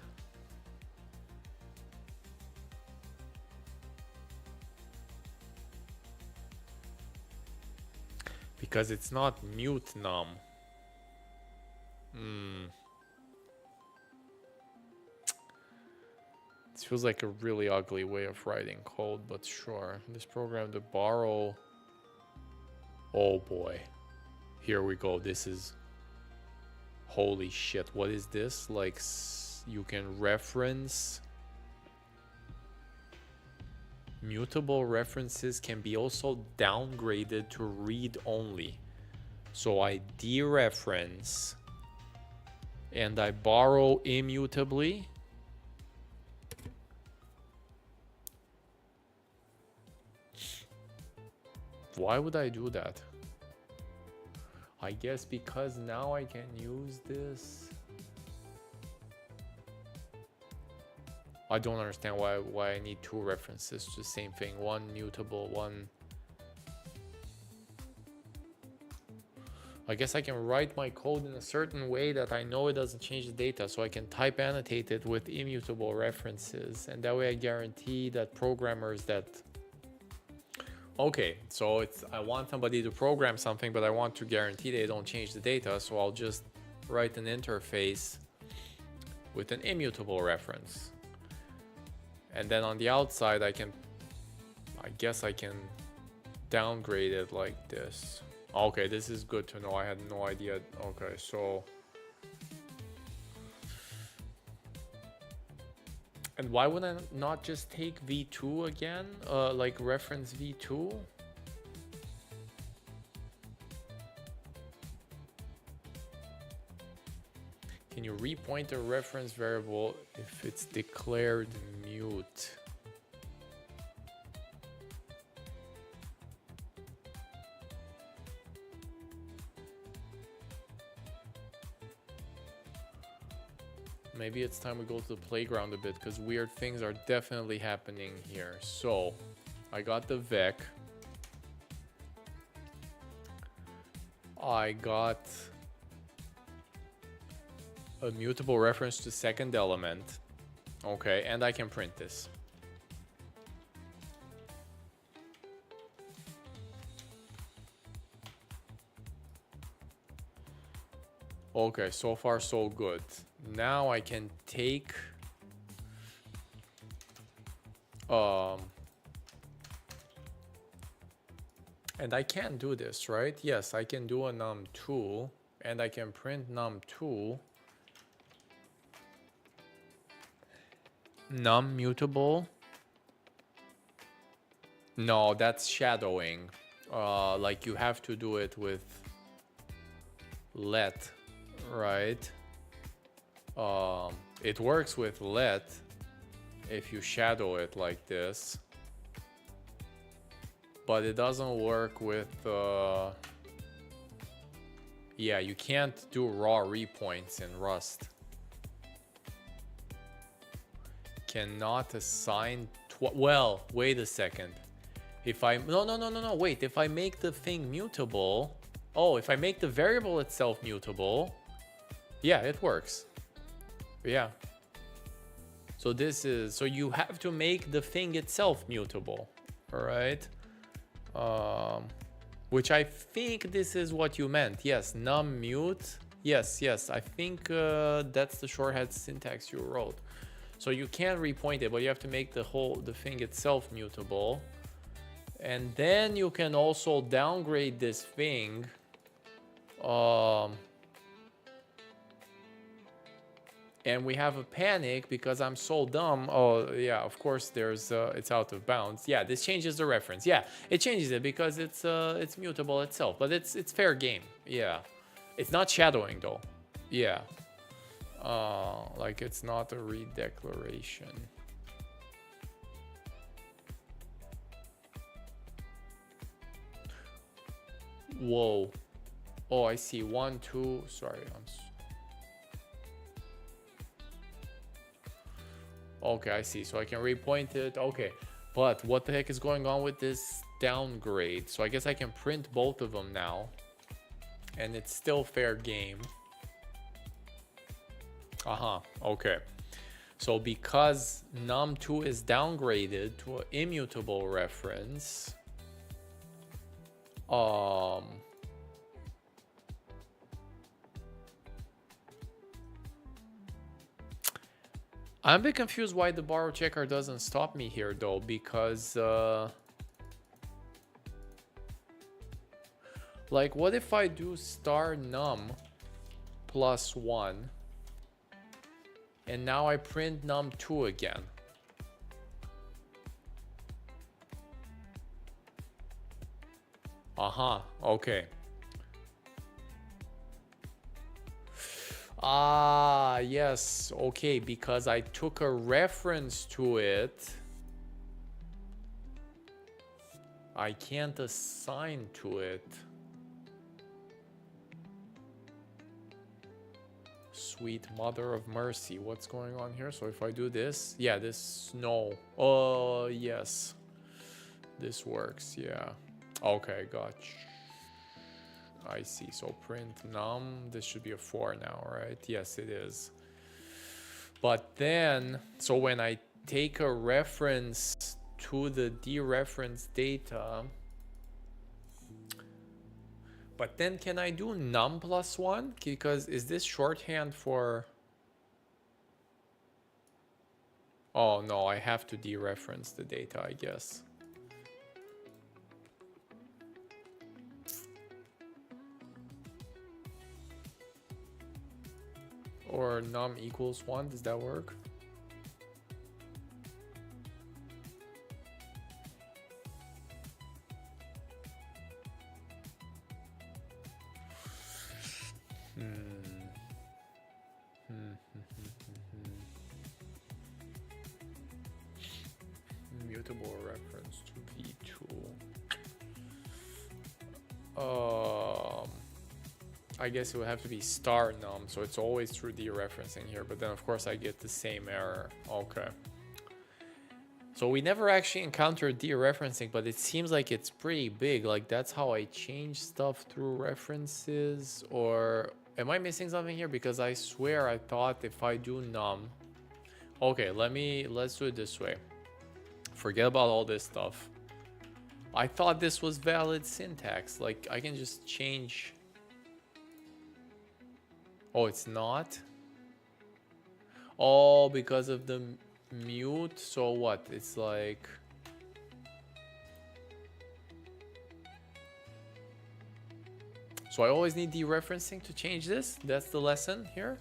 Speaker 1: Because it's not mute num. This feels like a really ugly way of writing code, but sure. This program to borrow. Oh boy. Here we go. This is. Holy shit. What is this? Like, you can reference. Mutable references can be also downgraded to read only. So I dereference and I borrow immutably. Why would I do that? I guess because now I can use this. I don't understand why I need two references to the same thing. One mutable, one. I guess I can write my code in a certain way that I know it doesn't change the data, so I can type annotate it with immutable references, and that way I guarantee that programmers that. Okay, so it's I want somebody to program something, but I want to guarantee they don't change the data, so I'll just write an interface with an immutable reference. And then on the outside, I guess I can downgrade it like this. Okay, this is good to know. I had no idea. Okay, so. And why would I not just take v2 again? Like reference v2? Can you repoint a reference variable if it's declared mute? Maybe it's time we go to the playground a bit, because weird things are definitely happening here. So, I got the vec. I got a mutable reference to second element. Okay, and I can print this. Okay, so far so good. Now I can take and I can do this, right? Yes, I can do a num2 and I can print num2 num mutable. No, that's shadowing. Like you have to do it with let, right? It works with let if you shadow it like this, but it doesn't work with yeah, you can't do raw repoints in Rust. Cannot assign well, wait a second. If I no, wait, if I make the thing mutable, oh, if I make the variable itself mutable, yeah, it works. Yeah. So this is, so you have to make the thing itself mutable, all right? Which I think this is what you meant. Yes, num mute Yes. I think that's the shorthand syntax you wrote. So you can repoint it, but you have to make the thing itself mutable. And then you can also downgrade this thing. And we have a panic because I'm so dumb. Oh yeah, of course there's it's out of bounds. Yeah, this changes the reference. Yeah, it changes it because it's mutable itself, but it's fair game. Yeah, it's not shadowing though. Yeah, like it's not a read declaration. Whoa. Oh, I see. 1, 2. Sorry, okay, I see. So I can repoint it. Okay, but what the heck is going on with this downgrade? So I guess I can print both of them now, and it's still fair game. Okay. So because num2 is downgraded to an immutable reference, I'm a bit confused why the borrow checker doesn't stop me here though, because like what if I do star num plus 1 and now I print num2 again? Okay. Yes, okay, because I took a reference to it, I can't assign to it. Sweet mother of mercy, what's going on here? So if I do this, yeah, this, no. Oh, yes. This works, yeah. Okay, gotcha. I see. So print num, this should be a 4 now, right? Yes, it is. But then, so when I take a reference to the dereference data, but then can I do num plus 1? Because is this shorthand for... Oh no, I have to dereference the data, I guess. Or num equals 1, does that work? Mutable reference to v2. I guess it would have to be star num, so it's always through dereferencing here, but then of course I get the same error. Okay. So we never actually encountered dereferencing, but it seems like it's pretty big. Like that's how I change stuff through references, or am I missing something here? Because I swear I thought if I do num. Okay, let's do it this way. Forget about all this stuff. I thought this was valid syntax. Like I can just change. Oh, it's not? Oh, because of the mute. So what? It's like... So I always need dereferencing to change this? That's the lesson here?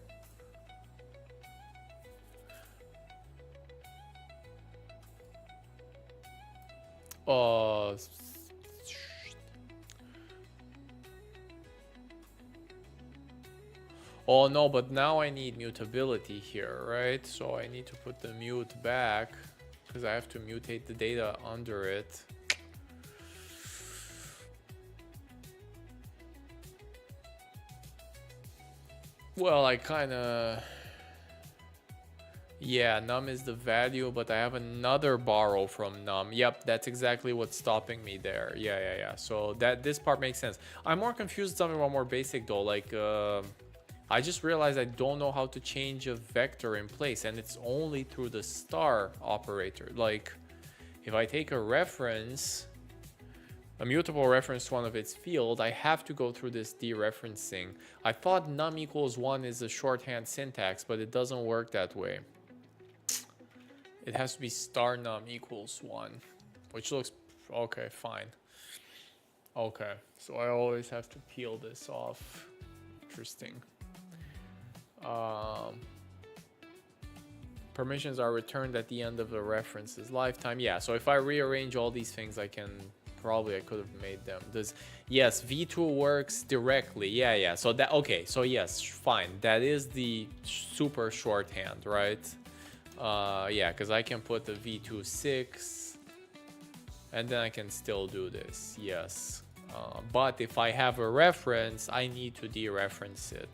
Speaker 1: Oh no, but now I need mutability here, right? So I need to put the mute back because I have to mutate the data under it. Well, I kind of... Yeah, num is the value, but I have another borrow from num. Yep, that's exactly what's stopping me there. Yeah. So this part makes sense. I'm more confused, something about more basic though. Like, I just realized I don't know how to change a vector in place, and it's only through the star operator. Like, if I take a reference, a mutable reference to one of its field, I have to go through this dereferencing. I thought num equals 1 is a shorthand syntax, but it doesn't work that way. It has to be star num equals 1, which looks okay, fine. Okay, so I always have to peel this off. Interesting. Permissions are returned at the end of the reference's lifetime. Yeah, so if I rearrange all these things, I can probably, I could have made them. Yes, v2 works directly. Yeah. So that, okay, so yes, fine. That is the super shorthand, right? Yeah, because I can put the v2 6, and then I can still do this. Yes. But if I have a reference, I need to dereference it.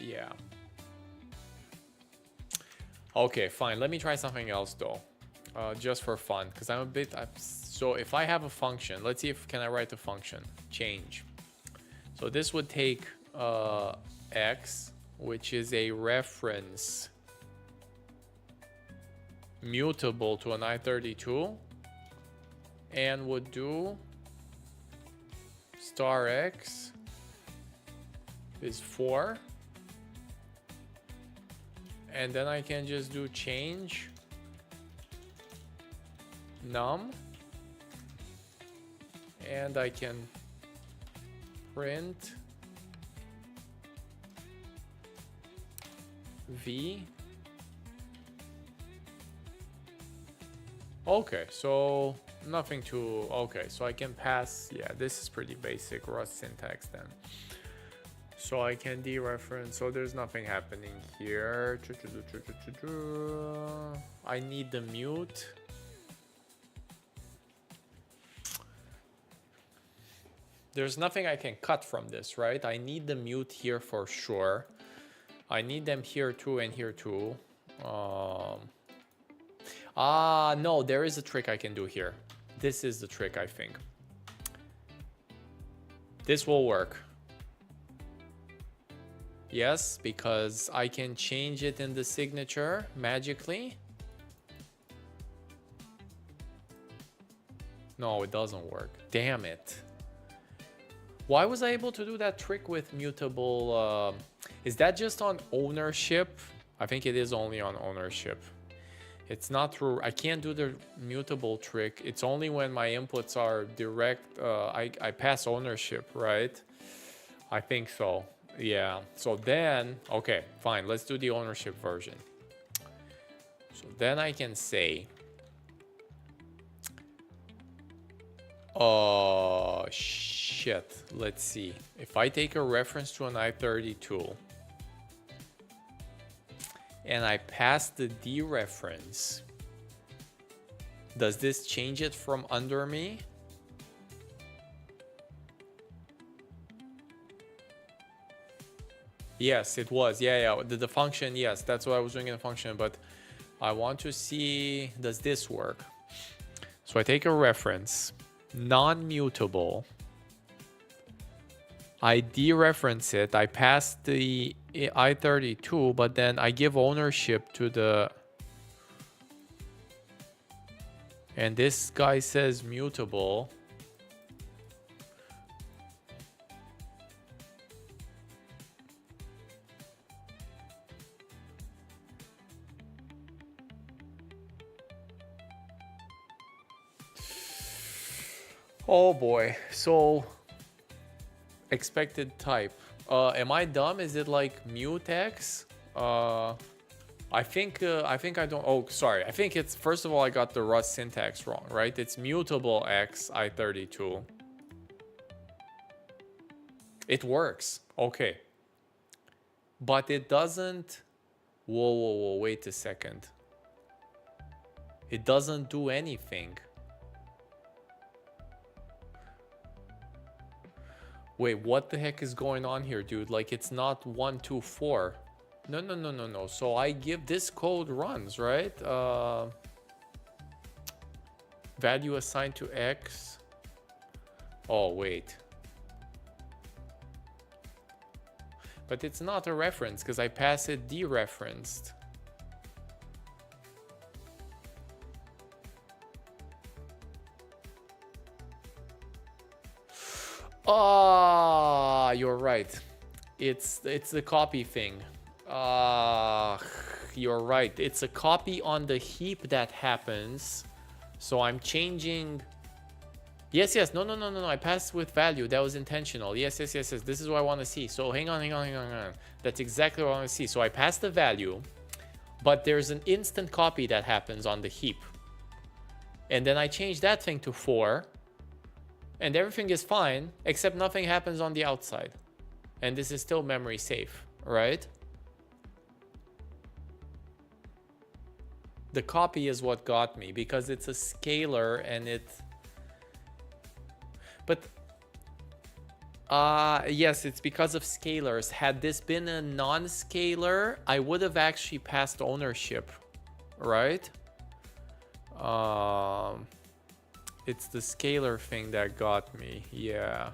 Speaker 1: Yeah. Okay, fine. Let me try something else though, just for fun, because I'm a bit. So if I have a function, let's see if can I write a function change. So this would take x, which is a reference mutable to an i32, and would do star x is 4, and then I can just do change num, and I can print v. Okay, so nothing too, okay, so I can pass, yeah, this is pretty basic Rust syntax then. So I can dereference, so there's nothing happening here. I need the mute. There's nothing I can cut from this, right? I need the mute here for sure. I need them here too and here too. No, there is a trick I can do here. This is the trick, I think. This will work. Yes, because I can change it in the signature magically. No, it doesn't work. Damn it. Why was I able to do that trick with mutable? Is that just on ownership? I think it is only on ownership. It's not through, I can't do the mutable trick. It's only when my inputs are direct, I pass ownership, right? I think so, yeah. So then, okay, fine, let's do the ownership version. So then I can say, shit, let's see. If I take a reference to an i32, and I pass the dereference, does this change it from under me? Yes, it was. Yeah. The function, yes, that's what I was doing in the function, but I want to see, does this work? So I take a reference, non-mutable. I dereference it, I pass the i32, but then I give ownership to the, and this guy says mutable. Oh boy, so expected type. Am I dumb? Is it like mutex? I think I don't. Oh, sorry. I think it's, first of all, I got the Rust syntax wrong, right? It's mutable x i32. It works. Okay. But it doesn't. Whoa. Wait a second. It doesn't do anything. Wait, what the heck is going on here, dude? Like, it's not 1, 2, 4. No. So I give this code runs, right? Value assigned to x. Oh, wait. But it's not a reference because I pass it dereferenced. Ah, you're right. It's the copy thing. You're right. It's a copy on the heap that happens. So I'm changing. Yes, yes. No, no, no, no, no. I passed with value. That was intentional. Yes, yes, yes, yes. This is what I want to see. So hang on, hang on, hang on, hang on. That's exactly what I want to see. So I passed the value, but there's an instant copy that happens on the heap. And then I change that thing to 4. And everything is fine, except nothing happens on the outside. And this is still memory safe, right? The copy is what got me, because it's a scalar and it... But... yes, it's because of scalars. Had this been a non-scalar, I would have actually passed ownership, right? It's the scalar thing that got me. Yeah.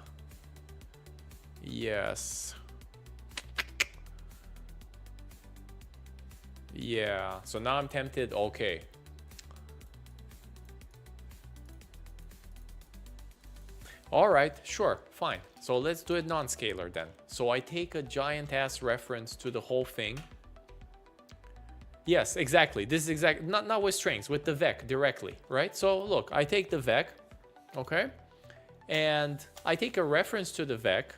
Speaker 1: Yes. Yeah. So now I'm tempted. Okay. All right. Sure. Fine. So let's do it non-scalar then. So I take a giant ass reference to the whole thing. Yes, exactly. This is exactly, not with strings, with the vec directly, right? So look, I take the vec, okay? And I take a reference to the vec,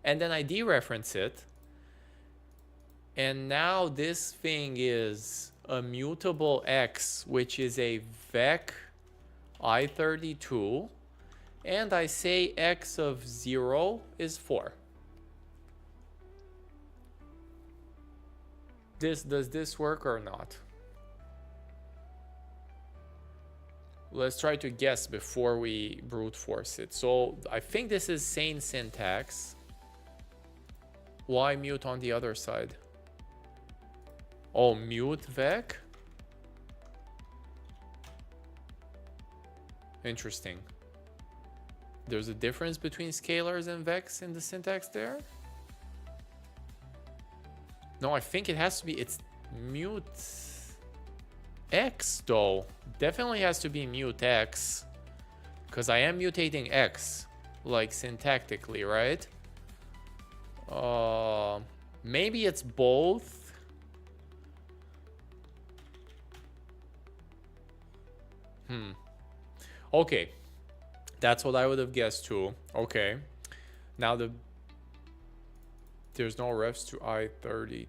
Speaker 1: and then I dereference it. And now this thing is a mutable x, which is a vec I32. And I say x of 0 is 4. Does this work or not? Let's try to guess before we brute force it. So I think this is sane syntax. Why mute on the other side? Oh, mute vec? Interesting. There's a difference between scalars and vecs in the syntax there? No, I think it has to be, it's mute x though. Definitely has to be mute x. Because I am mutating x, like syntactically, right? Maybe it's both. Okay. That's what I would have guessed too. Okay. Now there's no refs to I32.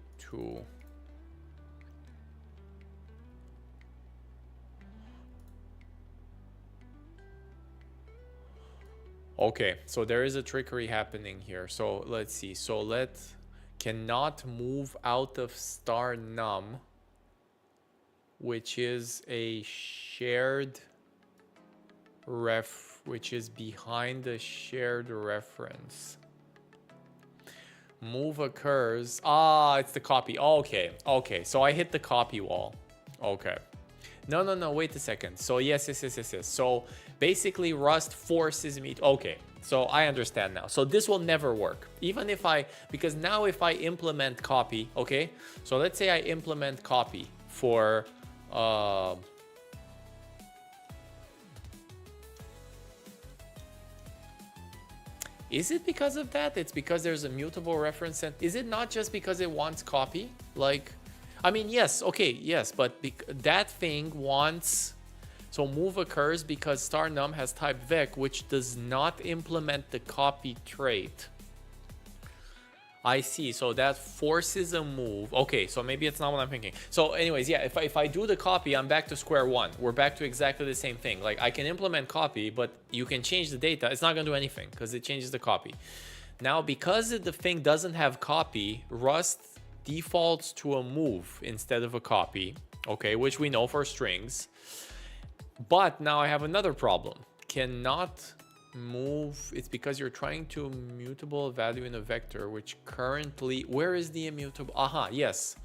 Speaker 1: Okay, so there is a trickery happening here. So let's see. So cannot move out of star num, which is a shared ref, which is behind the shared reference. Move occurs. Ah, it's the copy. Okay, okay. So I hit the copy wall. Okay. No. Wait a second. So yes. So basically, Rust forces me. Okay. So I understand now. So this will never work. Even if because now if I implement copy, okay. So let's say I implement copy for. Is it because of that? It's because there's a mutable reference. And is it not just because it wants copy? Like, I mean, yes, okay, yes, but that thing wants, so move occurs because star num has type vec, which does not implement the copy trait. I see, so that forces a move. Okay, so maybe it's not what I'm thinking. So anyways, yeah, if I do the copy, I'm back to square one. We're back to exactly the same thing. Like I can implement copy, but you can change the data. It's not gonna do anything because it changes the copy. Now, because the thing doesn't have copy, Rust defaults to a move instead of a copy, okay, which we know for strings. But now I have another problem. Cannot move. It's because you're trying to mutable value in a vector, which currently, where is the immutable? Aha, yes.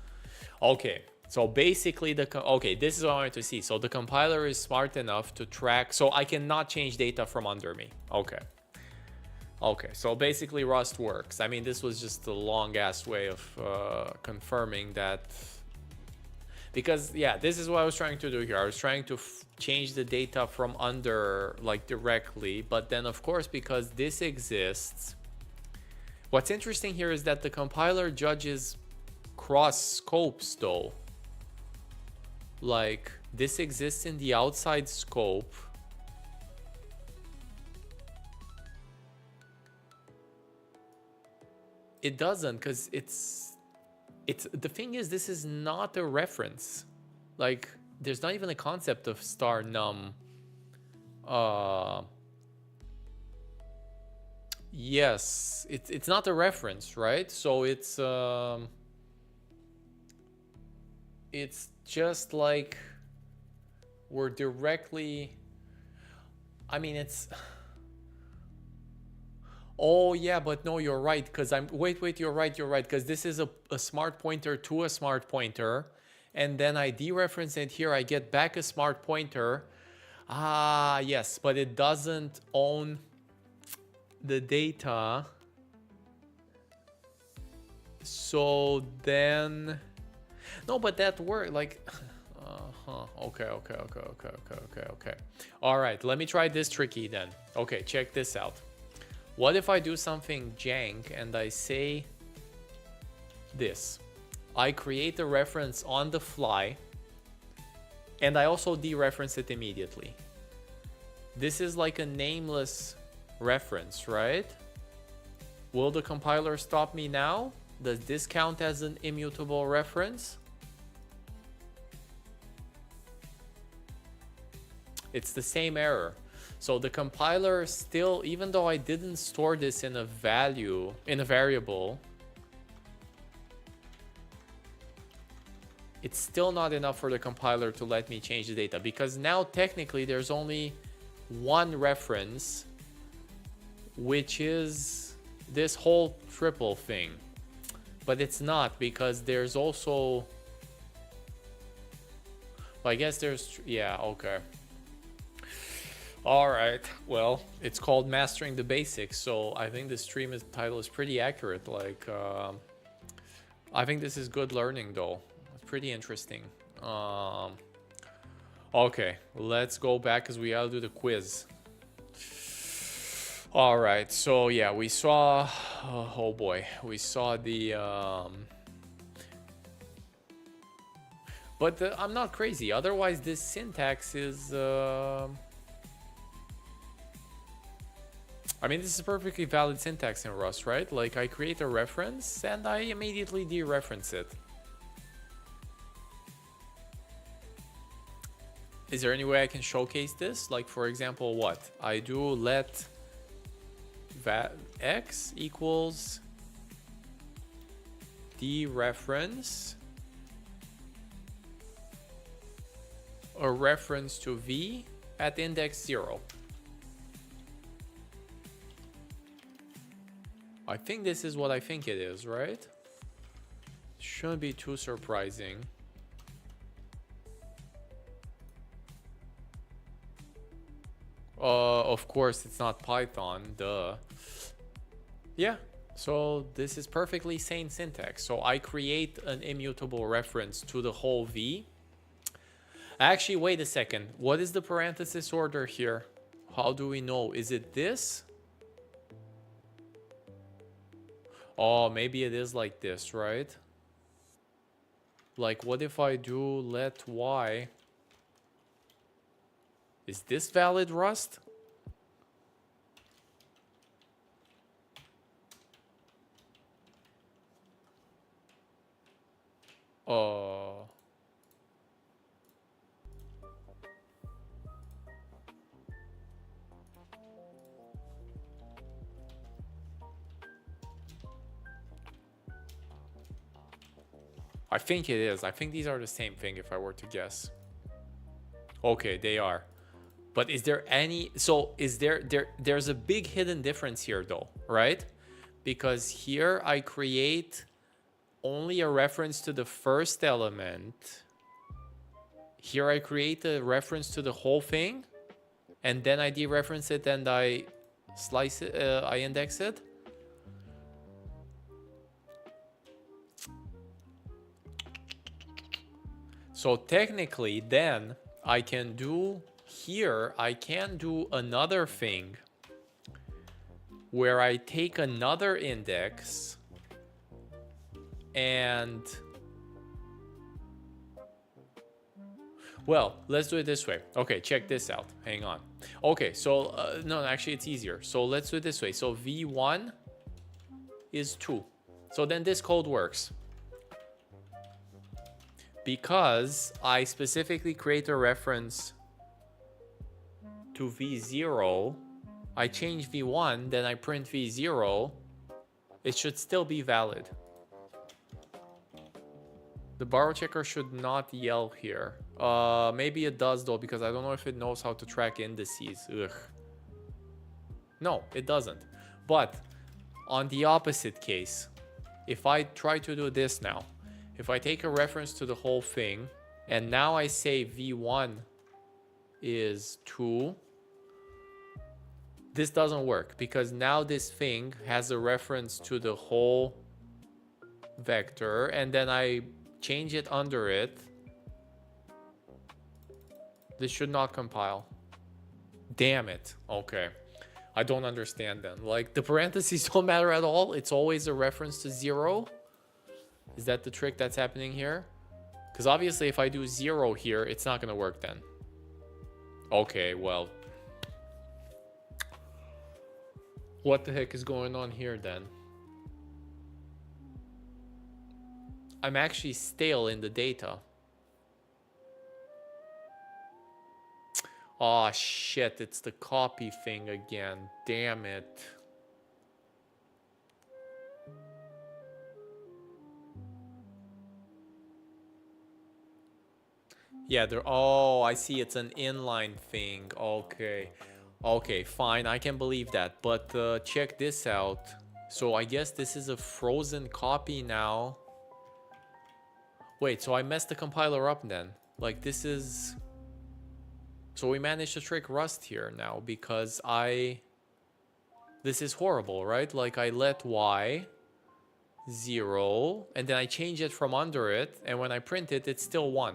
Speaker 1: Okay, so basically okay, this is what I wanted to see. So the compiler is smart enough to track, so I cannot change data from under me. Okay. Okay, so basically Rust works. I mean, this was just a long ass way of confirming that. because yeah, this is what I was trying to do here. I was trying to change the data from under, like, directly, but then of course, because this exists, what's interesting here is that the compiler judges cross scopes though. Like, this exists in the outside scope. It doesn't, because it's the thing is, this is not a reference. Like, there's not even a concept of star num. Yes, it's not a reference, right? So it's just like we're directly, I mean, it's, oh yeah, but no, you're right, because wait, you're right, because this is a smart pointer to a smart pointer, and then I dereference it here, I get back a smart pointer. Ah, yes, but it doesn't own the data. So then, no, but that worked, like, okay. All right, let me try this tricky then. Okay, check this out. What if I do something jank and I say this? I create a reference on the fly, and I also dereference it immediately. This is like a nameless reference, right? Will the compiler stop me now? Does this count as an immutable reference? It's the same error. So the compiler still, even though I didn't store this in a value, in a variable, it's still not enough for the compiler to let me change the data, because now technically there's only one reference, which is this whole triple thing. But it's not, because there's also, I guess there's, yeah, okay. All right, well, it's called Mastering the Basics, so I think the stream title is pretty accurate. Like, I think this is good learning though. It's pretty interesting. Okay, let's go back because we gotta do the quiz. All right, so yeah, we saw, oh boy, we saw the, but I'm not crazy. Otherwise, this syntax is, I mean, this is a perfectly valid syntax in Rust, right? Like, I create a reference and I immediately dereference it. Is there any way I can showcase this? Like, for example, what? I do let x equals dereference a reference to v at index 0. I think this is what I think it is, right? Shouldn't be too surprising. Of course, it's not Python, duh. Yeah, so this is perfectly sane syntax. So I create an immutable reference to the whole V. Actually, wait a second. What is the parenthesis order here? How do we know? Is it this? Oh, maybe it is like this, right? Like, what if I do let y? Is this valid, Rust? I think it is. I think these are the same thing if I were to guess. Okay, they are. But is there any, so is there's a big hidden difference here though, right? Because here I create only a reference to the first element. Here I create a reference to the whole thing, and then I dereference it and I slice it, I index it. So technically then I can do here, I can do another thing where I take another index and, well, let's do it this way. Okay, check this out. Hang on. Okay, so no, actually it's easier. So let's do it this way. So v1 is 2. So then this code works. Because I specifically create a reference to v0, I change v1, then I print v0, it should still be valid. The borrow checker should not yell here. Maybe it does though, because I don't know if it knows how to track indices. Ugh. No, it doesn't. But on the opposite case, if I try to do this now, if I take a reference to the whole thing, and now I say v1 is 2, this doesn't work, because now this thing has a reference to the whole vector, and then I change it under it. This should not compile. Damn it. Okay. I don't understand then. Like, the parentheses don't matter at all. It's always a reference to 0. Is that the trick that's happening here? Because obviously if I do 0 here, it's not going to work then. Okay, well. What the heck is going on here then? I'm actually stale in the data. Oh shit, it's the copy thing again. Damn it. Yeah, oh, I see, it's an inline thing. Okay. Okay, fine, I can believe that. But check this out. So I guess this is a frozen copy now. Wait, so I messed the compiler up then. Like, this is... So we managed to trick Rust here now, because this is horrible, right? Like, I let y 0, and then I change it from under it, and when I print it, it's still 1.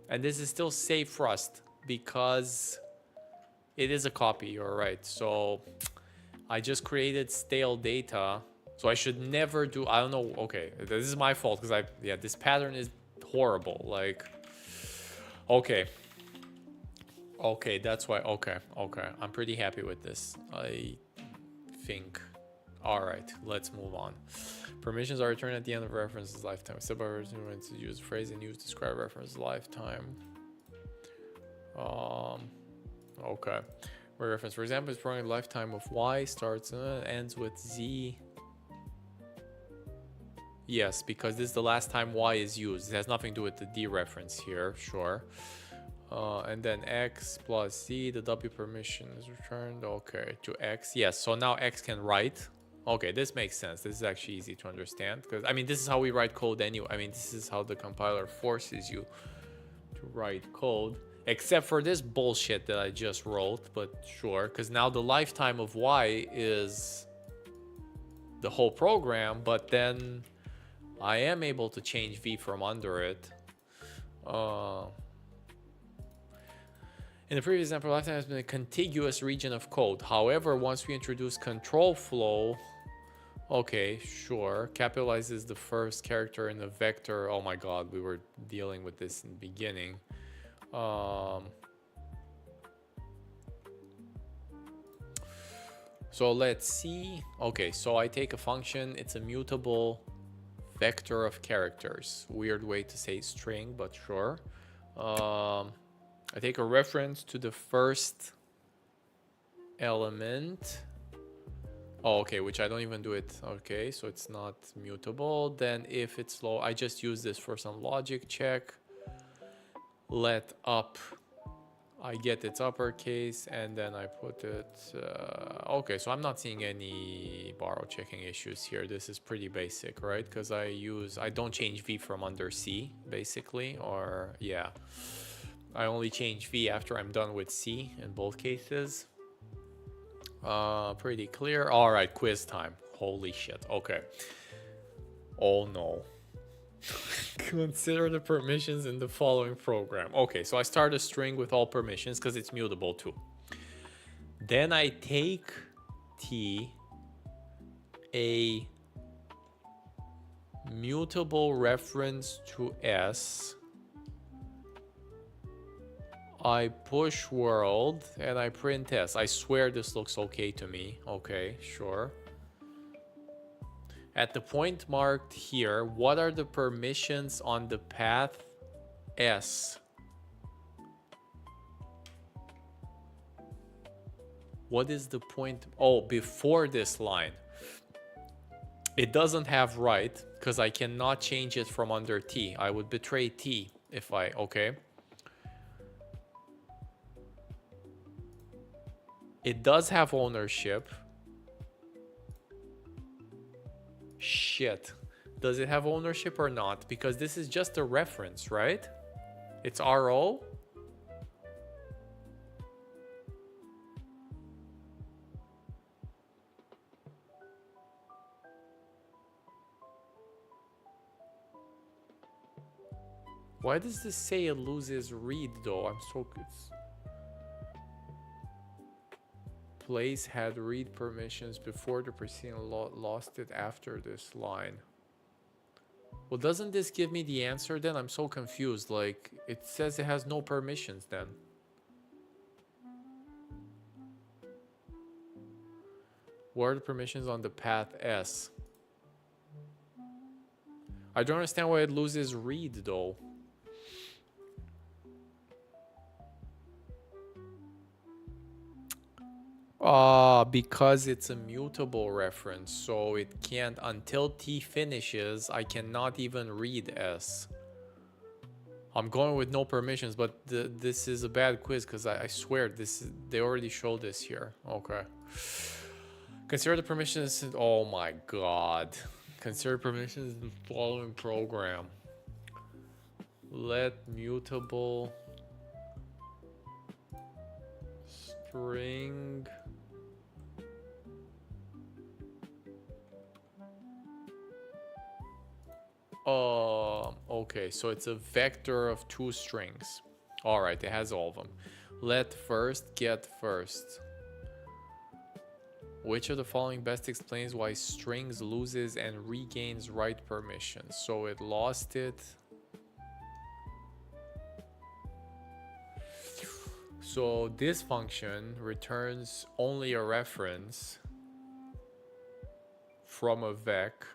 Speaker 1: And this is still safe Rust, because it is a copy, you're right. So I just created stale data. So I should never do, I don't know, okay, this is my fault, because this pattern is horrible. Like, okay, that's why. Okay, I'm pretty happy with this, I think. All right, let's move on. Permissions are returned at the end of reference's lifetime. Step by step to use a phrase and use describe reference lifetime. Okay, where reference, for example, is running lifetime of y starts ends with z. Yes, because this is the last time y is used. It has nothing to do with the dereference here, sure. And then x plus z, the w permission is returned, okay, to x. Yes, so now x can write. Okay, this makes sense. This is actually easy to understand, because, I mean, this is how we write code anyway. I mean, this is how the compiler forces you to write code, except for this bullshit that I just wrote, but sure, because now the lifetime of y is the whole program, but then I am able to change v from under it. In the previous example, lifetime has been a contiguous region of code. However, once we introduce control flow, okay, sure, capitalizes the first character in the vector. Oh my god, we were dealing with this in the beginning. So let's see. Okay, so I take a function, it's a mutable vector of characters. Weird way to say string, but sure. I take a reference to the first element. Oh, okay, which I don't even do it. Okay, so it's not mutable. Then if it's low, I just use this for some logic check. Let up, I get its uppercase, and then I put it. Okay, so I'm not seeing any borrow checking issues here. This is pretty basic, right? Because I don't change v from under c, basically, or yeah. I only change v after I'm done with c in both cases. Pretty clear. All right, quiz time. Holy shit. Okay. Oh no. Consider the permissions in the following program. Okay, so I start a string with all permissions because it's mutable too. Then I take T, a mutable reference to S. I push world and I print S. I swear this looks okay to me. Okay, sure. At the point marked here, what are the permissions on the path S? What is the point? Oh, before this line. It doesn't have right because I cannot change it from under T. I would betray T if I, okay. It does have ownership. Shit. Does it have ownership or not? Because this is just a reference, right? It's RO. Why does this say it loses read though? I'm so confused. Place had read permissions before the preceding lost it after this line. Well, doesn't this give me the answer then? I'm so confused. Like, it says it has no permissions then. What are the permissions on the path S? I don't understand why it loses read though. Because it's a mutable reference, so it can't, until T finishes, I cannot even read S. I'm going with no permissions, but this is a bad quiz because I swear they already showed this here. Okay. Consider the permissions. Oh my god. Consider permissions in the following program. Let mutable string okay, so it's a vector of two strings. All right, it has all of them. Let first get first. Which of the following best explains why strings loses and regains right permissions? So it lost it. So this function returns only a reference from a vec.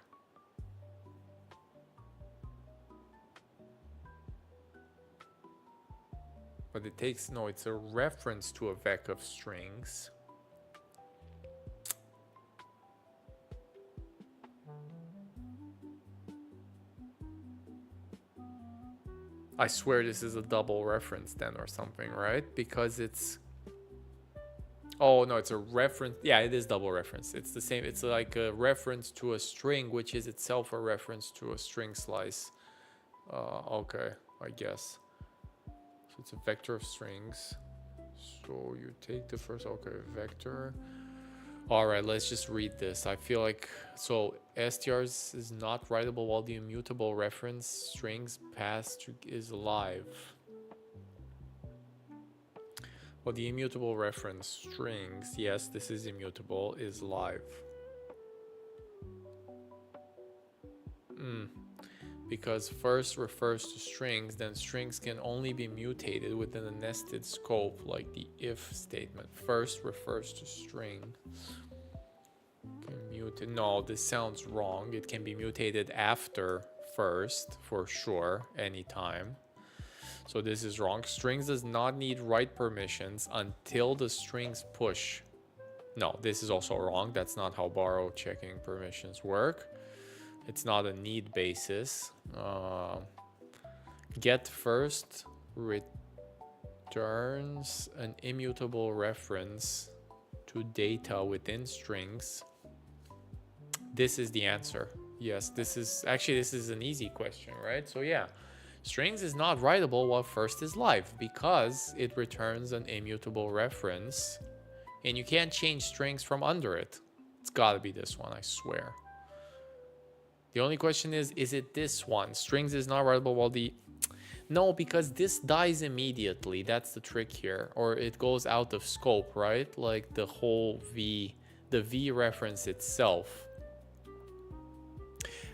Speaker 1: But it takes, no, it's a reference to a vec of strings. I swear this is a double reference then or something, right? Because it's, oh no, it's a reference. Yeah, it is double reference. It's the same. It's like a reference to a string, which is itself a reference to a string slice. Okay, I guess. So it's a vector of strings. So you take the first, okay, vector. All right, let's just read this. I feel like, so strs is not writable while the immutable reference strings pass to is live. Well, the immutable reference strings, yes, this is immutable, is live. Because first refers to strings, then strings can only be mutated within a nested scope, like the if statement. First refers to string. No, this sounds wrong. It can be mutated after first, for sure, anytime. So this is wrong. Strings does not need write permissions until the strings push. No, this is also wrong. That's not how borrow checking permissions work. It's not a need basis. Get first returns an immutable reference to data within strings. This is the answer. Yes, this is an easy question, right? So yeah, strings is not writable while first is live because it returns an immutable reference and you can't change strings from under it. It's gotta be this one, I swear. The only question is it this one? Strings is not writable while the... No, because this dies immediately. That's the trick here. Or it goes out of scope, right? Like the whole V, the V reference itself.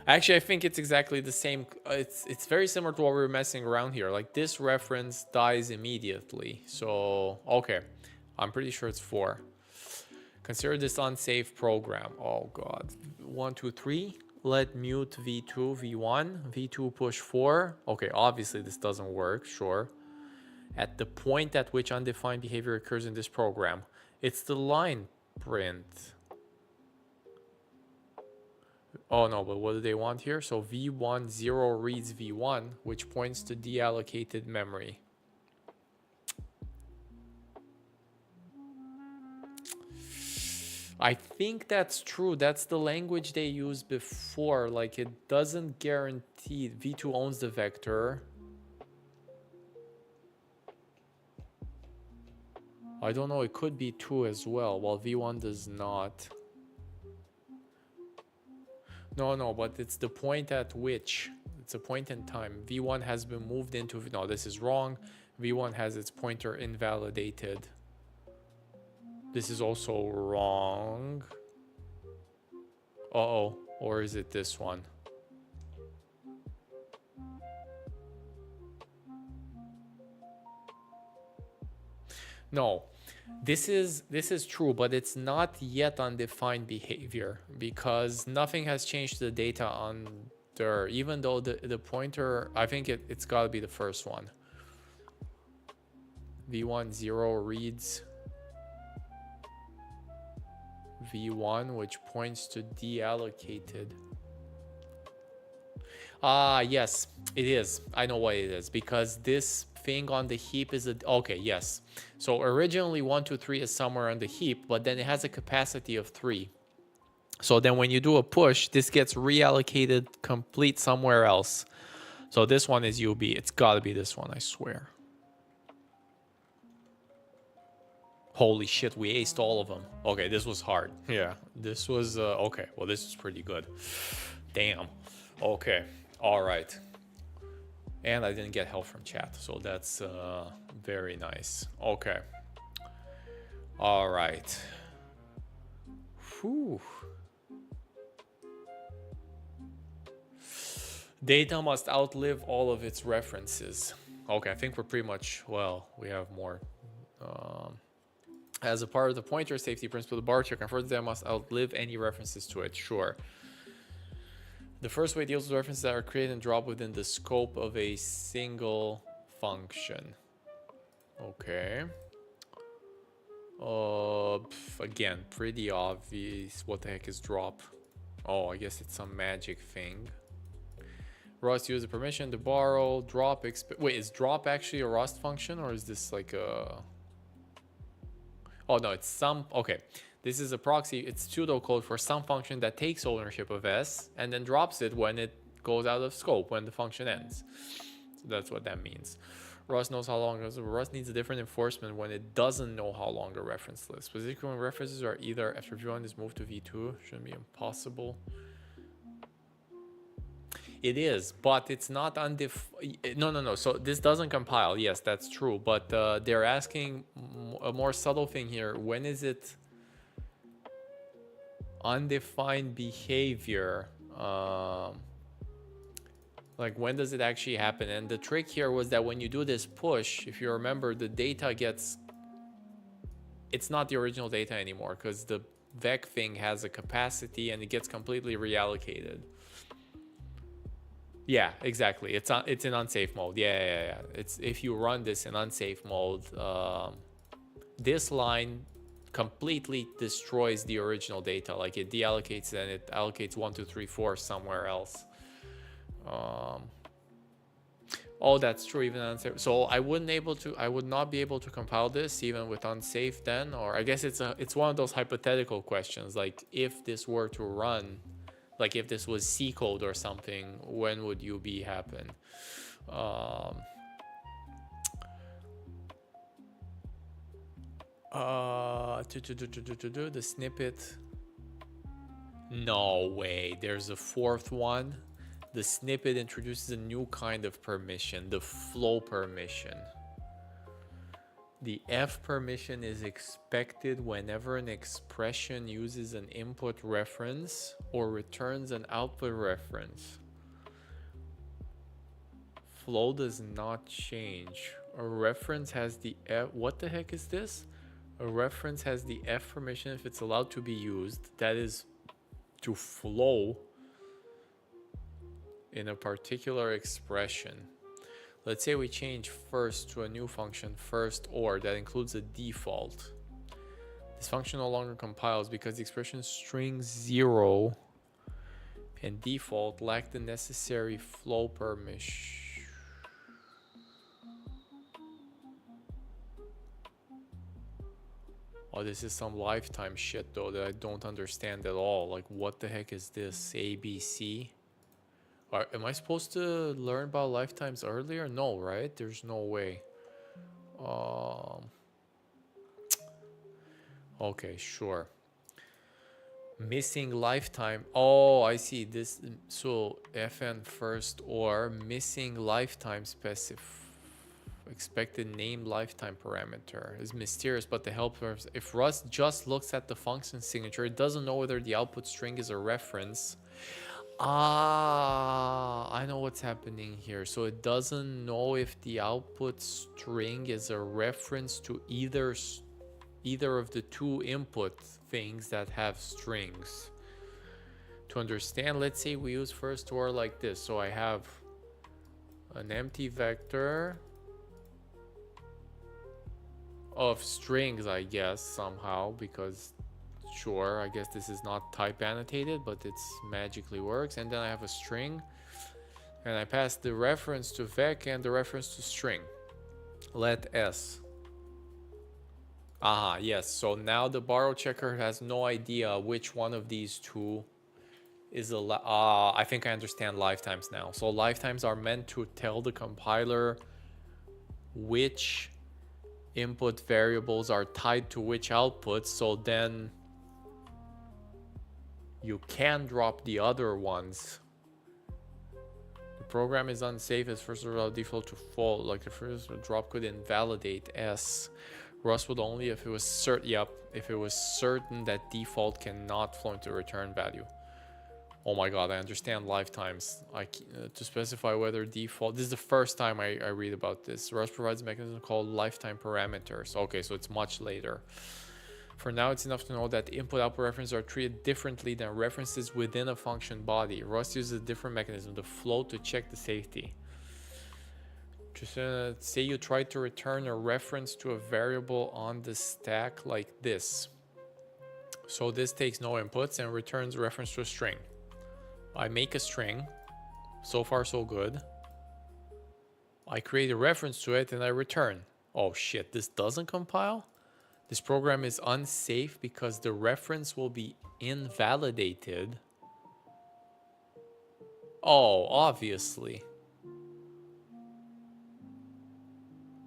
Speaker 1: Actually, I think it's exactly the same. It's very similar to what we were messing around here. Like this reference dies immediately. So, okay. I'm pretty sure it's 4. Consider this unsafe program. Oh, God. 1, 2, 3. Let mute v2, v1, v2 push 4. Okay, obviously this doesn't work, sure. At the point at which undefined behavior occurs in this program. It's the line print. Oh no, but what do they want here? So v1, 0 reads v1, which points to deallocated memory. I think that's true. That's the language they used before. Like it doesn't guarantee v2 owns the vector. I don't know. It could be 2 as well, while v1 does not. No, but it's the point at which. It's a point in time. v1 has been moved into... No, this is wrong. v1 has its pointer invalidated. This is also wrong. Uh-oh. Or is it this one? No. This is true, but it's not yet undefined behavior because nothing has changed the data under, even though the pointer, I think it's got to be the first one. v1 0 reads v1, which points to deallocated. Yes, it is. I know what it is because this thing on the heap is a... Okay, yes. So originally 1, 2, 3 is somewhere on the heap, but then it has a capacity of 3. So then when you do a push, this gets reallocated complete somewhere else. So this one is UB. It's got to be this one, I swear. Holy shit, we aced all of them. Okay, this was hard. Yeah, this was... okay, well, this is pretty good. Damn. Okay, all right. And I didn't get help from chat, so that's very nice. Okay. All right. Whew. Data must outlive all of its references. Okay, I think we're pretty much... Well, we have more... As a part of the pointer safety principle, the bar chart confirms that must outlive any references to it. Sure. The first way deals with references that are created and dropped within the scope of a single function. Okay. Again, pretty obvious. What the heck is drop? Oh, I guess it's some magic thing. Rust uses permission to borrow. Drop. Wait, is drop actually a Rust function, or is this like a... Oh no, it's some... Okay, this is a proxy. It's pseudocode for some function that takes ownership of S and then drops it when it goes out of scope, when the function ends. So that's what that means. Rust knows how long... Rust needs a different enforcement when it doesn't know how long a reference list. Specifically when references are either after v1 is moved to v2. Shouldn't be impossible. It is, but it's not No. So this doesn't compile. Yes, that's true. But they're asking a more subtle thing here. When is it undefined behavior? Like when does it actually happen? And the trick here was that when you do this push, if you remember, the data gets... It's not the original data anymore because the vec thing has a capacity and it gets completely reallocated. Yeah, exactly. It's in unsafe mode. Yeah. It's if you run this in unsafe mode, this line completely destroys the original data. Like it deallocates and it allocates 1, 2, 3, 4 somewhere else. Oh, that's true. Even unsafe. So I would not be able to compile this even with unsafe then, or I guess it's one of those hypothetical questions. Like if this were to run. Like if this was C code or something, when would UB happen? The snippet. No way. There's a fourth one. The snippet introduces a new kind of permission, the flow permission. The F permission is expected whenever an expression uses an input reference or returns an output reference. Flow does not change. A reference has the F. What the heck is this? A reference has the F permission if it's allowed to be used. That is to flow in a particular expression. Let's say we change first to a new function, first or, that includes a default. This function no longer compiles because the expression string 0 and default lack the necessary flow permission. Oh, this is some lifetime shit though that I don't understand at all. Like, what the heck is this? ABC? Am I supposed to learn about lifetimes earlier? No, right? There's no way. Okay, sure. Missing lifetime. Oh, I see this. So fn first or missing lifetime expected name lifetime parameter is mysterious, but the helper, if Rust just looks at the function signature, it doesn't know whether the output string is a reference. Ah, I know what's happening here. So it doesn't know if the output string is a reference to either of the two input things that have strings. To understand, let's say we use first or like this. So I have an empty vector of strings, I guess, somehow, because sure, I guess this is not type annotated, but it's magically works. And then I have a string and I pass the reference to vec and the reference to string. Let s. Aha, yes. So now the borrow checker has no idea which one of these two is I think I understand lifetimes now. So lifetimes are meant to tell the compiler which input variables are tied to which outputs, so then you can drop the other ones. The program is unsafe as first order default to fault. Like the first drop could invalidate S. Rust would only if it was certain. Yep, if it was certain that default cannot flow into return value. Oh my god, I understand lifetimes. To specify whether default... This is the first time I read about this. Rust provides a mechanism called lifetime parameters. Okay, so it's much later. For now, it's enough to know that input-output references are treated differently than references within a function body. Rust uses a different mechanism, the float, to check the safety. Just say you try to return a reference to a variable on the stack like this. So this takes no inputs and returns a reference to a string. I make a string. So far, so good. I create a reference to it and I return. Oh shit, this doesn't compile? This program is unsafe because the reference will be invalidated. Oh, obviously.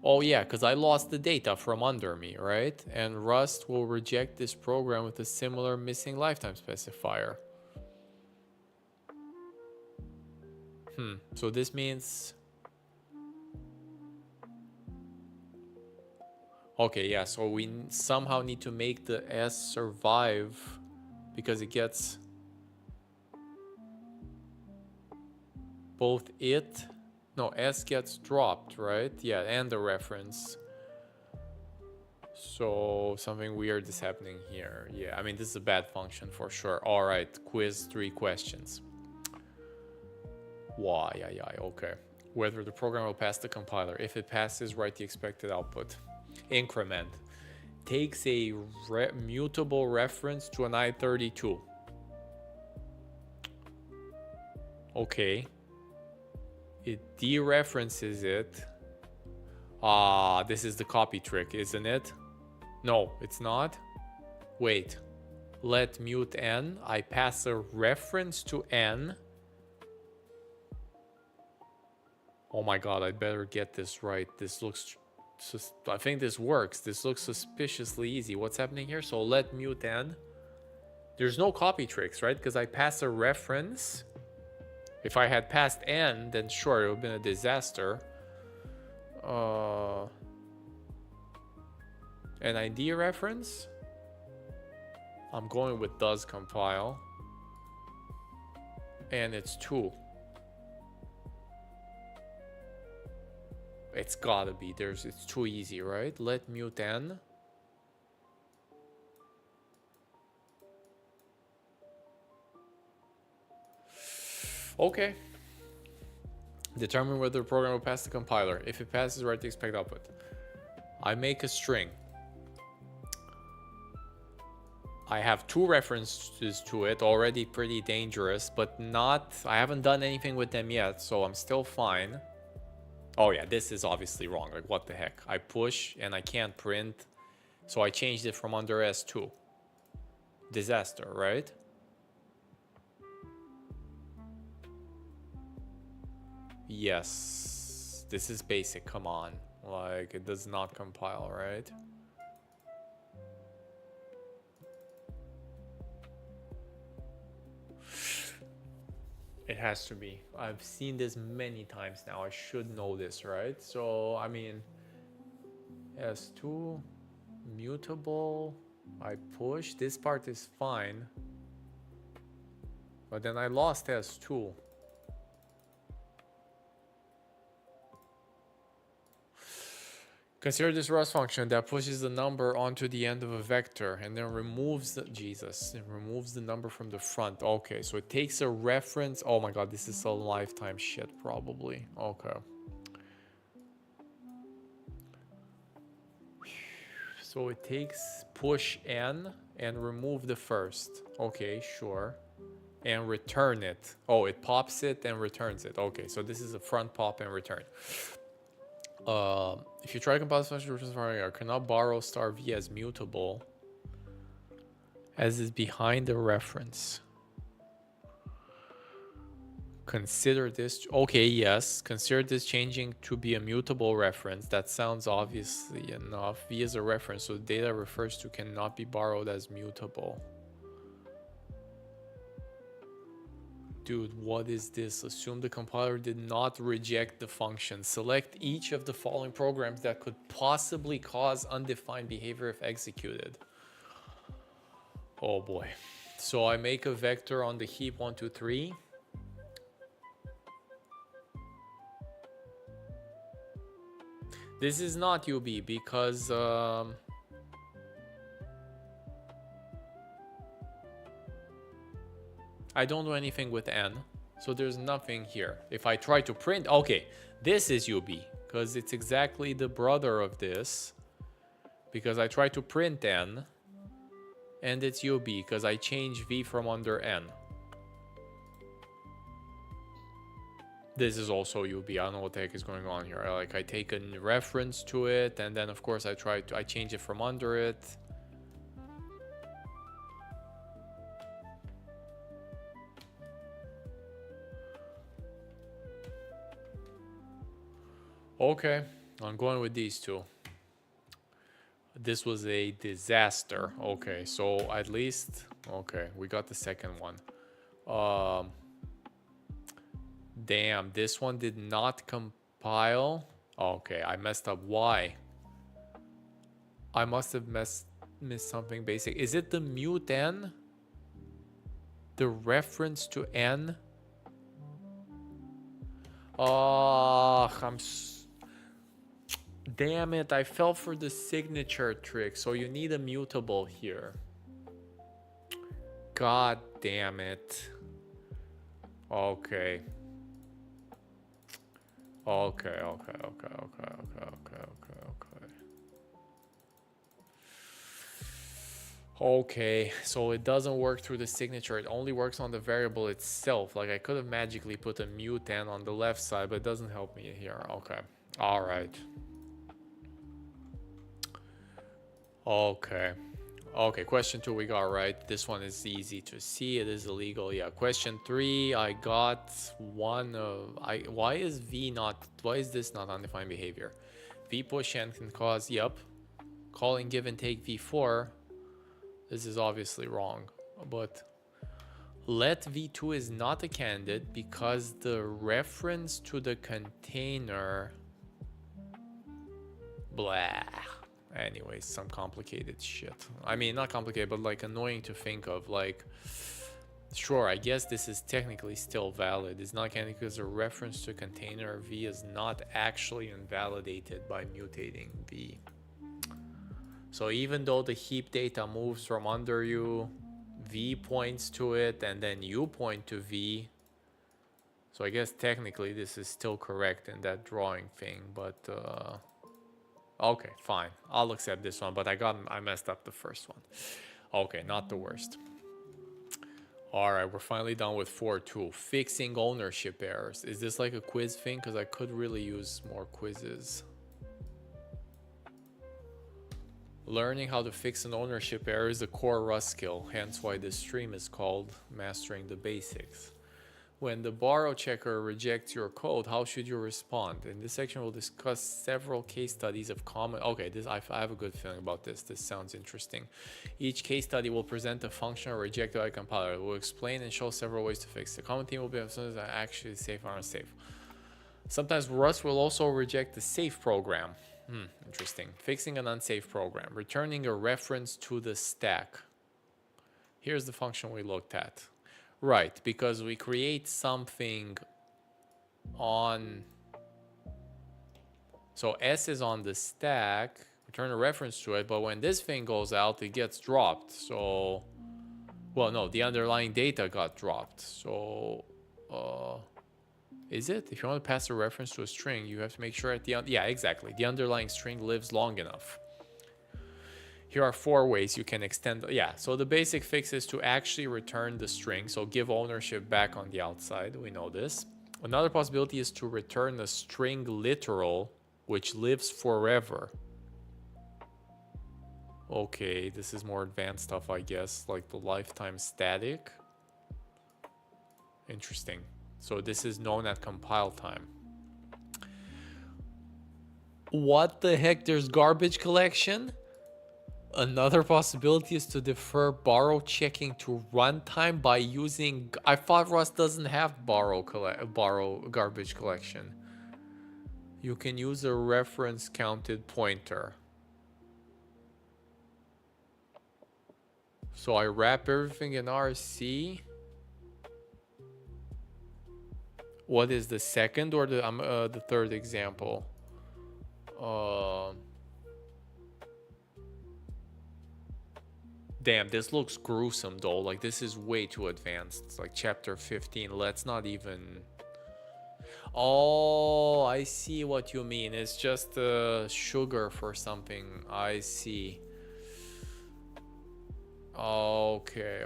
Speaker 1: Oh yeah, because I lost the data from under me, right? And Rust will reject this program with a similar missing lifetime specifier. So this means... Okay, yeah, so we somehow need to make the S survive because it gets both it... No, S gets dropped, right? Yeah, and the reference. So something weird is happening here. Yeah, I mean, this is a bad function for sure. All right, quiz 3 questions. Why? Yeah, okay. Whether the program will pass the compiler. If it passes, write the expected output. Increment. Takes a mutable reference to an I32. Okay. It dereferences it. This is the copy trick, isn't it? No, it's not. Wait. Let mute n. I pass a reference to n. Oh my god, I better get this right. This looks... I think this works. This looks suspiciously easy. What's happening here? So let mute n. There's no copy tricks, right? Because I pass a reference. If I had passed n, then sure, it would have been a disaster. An ID reference? I'm going with does compile. And it's 2. It's gotta be. It's too easy, right? Let mute n. Okay. Determine whether the program will pass the compiler. If it passes, write the expected output. I make a string. I have 2 references to it, already pretty dangerous, but not, I haven't done anything with them yet, so I'm still fine. Oh yeah, this is obviously wrong, like what the heck. I push and I can't print, so I changed it from under S2. Disaster, right? Yes, this is basic, come on. Like, it does not compile, right? It has to be. I've seen this many times now. I should know this, right? So, I mean, S2, mutable, I push. This part is fine. But then I lost S2. Consider this Rust function that pushes the number onto the end of a vector and then removes the number from the front. Okay, so it takes a reference. Oh my god, this is a lifetime shit probably. Okay. So it takes push n and remove the first. Okay, sure. And return it. Oh, it pops it and returns it. Okay, so this is a front pop and return. If you try to compile this function, cannot borrow star v as mutable, as is behind the reference. Consider this. Okay, yes. Consider this changing to be a mutable reference. That sounds obviously enough. V is a reference, so the data refers to cannot be borrowed as mutable. Dude, what is this? Assume the compiler did not reject the function. Select each of the following programs that could possibly cause undefined behavior if executed. Oh boy. So I make a vector on the heap 1, 2, 3. This is not UB because I don't do anything with n, so there's nothing here. If I try to print, okay, this is UB because it's exactly the brother of this, because I try to print n and it's UB because I change v from under n. This is also UB. I don't know what the heck is going on here. Like, I take a reference to it and then of course I change it from under it. Okay, I'm going with these two. This was a disaster. Okay, so at least, okay, we got the second one. Damn, this one did not compile. Okay, I messed up. Why? I must have missed something basic. Is it the mute n? The reference to n? Oh, damn it, I fell for the signature trick. So you need a mutable here. God damn it. Okay. Okay. Okay, so it doesn't work through the signature. It only works on the variable itself. Like, I could have magically put a mute n on the left side, but it doesn't help me here. Okay. All right. Okay, question 2 we got right. This one is easy to see. It is illegal. Yeah, question 3, I got one of... Why is this not undefined behavior? V push n can cause, yep. Calling give and take v4. This is obviously wrong. but let v2 is not a candidate because the reference to the container, blah. Anyways, some complicated shit. I mean, not complicated, but like annoying to think of. Like, sure, I guess this is technically still valid. It's not candidate because a reference to container v is not actually invalidated by mutating v. So even though the heap data moves from under you, v points to it, and then you point to v. So I guess technically this is still correct in that drawing thing, but okay, fine. I'll accept this one, but I messed up the first one. Okay, not the worst. All right, we're finally done with 4.2. Fixing ownership errors. Is this like a quiz thing? Because I could really use more quizzes. Learning how to fix an ownership error is a core Rust skill, hence why this stream is called Mastering the Basics. When the borrow checker rejects your code, how should you respond? In this section, we'll discuss several case studies of common... Okay, I have a good feeling about this. This sounds interesting. Each case study will present a function rejected by a compiler. We'll explain and show several ways to fix. The common theme will be something that actually safe or unsafe. Sometimes Rust will also reject the safe program. Interesting. Fixing an unsafe program. Returning a reference to the stack. Here's the function we looked at. Right, because we create something on... So S is on the stack, return a reference to it, but when this thing goes out, it gets dropped. So, well, no, the underlying data got dropped. So, is it? If you want to pass a reference to a string, you have to make sure at the end... Yeah, exactly. The underlying string lives long enough. Here are 4 ways you can extend. Yeah, so the basic fix is to actually return the string. So give ownership back on the outside. We know this. Another possibility is to return a string literal, which lives forever. Okay, this is more advanced stuff, I guess, like the lifetime static. Interesting. So this is known at compile time. What the heck? There's garbage collection? Another possibility is to defer borrow checking to runtime by using... I thought Rust doesn't have borrow garbage collection. You can use a reference counted pointer. So I wrap everything in RC. What is the second or the third example? Damn, this looks gruesome though. Like, this is way too advanced. It's like chapter 15. Let's not even... Oh, I see what you mean. It's just sugar for something. I see. Okay.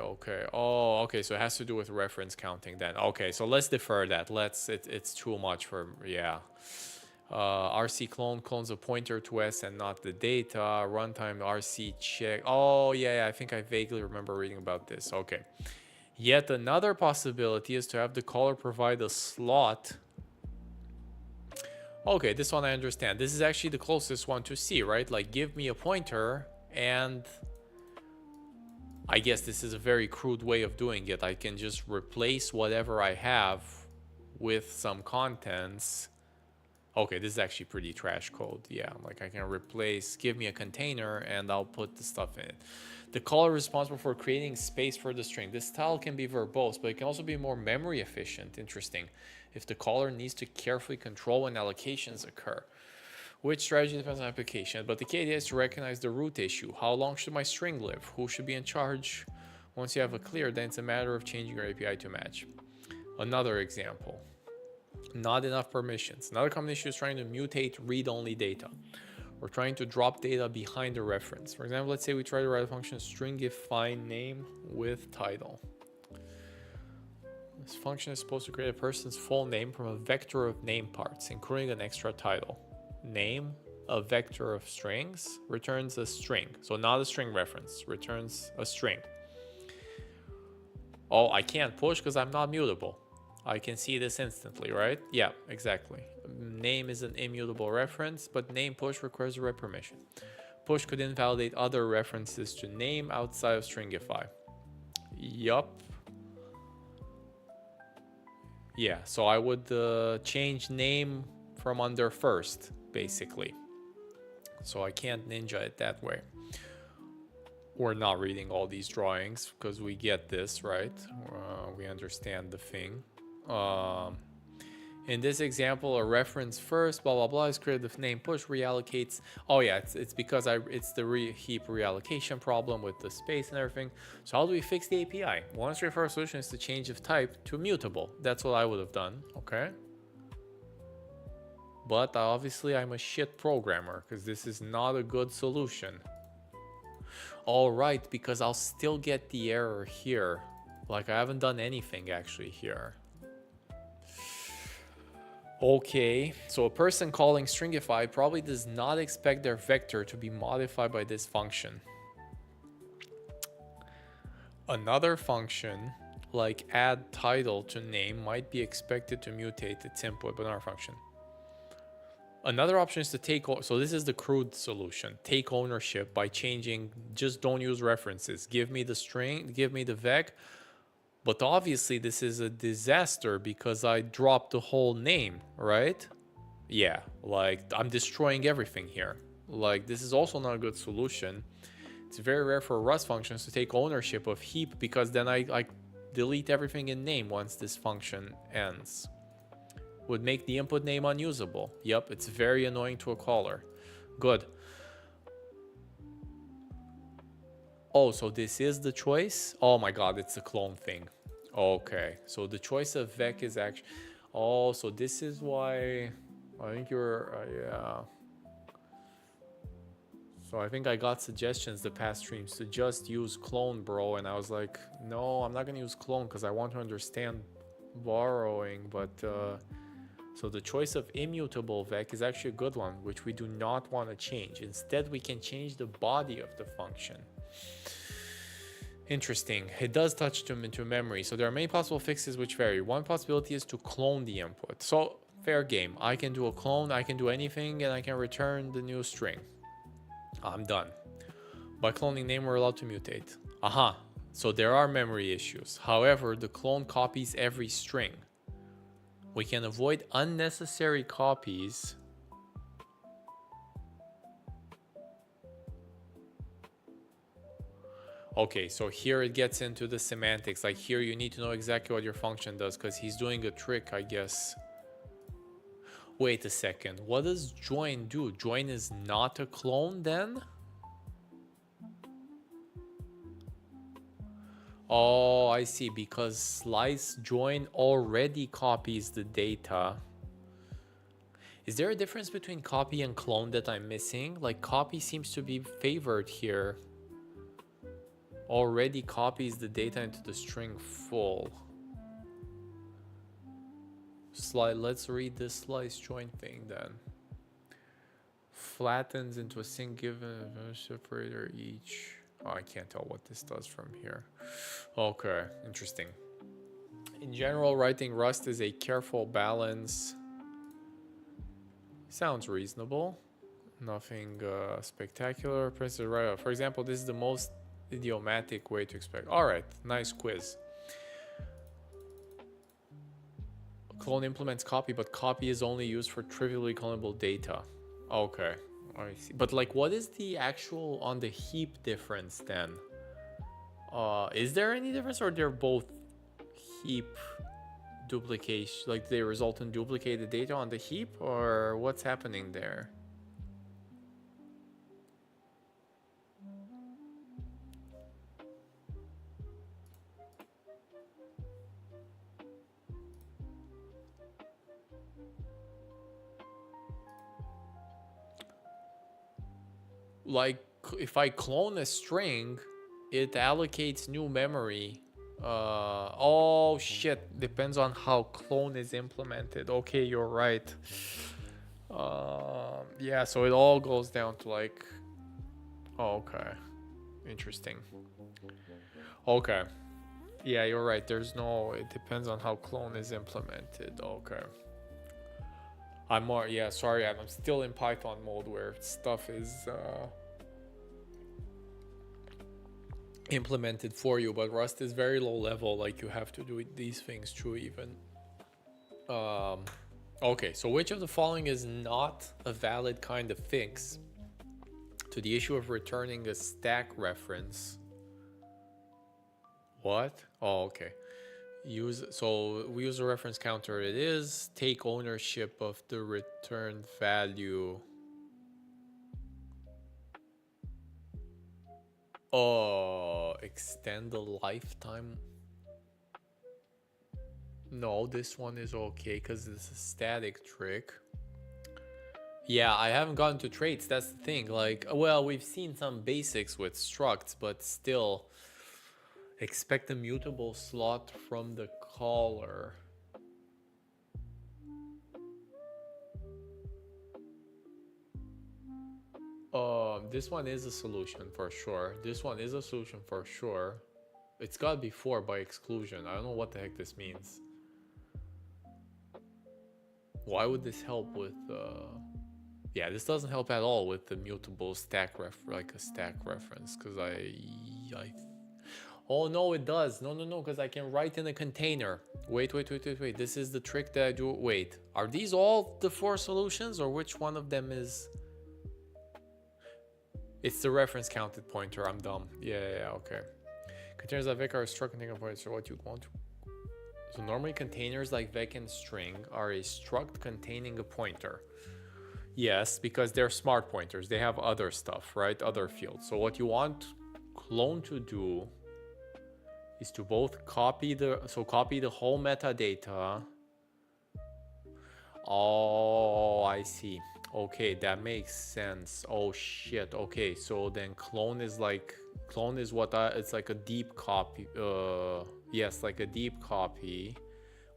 Speaker 1: Oh, okay. So it has to do with reference counting then. Okay, so let's defer that. It's too much for... Yeah. RC clones a pointer to S and not the data. Runtime RC check. Oh, yeah, I think I vaguely remember reading about this. Okay. Yet another possibility is to have the caller provide a slot. Okay, this one I understand. This is actually the closest one to C, right? Like, give me a pointer, and I guess this is a very crude way of doing it. I can just replace whatever I have with some contents. Okay, this is actually pretty trash code. Yeah, like I can replace, give me a container and I'll put the stuff in it. The caller is responsible for creating space for the string. This style can be verbose, but it can also be more memory efficient. Interesting. If the caller needs to carefully control when allocations occur. Which strategy depends on application, but the key idea is to recognize the root issue. How long should my string live? Who should be in charge? Once you have it clear, then it's a matter of changing your API to match. Another example. Not enough permissions. Another common issue is trying to mutate read-only data. We're trying to drop data behind the reference. For example, let's say we try to write a function stringify name with title. This function is supposed to create a person's full name from a vector of name parts, including an extra title. Name, a vector of strings, returns a string. So not a string reference, returns a string. Oh, I can't push because I'm not mutable. I can see this instantly, right? Yeah, exactly. Name is an immutable reference, but name push requires a write permission. Push could invalidate other references to name outside of stringify. Yup. Yeah, so I would change name from under first, basically. So I can't ninja it that way. We're not reading all these drawings because we get this, right? We understand the thing. In this example, a reference first, blah, blah, blah, is created with name push, reallocates. Oh yeah, it's because it's the heap reallocation problem with the space and everything. So how do we fix the API? One straightforward solution is to change of type to mutable. That's what I would have done, okay? But obviously I'm a shit programmer because this is not a good solution. All right, because I'll still get the error here. Like I haven't done anything actually here. Okay, so a person calling stringify probably does not expect their vector to be modified by this function. Another function, like add title to name, might be expected to mutate its input, but not a function. Another option is to take, so this is the crude solution, take ownership by changing, just don't use references. Give me the string, give me the vec. But obviously this is a disaster because I dropped the whole name, right? Yeah, like I'm destroying everything here. Like this is also not a good solution. It's very rare for Rust functions to take ownership of heap because then I delete everything in name once this function ends. Would make the input name unusable. Yep, it's very annoying to a caller. Good. Oh, so this is the choice? Oh my god, it's the clone thing. Okay, so the choice of vec is actually... Oh, so this is why... I think you're... yeah. So I think I got suggestions the past streams to just use clone, bro. And I was like, no, I'm not going to use clone because I want to understand borrowing. But... so the choice of immutable vec is actually a good one, which we do not want to change. Instead, we can change the body of the function. Interesting. It does touch them into memory. So there are many possible fixes which vary. One possibility is to clone the input. So fair game. I can do a clone, I can do anything, and I can return the new string. I'm done. By cloning name, we're allowed to mutate. Aha. So there are memory issues. However, the clone copies every string. We can avoid unnecessary copies. Okay, so here it gets into the semantics. Like here you need to know exactly what your function does because he's doing a trick, I guess. Wait a second. What does join do? Join is not a clone then? Oh, I see. Because slice join already copies the data. Is there a difference between copy and clone that I'm missing? Like copy seems to be favored here. Already copies the data into the string full. Let's read this slice join thing then. Flattens into a single given separator each. Oh, I can't tell what this does from here. Okay, interesting. In general, writing Rust is a careful balance. Sounds reasonable. Nothing spectacular. For example, this is the most idiomatic way to expect. All right, nice quiz. Clone implements copy, but copy is only used for trivially clonable data. Okay, I see. But like, what is the actual on the heap difference then? Is there any difference, or they're both heap duplication? Like they result in duplicated data on the heap, or what's happening there? Like if I clone a string, it allocates new memory. Oh shit, depends on how clone is implemented. Okay, you're right. Yeah, so it all goes down to like, oh, okay, interesting. Okay, yeah, you're right. There's no, it depends on how clone is implemented. Okay. I'm more, yeah, sorry, I'm still in Python mode where stuff is implemented for you, but Rust is very low level. Like you have to do these things through even. Okay, so which of the following is not a valid kind of fix to the issue of returning a stack reference? What? Oh, okay. So we use a reference counter. It is take ownership of the returned value. Oh, extend the lifetime. No, this one is okay because it's a static trick. Yeah, I haven't gotten to traits. That's the thing. Like, well, we've seen some basics with structs, but still, expect a mutable slot from the caller. This one is a solution for sure. This one is a solution for sure. It's got before by exclusion. I don't know what the heck this means. Why would this help with yeah, this doesn't help at all with the mutable stack like a stack reference, because I oh no, it does. No, because I can write in a container. Wait. This is the trick that I do. Wait, are these all the 4 solutions, or which one of them is? It's the reference counted pointer. I'm dumb. Yeah, okay. Containers like vec are a struct containing a pointer. So what you want to... So normally containers like vec and string are a struct containing a pointer. Yes, because they're smart pointers. They have other stuff, right? Other fields. So what you want clone to do is to both copy the whole metadata. Oh, I see. Okay, that makes sense. Oh shit. Okay, so then clone is what it's like a deep copy. Yes, like a deep copy.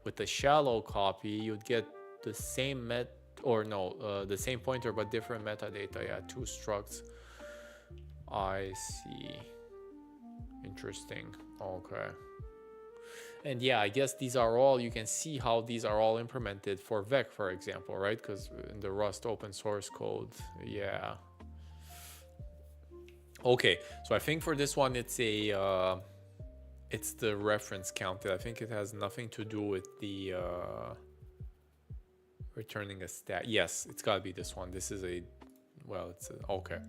Speaker 1: With the shallow copy, you'd get the same the same pointer but different metadata. Yeah, 2 structs. I see. Interesting. Okay. And yeah, I guess these are all, you can see how these are all implemented for vec, for example, right? Because in the Rust open source code, yeah. Okay, so I think for this one, it's the reference counted. I think it has nothing to do with the returning a stat. Yes, it's gotta be this one. This is okay.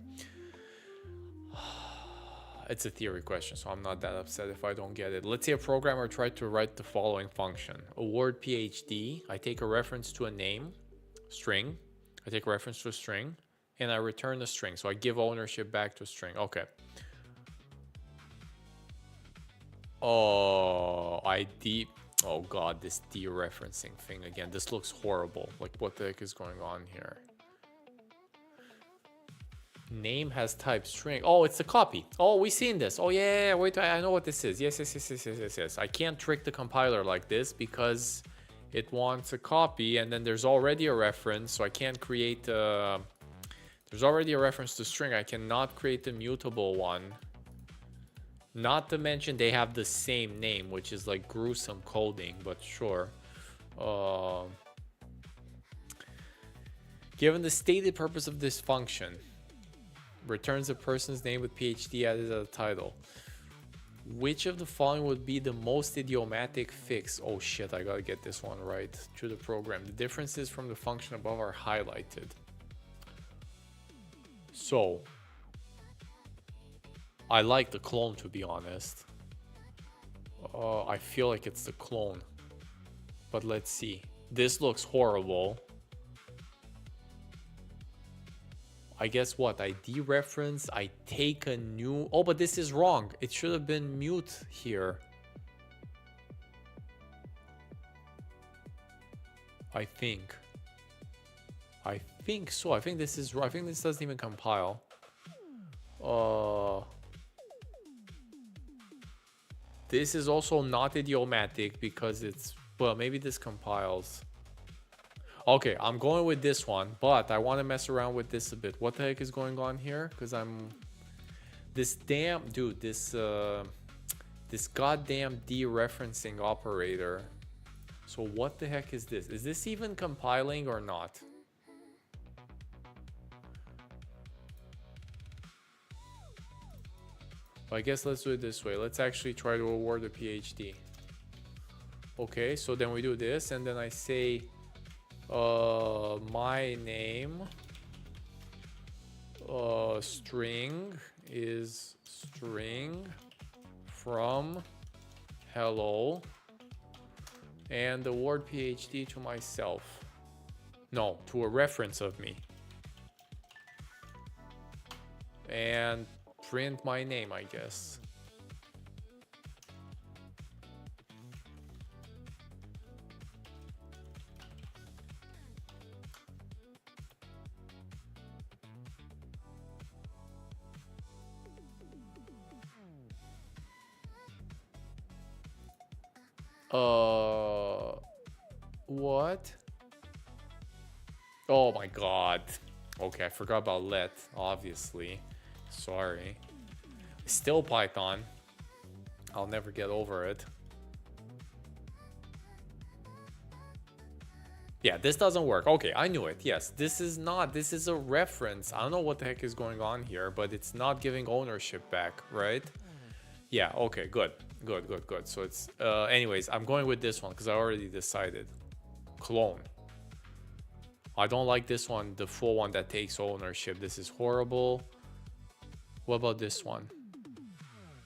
Speaker 1: It's a theory question, so I'm not that upset if I don't get it. Let's say a programmer tried to write the following function. A word PhD, I take a reference to a name, string. I take a reference to a string, and I return a string. So I give ownership back to a string. Okay. Oh, oh god, this dereferencing thing again. This looks horrible. Like, what the heck is going on here? Name has type string. Oh, it's a copy. Oh, we've seen this. Oh yeah, wait, I know what this is. Yes. I can't trick the compiler like this because it wants a copy, and then there's already a reference, so I can't create there's already a reference to string. I cannot create a mutable one. Not to mention they have the same name, which is like gruesome coding, but sure. Given the stated purpose of this function, returns a person's name with PhD added as a title. Which of the following would be the most idiomatic fix? Oh shit, I gotta get this one right. To the program. The differences from the function above are highlighted. So, I like the clone, to be honest. I feel like it's the clone. But let's see. This looks horrible. I guess what? I dereference, I take a new... Oh, but this is wrong. It should have been mute here. I think so. I think this is... I think this doesn't even compile. This is also not idiomatic because it's... Well, maybe this compiles. Okay, I'm going with this one, but I want to mess around with this a bit. What the heck is going on here? Because this damn... Dude, this goddamn dereferencing operator. So what the heck is this? Is this even compiling or not? I guess let's do it this way. Let's actually try to award a PhD. Okay, so then we do this, and then I say my name string is string from hello, and award PhD to myself. No, to a reference of me. And print my name, I guess. What? Oh my god. Okay, I forgot about let, obviously. Sorry. Still Python. I'll never get over it. Yeah, this doesn't work. Okay, I knew it. Yes, this is a reference. I don't know what the heck is going on here, but it's not giving ownership back, right? Yeah, okay, good. Good. So it's, anyways, I'm going with this one because I already decided. Clone. I don't like this one, the full one that takes ownership. This is horrible. What about this one?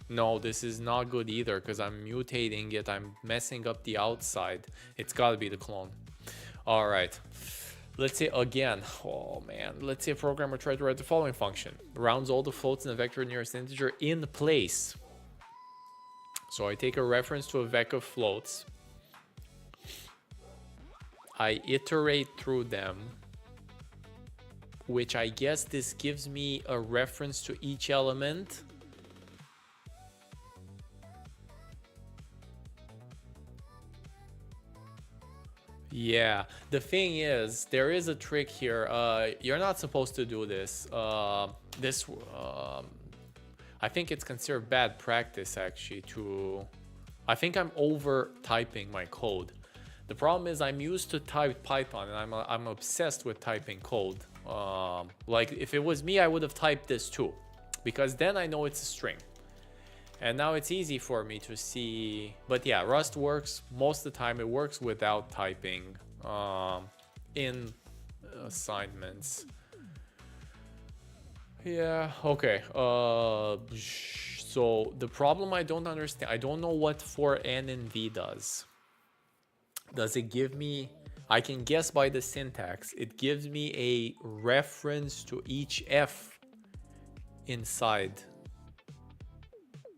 Speaker 1: No, this is not good either because I'm mutating it. I'm messing up the outside. It's got to be the clone. All right. Let's say again. Oh, man. Let's say a programmer tried to write the following function. Rounds all the floats in the vector nearest integer in place. So I take a reference to a vec of floats. I iterate through them, which I guess this gives me a reference to each element. Yeah, the thing is, there is a trick here. You're not supposed to do this. I think it's considered bad practice actually to... I think I'm over typing my code. The problem is I'm used to type Python and I'm obsessed with typing code. Like if it was me, I would have typed this too, because then I know it's a string. And now it's easy for me to see, but yeah, Rust works most of the time. It works without typing in assignments. Yeah, okay. So the problem I don't understand, I don't know what for N and V does. Does it give me, I can guess by the syntax, it gives me a reference to each F inside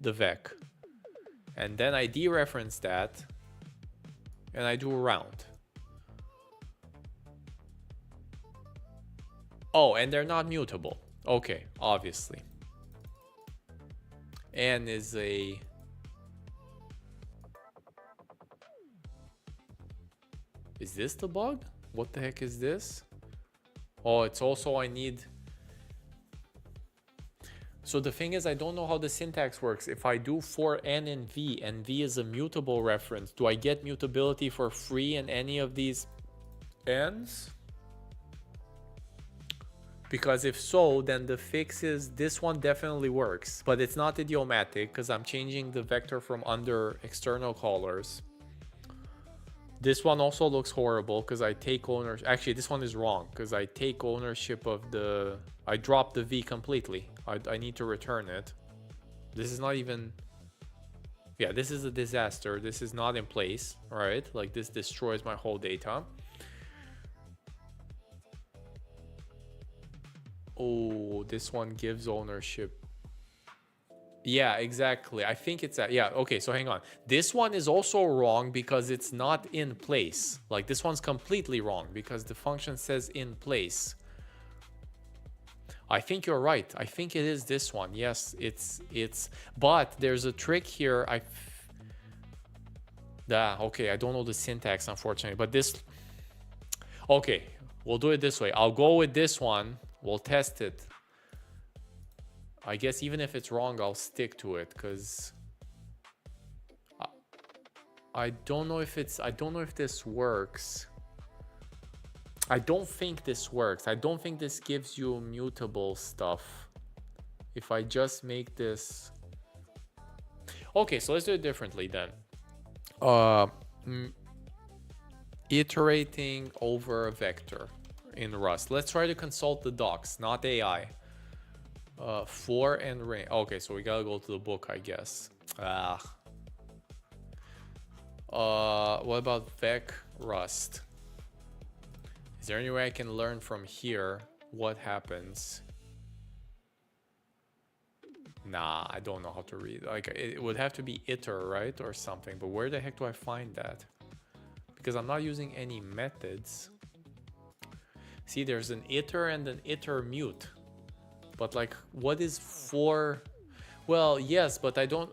Speaker 1: the vec. And then I dereference that and I do a round. Oh, and they're not mutable. Okay, obviously. N is a... Is this the bug? What the heck is this? Oh, it's also I need... So the thing is, I don't know how the syntax works. If I do for N and V is a mutable reference, do I get mutability for free in any of these N's? Because if so, then the fix is this one definitely works, but it's not idiomatic because I'm changing the vector from under external callers. This one also looks horrible because I take ownership. Actually, this one is wrong because I take ownership of the... I drop the V completely. I need to return it. This is not even... Yeah, this is a disaster. This is not in place, right? Like this destroys my whole data. Oh, this one gives ownership. Yeah, exactly. I think it's that. Yeah, okay, so hang on. This one is also wrong because it's not in place. Like this one's completely wrong because the function says in place. I think you're right. I think it is this one. Yes, it's but there's a trick here. Okay, I don't know the syntax unfortunately, but this... Okay, we'll do it this way. I'll go with this one. We'll test it. I guess even if it's wrong, I'll stick to it because I don't know if it's... I don't know if this works. I don't think this works. I don't think this gives you mutable stuff. If I just make this... Okay, so let's do it differently then. Uh, Iterating over a vector in Rust. Let's try to consult the docs, not AI. For and range. Okay, so we gotta go to the book, I guess. What about vec Rust? Is there any way I can learn from here what happens? Nah, I don't know how to read. Like, it would have to be iter, right? Or something. But where the heck do I find that? Because I'm not using any methods. See, there's an iter and an iter mute. But like, what is for? Well, yes, but I don't.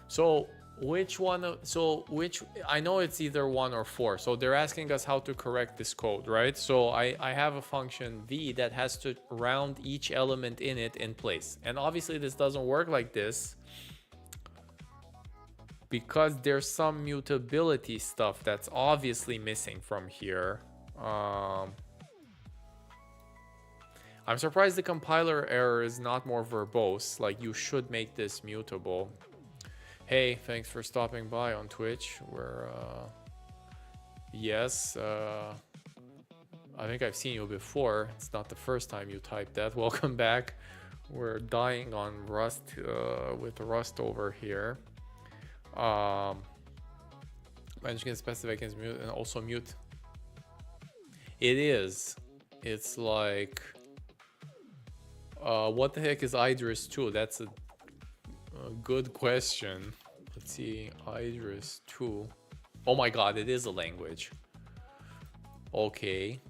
Speaker 1: So which one? So which? I know it's either 1 or 4. So they're asking us how to correct this code, right? So I have a function v that has to round each element in it in place. And obviously this doesn't work like this, because there's some mutability stuff that's obviously missing from here. I'm surprised the compiler error is not more verbose. Like, you should make this mutable. Hey, thanks for stopping by on Twitch. We're yes, I think I've seen you before. It's not the first time you typed that. Welcome back. We're dying on Rust with Rust over here. Managing specify against mute and also mute. It is. It's like, what the heck is Idris 2? That's a good question. Let's see, Idris 2. Oh my god, it is a language. Okay.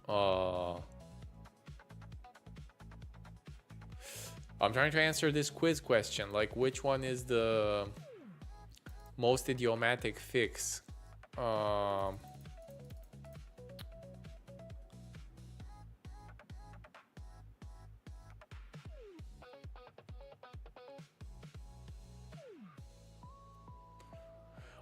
Speaker 1: I'm trying to answer this quiz question, like which one is the most idiomatic fix?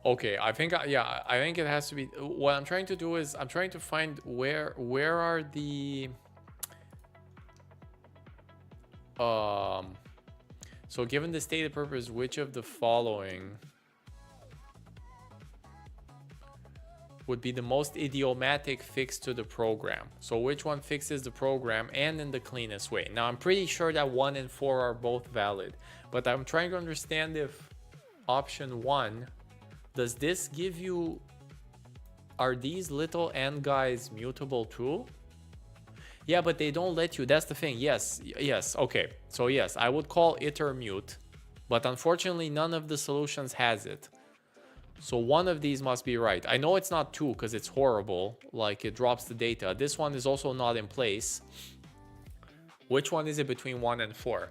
Speaker 1: Okay, I think yeah, I think it has to be. What I'm trying to do is I'm trying to find where are the so given the stated purpose, which of the following would be the most idiomatic fix to the program? So which one fixes the program and in the cleanest way? Now I'm pretty sure that 1 and 4 are both valid, but I'm trying to understand if option 1, does this give you, are these little n guys mutable too? Yeah, but they don't let you. That's the thing. Yes, okay. So yes, I would call iter mute, but unfortunately none of the solutions has it. So one of these must be right. I know it's not 2 because it's horrible, like it drops the data. This one is also not in place. Which one is it between 1 and 4?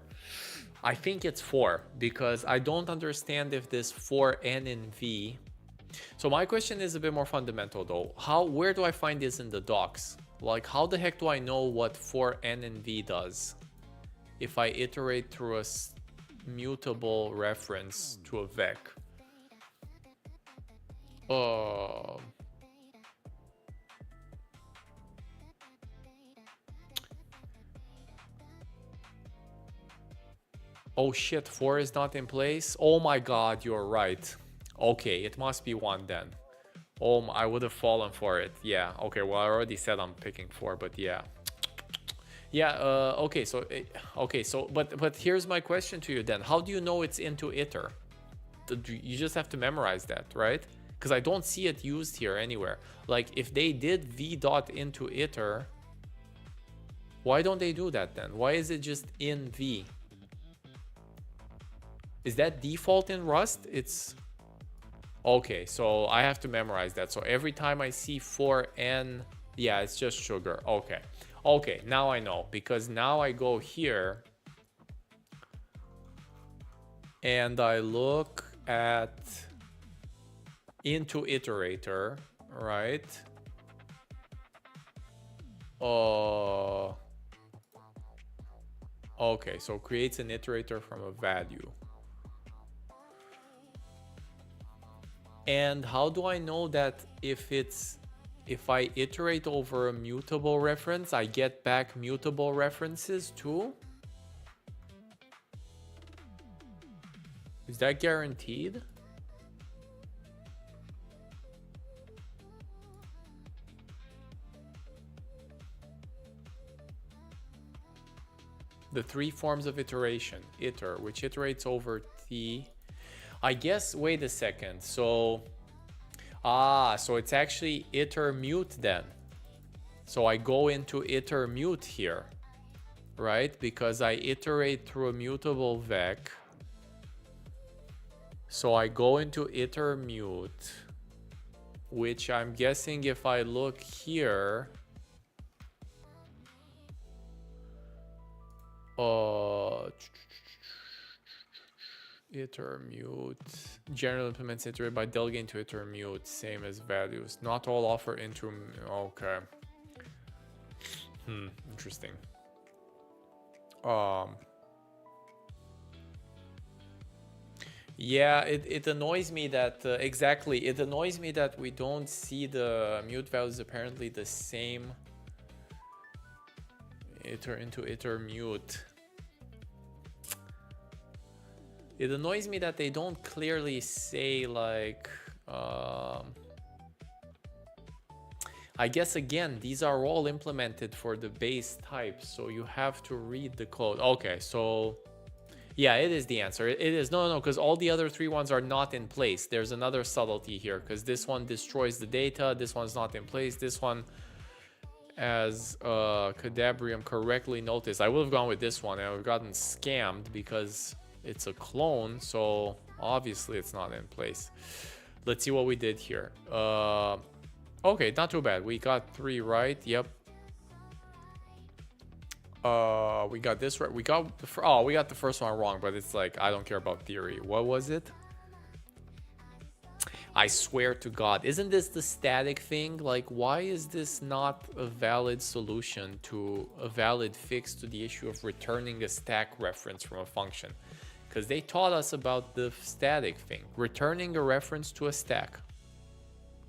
Speaker 1: I think it's 4, because I don't understand if this 4n in v. So my question is a bit more fundamental though. Where do I find this in the docs? Like, how the heck do I know what 4n in v does if I iterate through a mutable reference to a vec? Oh shit, 4 is not in place? Oh my god, you're right. Okay, it must be 1 then. Oh, I would have fallen for it. Yeah, okay, well I already said I'm picking 4, but yeah. Yeah, okay, so but here's my question to you then. How do you know it's into iter? You just have to memorize that, right? Because I don't see it used here anywhere. Like, if they did v dot into iter, why don't they do that then? Why is it just in v? Is that default in Rust? It's okay, so I have to memorize that. So every time I see 4n, yeah, it's just sugar. Okay, now I know, because now I go here and I look at into iterator, right? Okay, so creates an iterator from a value. And how do I know that if it's if I iterate over a mutable reference, I get back mutable references too? Is that guaranteed? The three forms of iteration. Iter, which iterates over t. I guess, wait a second. So, so it's actually iter mute then. So I go into iter mute here, right? Because I iterate through a mutable vec. So I go into iter mute, which I'm guessing if I look here, iter mute generally implements iterate by delegating to iter mute, same as values. Not all offer into. Okay. Interesting. Yeah, it annoys me that exactly. It annoys me that we don't see the mute values apparently the same. Iter into iter mute. It annoys me that they don't clearly say like. I guess again, these are all implemented for the base type, so you have to read the code. Okay, so yeah, it is the answer. It is no, because all the other three ones are not in place. There's another subtlety here because this one destroys the data. This one's not in place. This one, as Cadabrium correctly noticed, I would have gone with this one and I would have gotten scammed because it's a clone. So obviously it's not in place. Let's see what we did here. Okay, not too bad. We got 3 right. Yep. We got this right. We got the first one wrong, but it's like I don't care about theory. What was it? I swear to God, isn't this the static thing? Like, why is this not a valid solution to a valid fix to the issue of returning a stack reference from a function? Because they taught us about the static thing, returning a reference to a stack.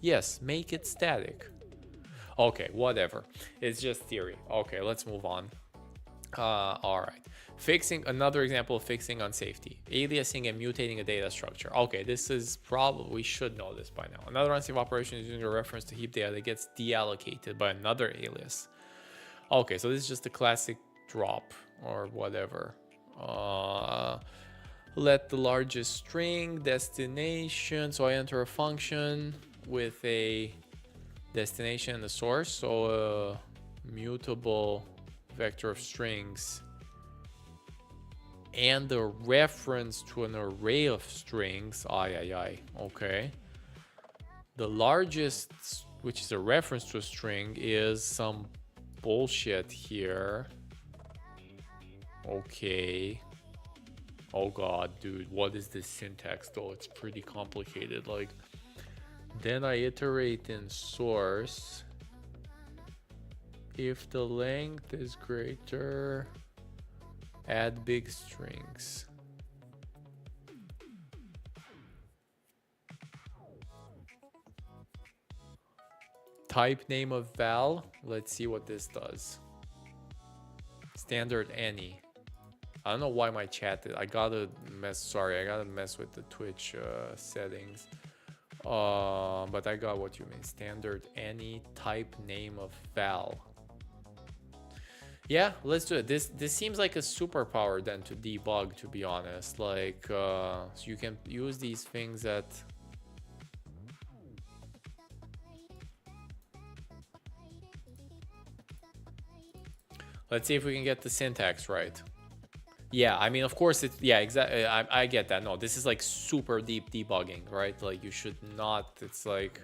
Speaker 1: Yes, make it static. Okay, whatever. It's just theory. Okay, let's move on. All right. Fixing, another example of fixing unsafety. Aliasing and mutating a data structure. Okay, this is probably, we should know this by now. Another unsafe operation is using a reference to heap data that gets deallocated by another alias. Okay, so this is just a classic drop or whatever. Let the largest string destination. So I enter a function with a destination and the source. So a mutable vector of strings and a reference to an array of strings. Okay. The largest, which is a reference to a string, is some bullshit here. Okay. Oh god, dude, what is this syntax though? It's pretty complicated. Like, then I iterate in source if the length is greater, add big strings. Type name of val. Let's see what this does. Standard any. I don't know why my chat I gotta mess with the Twitch settings. But I got what you mean. Standard any type name of val. Yeah, let's do it. This seems like a superpower then to debug, to be honest. Like, so you can use these things that. Let's see if we can get the syntax right. Yeah, I mean, of course, it's, yeah, exactly. I get that. No, this is like super deep debugging, right? Like, you should not, it's like,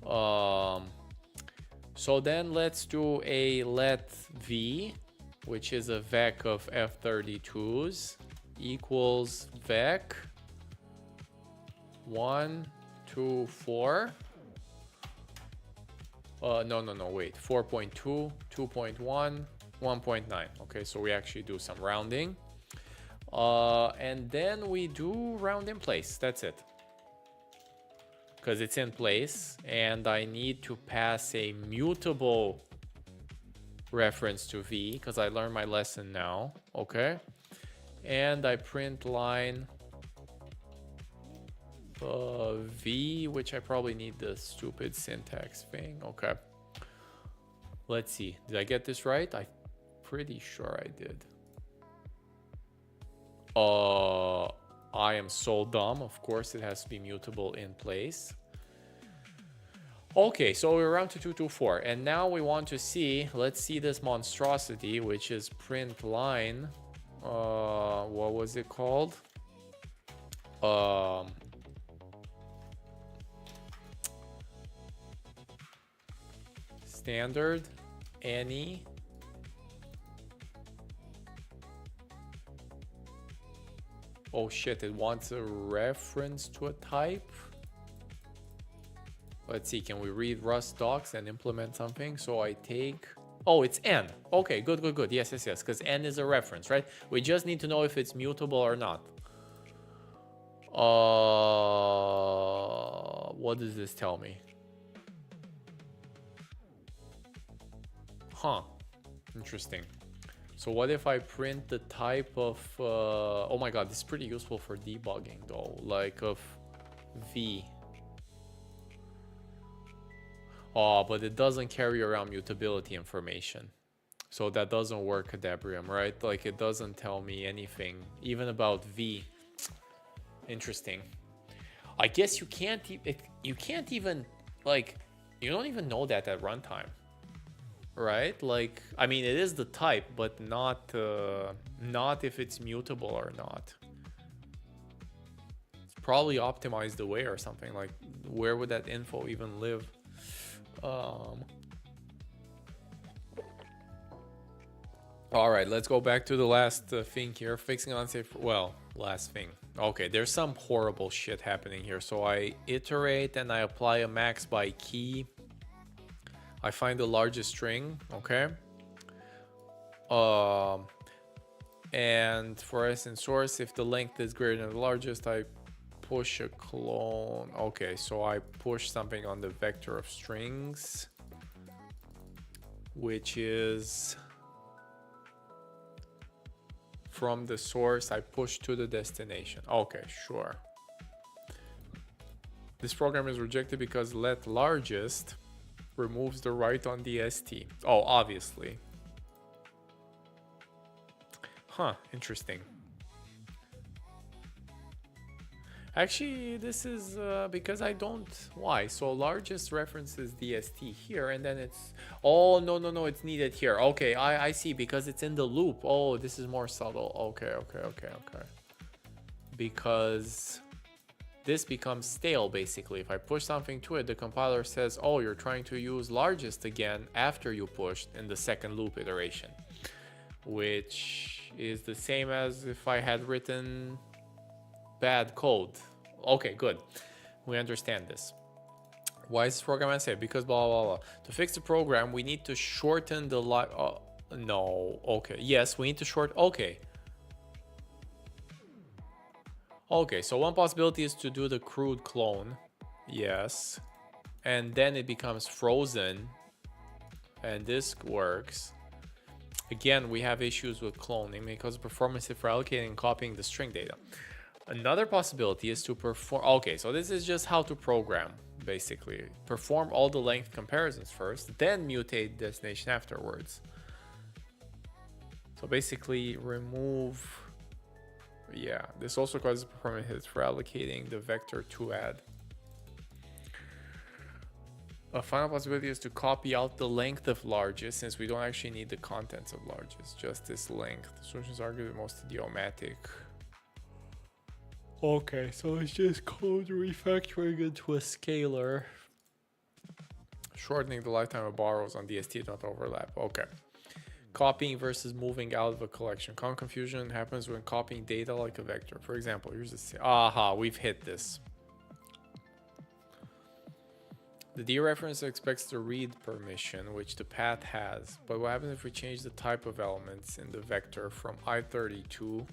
Speaker 1: so then let's do a let v, which is a vec of f32s, equals vec 1, 2, 4. No, wait, 4.2, 2.1, 1.9. Okay, so we actually do some rounding. And then we do round in place. That's it. because it's in place, and I need to pass a mutable reference to v because I learned my lesson now. Okay, and I print line v, which I probably need the stupid syntax thing. Okay, let's see, did I get this right? I'm pretty sure I did. I am so dumb. Of course it has to be mutable in place. Okay, so we're around to 224, and now we want to see, let's see this monstrosity, which is print line, what was it called? Standard any oh shit, it wants a reference to a type. Let's see, can we read Rust docs and implement something? So I take, oh, it's n. Okay, good. Yes, because n is a reference, right? We just need to know if it's mutable or not. What does this tell me? Huh, interesting. So what if I print the type of, oh my god, this is pretty useful for debugging though, like of v. Oh, but it doesn't carry around mutability information. So that doesn't work, Adabrium, right? Like it doesn't tell me anything, even about v. Interesting. I guess you can't even, like, you don't even know that at runtime. Right, like, I mean, it is the type, but not if it's mutable or not. It's probably optimized away or something. Like, where would that info even live? All right, let's go back to the last thing here. Fixing unsafe, well, last thing. Okay, there's some horrible shit happening here. So I iterate and I apply a max by key. I find the largest string, okay? And for instance source, if the length is greater than the largest, I push a clone. Okay, so I push something on the vector of strings, which is from the source, I push to the destination. Okay, sure. This program is rejected because let largest removes the right on the ST. Oh, obviously. Huh, interesting. Actually, this is because I don't. Why? So largest references DST here, and then it's. Oh, no, it's needed here. Okay, I see, because it's in the loop. Oh, this is more subtle. Okay. Because this becomes stale, basically. If I push something to it, the compiler says, oh, you're trying to use largest again after you pushed in the second loop iteration, which is the same as if I had written bad code. Okay, good. We understand this. Why is this program unsafe? Because blah, blah, blah. To fix the program, we need to shorten the life. No, okay. Yes, we need to okay. Okay, so one possibility is to do the crude clone. Yes. And then it becomes frozen. And this works. Again, we have issues with cloning because of performance if we're allocating and copying the string data. Another possibility is to perform. Okay, so this is just how to program, basically. Perform all the length comparisons first, then mutate destination afterwards. So basically remove. Yeah, this also causes performance hits for allocating the vector to add. A final possibility is to copy out the length of largest, since we don't actually need the contents of largest, just this length. The solutions argue the most idiomatic. Okay, so it's just code refactoring into a scalar. Shortening the lifetime of borrows on DST, not overlap. Okay. Copying versus moving out of a collection. Common confusion happens when copying data like a vector. For example, here's a. Aha, we've hit this. The dereference expects the read permission, which the path has. But what happens if we change the type of elements in the vector from I32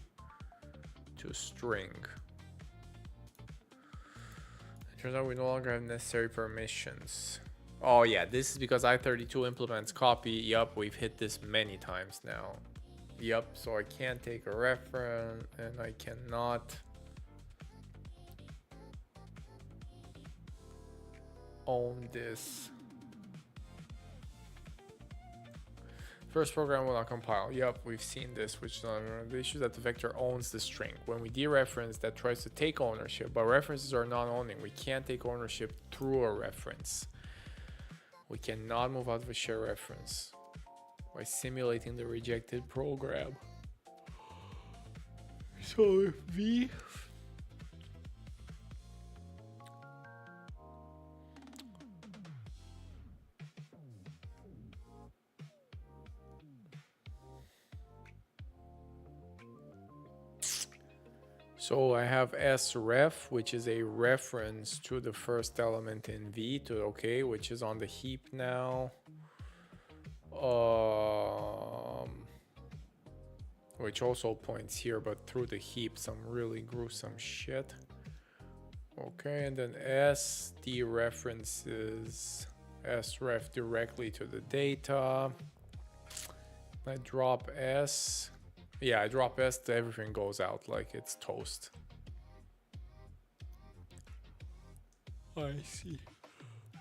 Speaker 1: to string? Turns out we no longer have necessary permissions. Oh yeah, this is because I32 implements copy. Yup, we've hit this many times now. Yup, so I can't take a reference and I cannot own this. First program will not compile. Yup, we've seen this, which is not the issue that the vector owns the string. When we dereference, that tries to take ownership, but references are non-owning. We can't take ownership through a reference. We cannot move out of a shared reference by simulating the rejected program. So if v So I have sref, which is a reference to the first element in V, okay, which is on the heap now. Which also points here, but through the heap, some really gruesome shit. Okay, and then S dereferences sref directly to the data. I drop S. Yeah, I drop S, everything goes out like it's toast. I see.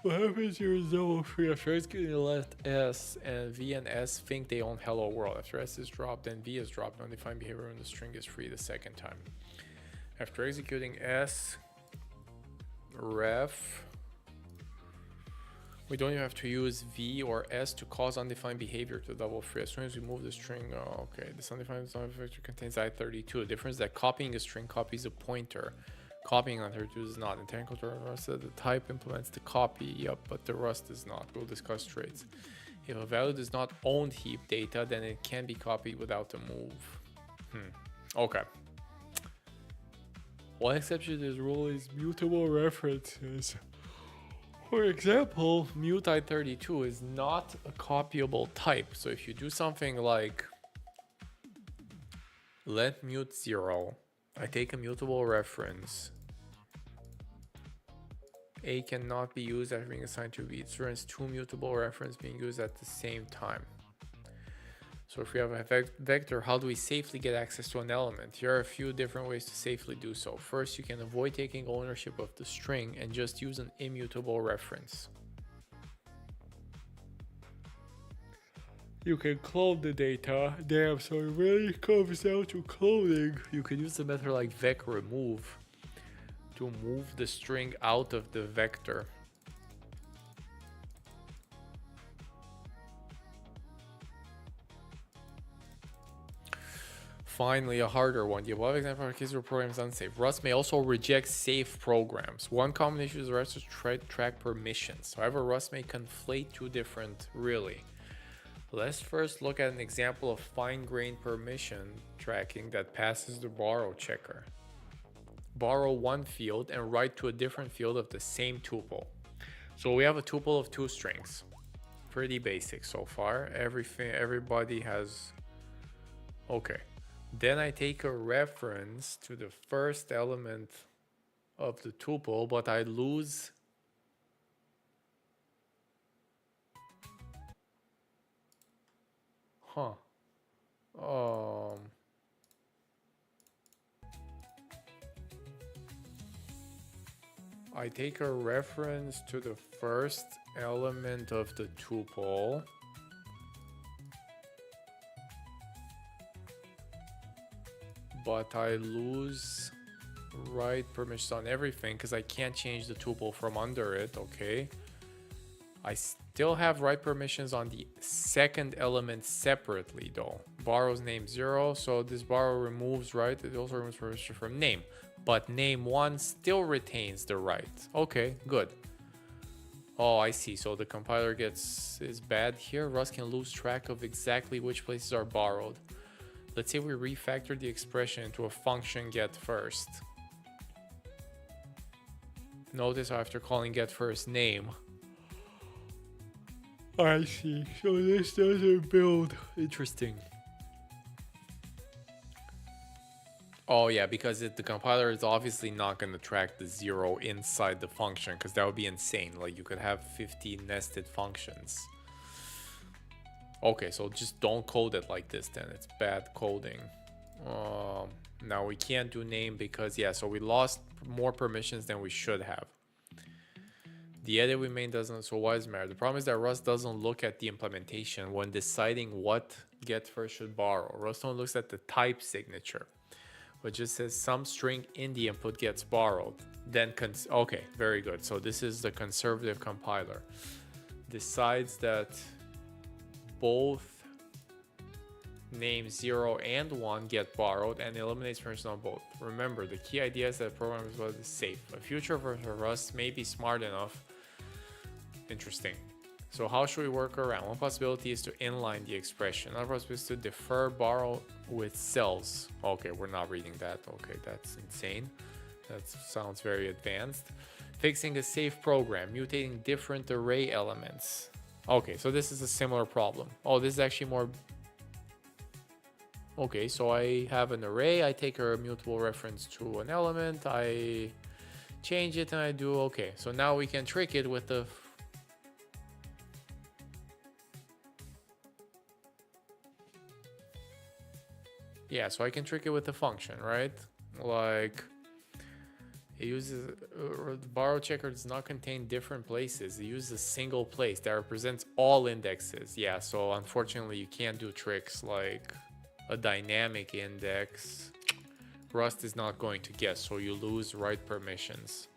Speaker 1: What happens here is double free. After S getting left S and V and S think they own hello world. After S is dropped, then V is dropped. Undefined behavior when the string is free the second time. After executing S, ref, we don't even have to use V or S to cause undefined behavior to double free. As soon as we move the string, oh, okay, this undefined vector contains I32. The difference is that copying a string copies a pointer. Copying on 32 is not. In technical terms, the type implements the copy, yep, but the Rust does not. We'll discuss traits. If a value does not own heap data, then it can be copied without a move. Okay. One exception to this rule is mutable references. For example, mute I32 is not a copyable type. So if you do something like let mute 0, I take a mutable reference. A cannot be used after being assigned to B. It turns two mutable references being used at the same time. So if we have a vector, how do we safely get access to an element? Here are a few different ways to safely do so. First, you can avoid taking ownership of the string and just use an immutable reference. You can clone the data. Damn, so it really comes down to cloning. You can use a method like vec_remove to move the string out of the vector. Finally, a harder one. The above example are cases where program is unsafe. Rust may also reject safe programs. One common issue is Rust to track permissions. However, Rust may conflate two different, really. Let's first look at an example of fine-grained permission tracking that passes the borrow checker. Borrow one field and write to a different field of the same tuple. So we have a tuple of two strings. Pretty basic so far. Everybody has... Okay. Then I take a reference to the first element of the tuple, but I lose I take a reference to the first element of the tuple, but I lose write permissions on everything because I can't change the tuple from under it. Okay, I still have write permissions on the second element separately though. Borrows name 0, so this borrow removes right. It also removes permission from name, but name 1 still retains the right. Okay, good. Oh, I see. So the compiler is bad here. Rust can lose track of exactly which places are borrowed. Let's say we refactor the expression into a function get first. Notice after calling get first name. I see. So this doesn't build. Interesting. Oh yeah, because the compiler is obviously not going to track the 0 inside the function, because that would be insane. Like you could have 50 nested functions. Okay, so just don't code it like this then. It's bad coding. Now we can't do name because, yeah, so we lost more permissions than we should have. The edit we made doesn't, so why does it matter? The problem is that Rust doesn't look at the implementation when deciding what get first should borrow. Rust only looks at the type signature, which just says some string in the input gets borrowed. Then, okay, very good. So this is the conservative compiler. Decides that both names 0 and 1 get borrowed and eliminates permission on both. Remember, the key idea is that the program is safe. A future version of Rust may be smart enough. Interesting. So how should we work around? One possibility is to inline the expression. Another possibility is to defer borrow with cells. Okay, we're not reading that. Okay, that's insane. That sounds very advanced. Fixing a safe program, mutating different array elements. Okay, so this is a similar problem. Oh, this is actually more... Okay, so I have an array, I take a mutable reference to an element, I change it and I do okay. So now we can trick it with the... Yeah, so I can trick it with the function, right? Like... It uses the borrow checker does not contain different places. It uses a single place that represents all indexes. Yeah, so unfortunately you can't do tricks like a dynamic index. Rust is not going to guess, so you lose write permissions.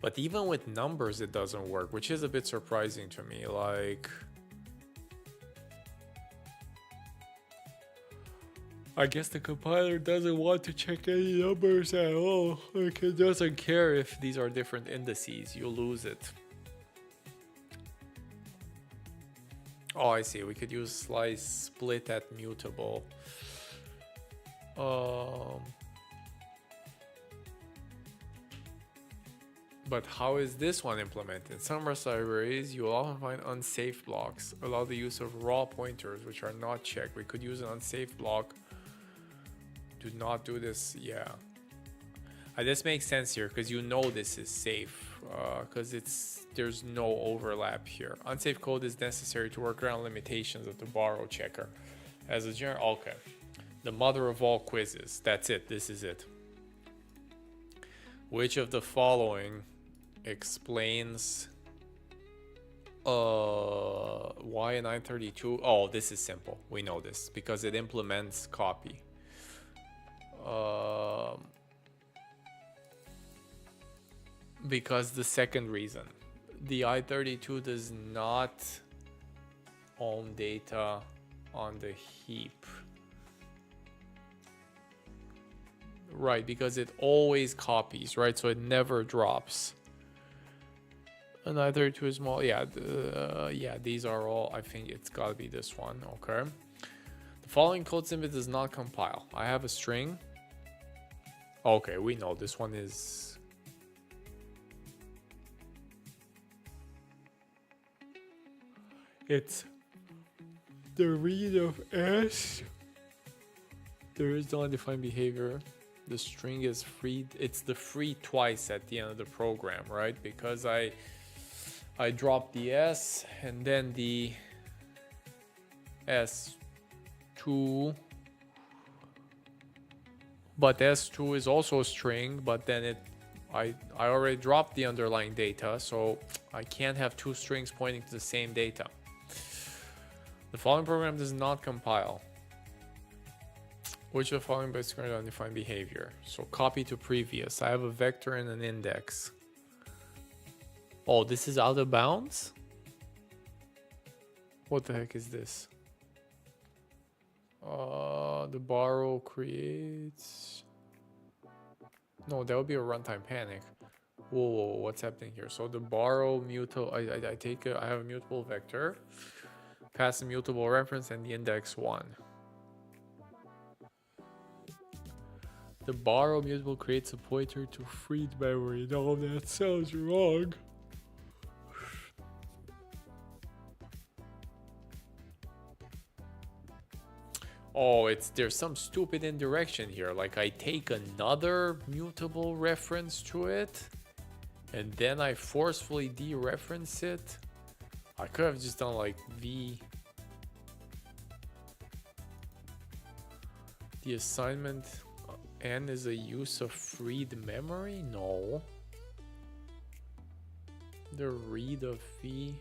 Speaker 1: But even with numbers it doesn't work, which is a bit surprising to me. Like, I guess the compiler doesn't want to check any numbers at all. Like, it doesn't care if these are different indices. You lose it. Oh, I see. We could use slice split at mutable. But how is this one implemented? In some Rust libraries, you will often find unsafe blocks. Allow the use of raw pointers, which are not checked. We could use an unsafe block. Do not do this. Yeah, this makes sense here because you know this is safe because there's no overlap here. Unsafe code is necessary to work around limitations of the borrow checker. As a general, okay, the mother of all quizzes. That's it. This is it. Which of the following explains why a 932? Oh, this is simple. We know this because it implements copy. Because the second reason, the i32 does not own data on the heap. Right, because it always copies, right? So it never drops. An i32 is small. Yeah, yeah, these are all, I think it's gotta be this one. Okay. The following code snippet does not compile. I have a string. Okay, we know this one is... It's the read of S. There is no undefined behavior. The string is freed. It's the free twice at the end of the program, right? Because I dropped the S and then the S2. But S2 is also a string, but then I already dropped the underlying data, so I can't have two strings pointing to the same data. The following program does not compile. Which of the following bytes current undefined behavior? So copy to previous. I have a vector and an index. Oh, this is out of bounds? What the heck is this? The borrow creates... No, that would be a runtime panic. Whoa, what's happening here? So the borrow mutable, I have a mutable vector, pass a mutable reference and the index 1. The borrow mutable creates a pointer to freed memory. No, that sounds wrong. Oh, there's some stupid indirection here. Like I take another mutable reference to it, and then I forcefully dereference it. I could have just done like v. The assignment n is a use of freed memory? No. The read of v.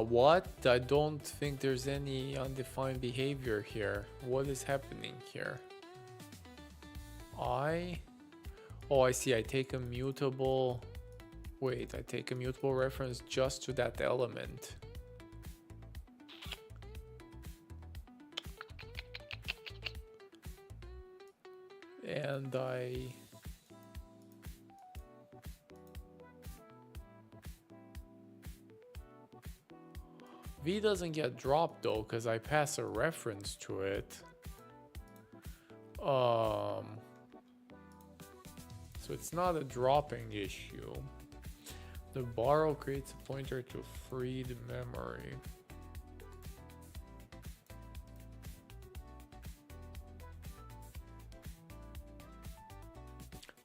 Speaker 1: What? I don't think there's any undefined behavior here. What is happening here? Oh, I see. I take a mutable. Wait, I take a mutable reference just to that element. And V doesn't get dropped though, because I pass a reference to it. So it's not a dropping issue. The borrow creates a pointer to freed memory.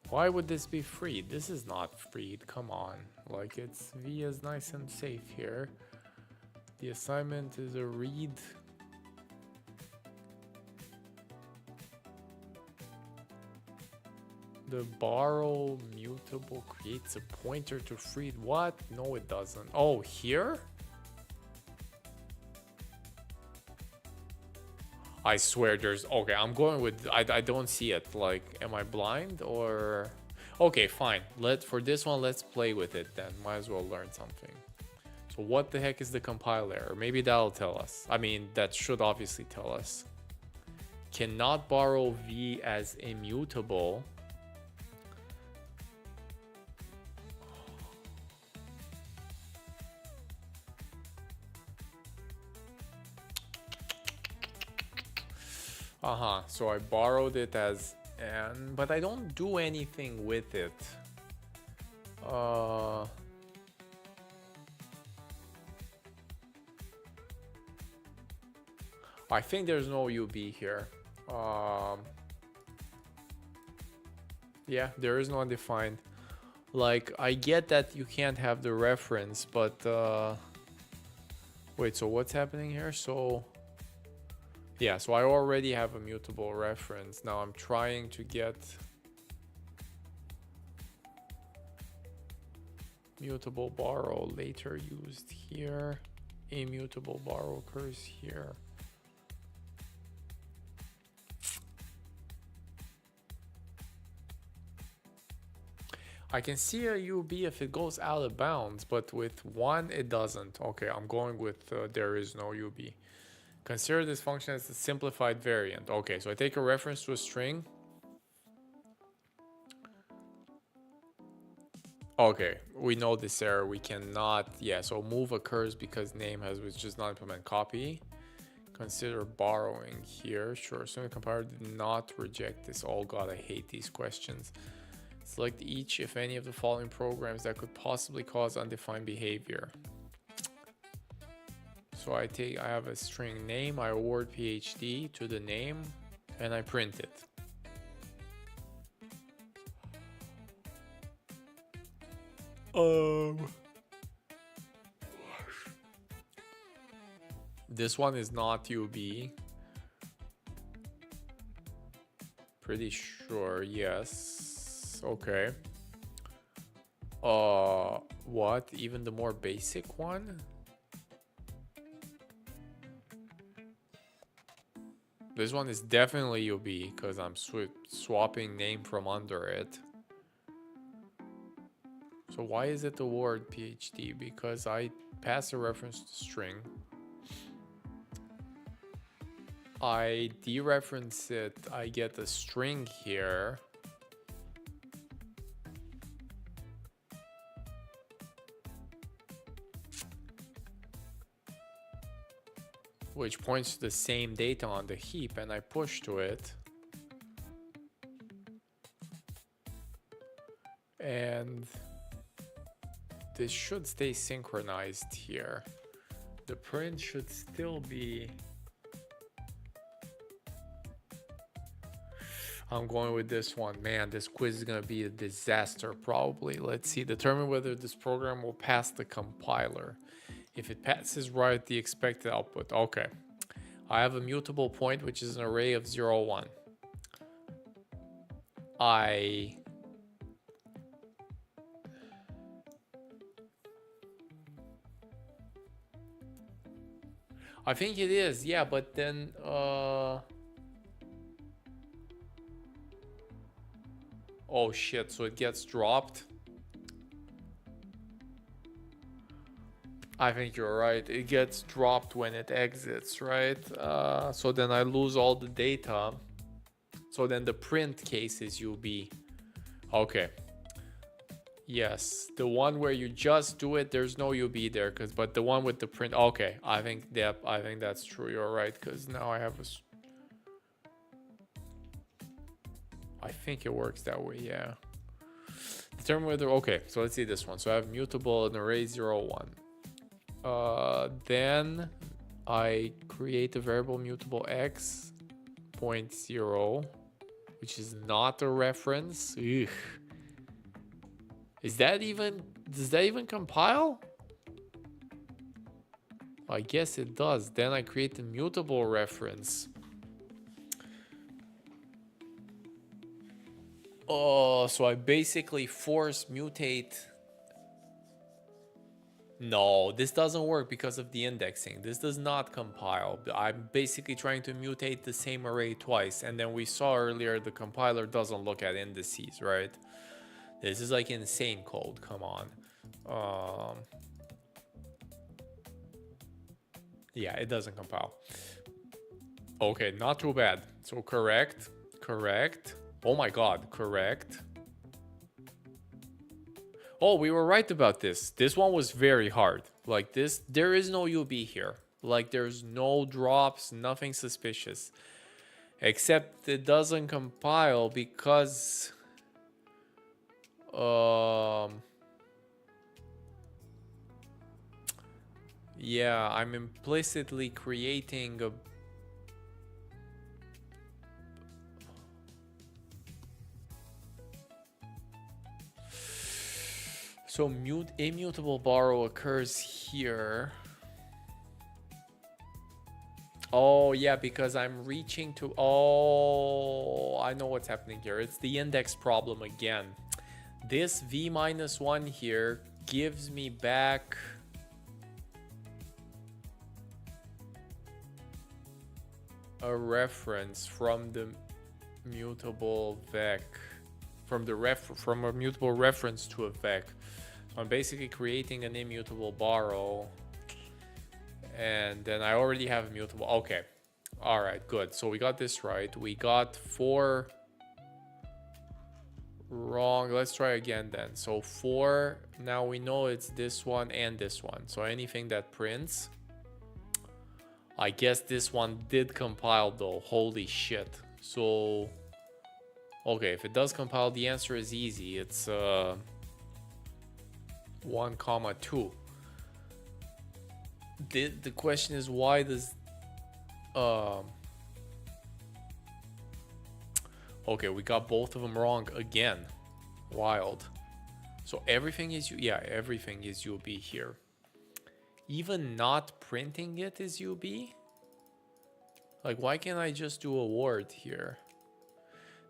Speaker 1: Why would this be freed? This is not freed, come on. Like it's V is nice and safe here. The assignment is a read. The borrow mutable creates a pointer to freed. What? No, it doesn't. Oh, here? I swear there's... Okay, I'm going with... I don't see it. Like, am I blind or... Okay, fine. For this one, let's play with it then. Might as well learn something. So what the heck is the compiler? Maybe that'll tell us. I mean, that should obviously tell us. Cannot borrow V as immutable. So I borrowed it as n, but I don't do anything with it. I think there's no UB here. Yeah, there is no undefined. Like, I get that you can't have the reference, but wait, so what's happening here? So yeah, so I already have a mutable reference. Now I'm trying to get mutable borrow later used here. Immutable borrow occurs here. I can see a UB if it goes out of bounds, but with one it doesn't. Okay, I'm going with there is no UB. Consider this function as a simplified variant. Okay, so I take a reference to a string. Okay, we know this error. We cannot, yeah, so move occurs because name which does not implement copy. Consider borrowing here. Sure, so the compiler did not reject this. Oh god, I hate these questions. Select each, if any, of the following programs that could possibly cause undefined behavior. So I have a string name, I award PhD to the name, and I print it. This one is not UB. Pretty sure, yes. Okay. What? Even the more basic one? This one is definitely UB because I'm swapping name from under it. So why is it the word PhD? Because I pass a reference to string. I dereference it. I get a string here. which points to the same data on the heap, and I push to it. And this should stay synchronized here. The print should still be... I'm going with this one. Man, this quiz is going to be a disaster probably. Let's see. Determine whether this program will pass the compiler. If it passes right, the expected output. Okay. I have a mutable point, which is an array of 0, 1. I think it is, yeah, but then oh shit, so it gets dropped. I think you're right, it gets dropped when it exits, right? So then I lose all the data. So then the print case is UB. Okay. Yes, the one where you just do it, there's no UB there, but the one with the print, okay, I think that's true. You're right, because now I have I think it works that way, yeah. Determine whether, okay, so let's see this one. So I have mutable and array 0, 1. Then I create a variable mutable x point 0, which is not a reference. Ugh. Does that even compile? I guess it does. Then I create a mutable reference. Oh, so I basically force mutate. No, this doesn't work because of the indexing. This does not compile. I'm basically trying to mutate the same array twice. And then we saw earlier the compiler doesn't look at indices, right? This is like insane code. Come on. Yeah, it doesn't compile. Okay, not too bad. So correct. Oh my god, correct. Oh, we were right about this. This one was very hard. Like this, there is no UB here. Like there's no drops, nothing suspicious. Except it doesn't compile because... yeah, I'm implicitly creating a... So immutable borrow occurs here. Oh yeah, because I'm reaching to... Oh, I know what's happening here. It's the index problem again. This v-1 here gives me back... a reference from the mutable vec, from a mutable reference to a vec. So I'm basically creating an immutable borrow, and then I already have a mutable. Okay, all right, good. So we got this right. We got 4 wrong. Let's try again then. So 4. Now we know it's this one and this one. So anything that prints. I guess this one did compile though. Holy shit. So, okay, if it does compile, the answer is easy. It's 1, 2. The question is, why does... okay, we got both of them wrong again. Wild. So everything is... yeah, everything is UB here. Even not printing it is UB? Like, why can't I just do a word here?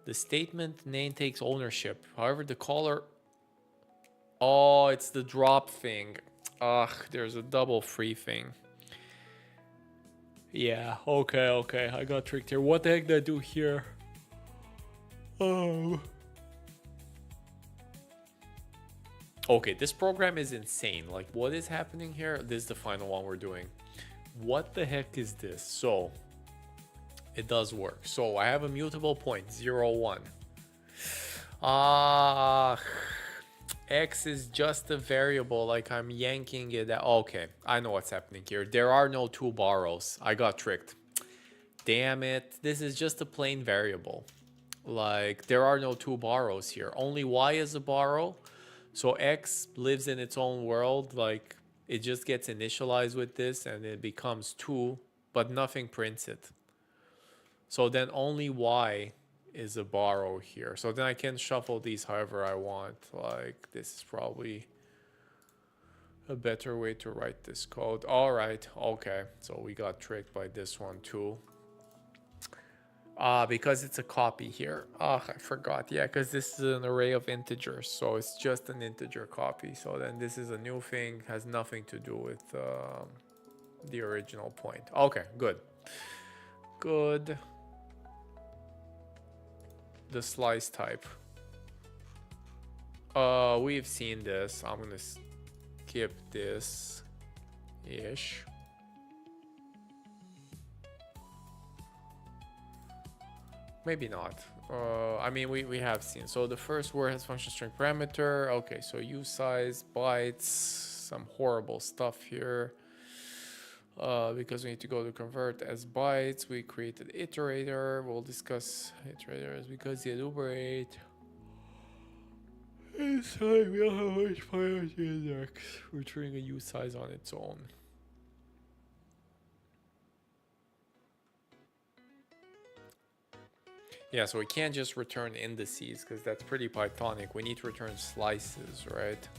Speaker 1: The statement name takes ownership. However, the caller... oh, it's the drop thing. Ugh, there's a double free thing. Yeah, okay. I got tricked here. What the heck did I do here? Oh... okay, this program is insane. Like, what is happening here? This is the final one we're doing. What the heck is this? So, it does work. So, I have a mutable point, 0, 1. X is just a variable, like I'm yanking it out. Okay, I know what's happening here. There are no two borrows. I got tricked. Damn it. This is just a plain variable. Like, there are no two borrows here. Only Y is a borrow. So X lives in its own world. Like, it just gets initialized with this and it becomes 2, but nothing prints it. So then only Y is a borrow here. So then I can shuffle these however I want. Like, this is probably a better way to write this code. All right, okay. So we got tricked by this one too. Because it's a copy here. I forgot. Yeah, because this is an array of integers. So it's just an integer copy. So then this is a new thing. Has nothing to do with the original point. Okay, good. Good. The slice type. We've seen this. I'm gonna skip this ish. Maybe not. I mean, we have seen. So the first word has function string parameter. Okay, so usize, bytes, some horrible stuff here. Because we need to go to convert as bytes, we created iterator. We'll discuss iterators because the enumerate. Inside, we don't have much fire to index. Returning a usize on its own. Yeah, so we can't just return indices because that's pretty Pythonic. We need to return slices, right?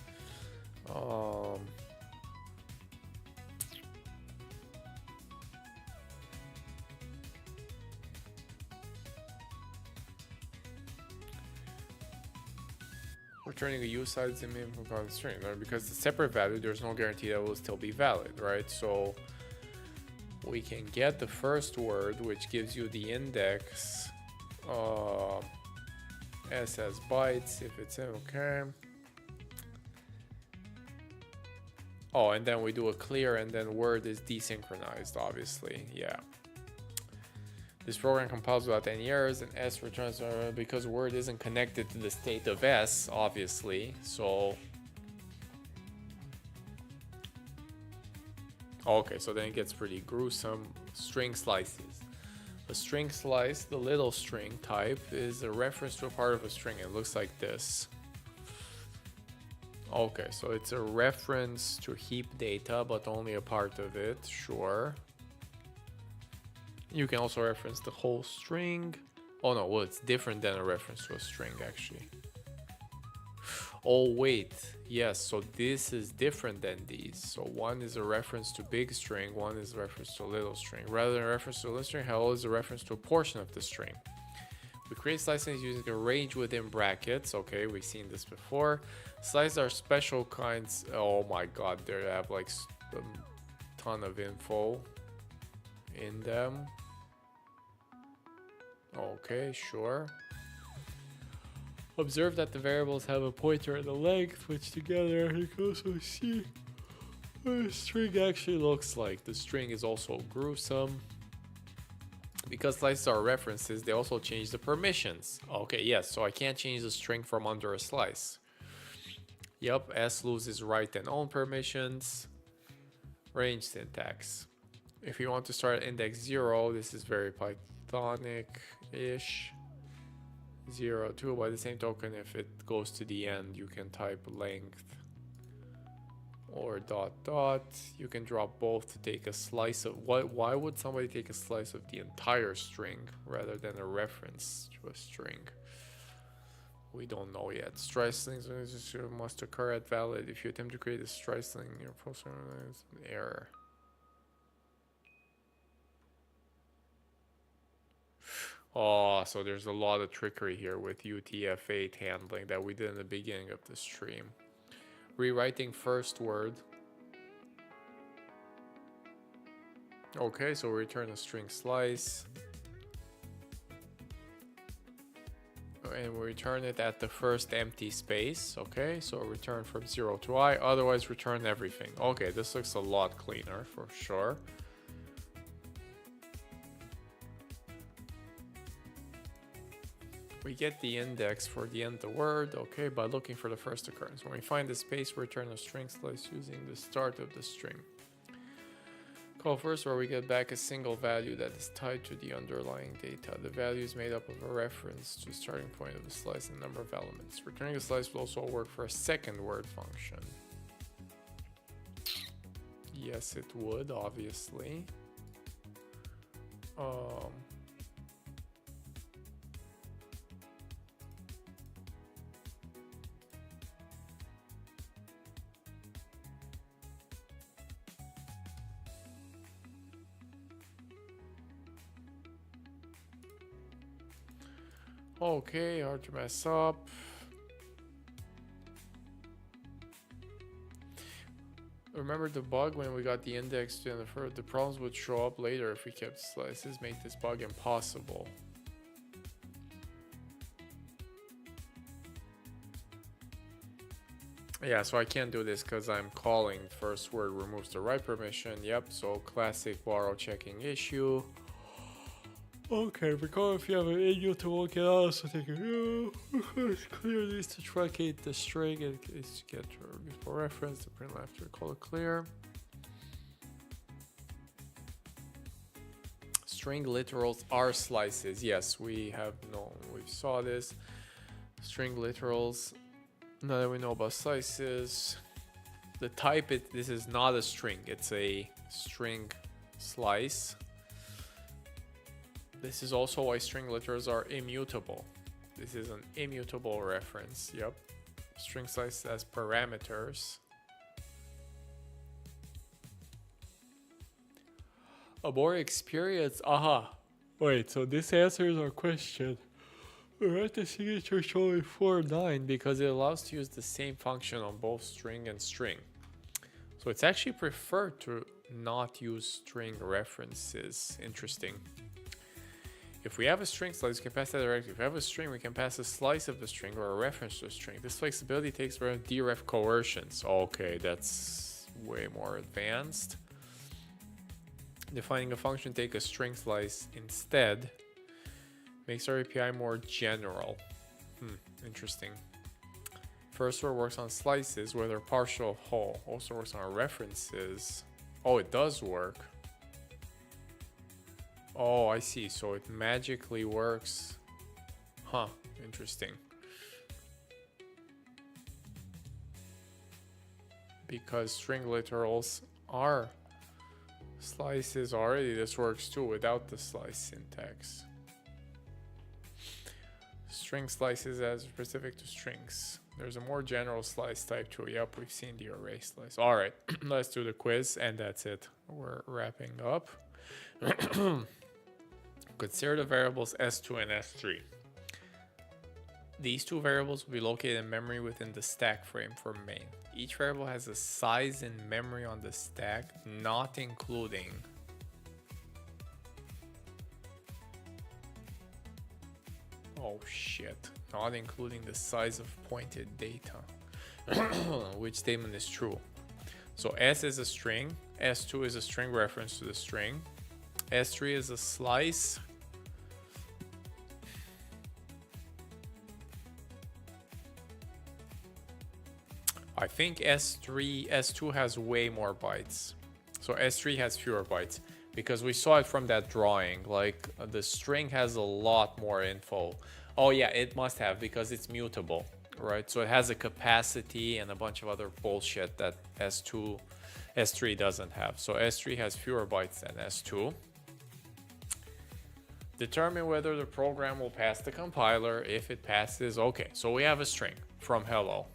Speaker 1: Returning a usize in from the string, right? Because the separate value, there's no guarantee that it will still be valid, right? So we can get the first word, which gives you the index. S as bytes if it's okay. Oh, and then we do a clear and then word is desynchronized, obviously. Yeah. This program compiles without any errors and S returns because word isn't connected to the state of S, obviously. So okay, so then it gets pretty gruesome. String slices. A string slice, the little string type, is a reference to a part of a string. It looks like this. Okay, so it's a reference to heap data, but only a part of it, sure. You can also reference the whole string. Oh no, well, it's different than a reference to a string, actually. Oh wait, yes, so this is different than these. So one is a reference to big string, one is a reference to little string. Rather than a reference to a little string, hello is a reference to a portion of the string. We create slices using a range within brackets. Okay, we've seen this before. Slices are special kinds. Oh my god, they have like a ton of info in them. Okay, sure. Observe that the variables have a pointer and a length, which together you can also see what a string actually looks like. The string is also gruesome. Because slices are references, they also change the permissions. Okay, yes, so I can't change the string from under a slice. Yep, S loses right and own permissions. Range syntax. If you want to start at index 0, this is very Pythonic-ish. 0, 2. By the same token, if it goes to the end, you can type length or dot dot. You can drop both to take a slice of why would somebody take a slice of the entire string rather than a reference to a string? We don't know yet. Stricelings must occur at valid. If you attempt to create a striceling, your processor is an error. Oh, so there's a lot of trickery here with UTF-8 handling that we did in the beginning of the stream. Rewriting first word. Okay, so we return a string slice. And we return it at the first empty space. Okay, so return from 0 to I, otherwise return everything. Okay, this looks a lot cleaner for sure. We get the index for the end of the word, okay, by looking for the first occurrence. When we find the space, we return a string slice using the start of the string. Call first, where we get back a single value that is tied to the underlying data. The value is made up of a reference to the starting point of the slice and number of elements. Returning a slice will also work for a second word function. Yes, it would, obviously. Okay, hard to mess up. Remember the bug when we got the index to the problems would show up later if we kept slices, make this bug impossible. Yeah, so I can't do this because I'm calling first word removes the right permission. Yep, so classic borrow checking issue. Okay, recall if you have an idiot to work it out, so take it. It's clear needs to truncate the string and it's to get for reference. The print after call it clear. String literals are slices. Yes, we saw this. String literals. Now that we know about slices, the type this is not a string. It's a string slice. This is also why string literals are immutable. This is an immutable reference. Yep. String slice as parameters. A more experienced. Aha. Wait, so this answers our question. Write the signature showing 4-9 because it allows to use the same function on both string and string. So it's actually preferred to not use string references. Interesting. If we have a string slice, we can pass that directly. If we have a string, we can pass a slice of the string or a reference to a string. This flexibility takes for deref coercions. Okay, that's way more advanced. Defining a function, take a string slice instead. Makes our API more general. Interesting. First word works on slices, whether partial or whole. Also works on references. Oh, it does work. Oh, I see. So it magically works. Huh. Interesting. Because string literals are slices already, this works too without the slice syntax. String slices as specific to strings. There's a more general slice type too. Yep, we've seen the array slice. All right, let's do the quiz, and that's it. We're wrapping up. Consider the variables S2 and S3. These two variables will be located in memory within the stack frame for main. Each variable has a size in memory on the stack, not including not including the size of pointed data. Which statement is true? So S is a string, S2 is a string reference to the string, S3 is a slice, I think S2 has way more bytes. So S3 has fewer bytes because we saw it from that drawing. Like the string has a lot more info. Oh yeah, it must have because it's mutable, right? So it has a capacity and a bunch of other bullshit that S3 doesn't have. So S3 has fewer bytes than S2. Determine whether the program will pass the compiler. If it passes, okay. So we have a string from hello.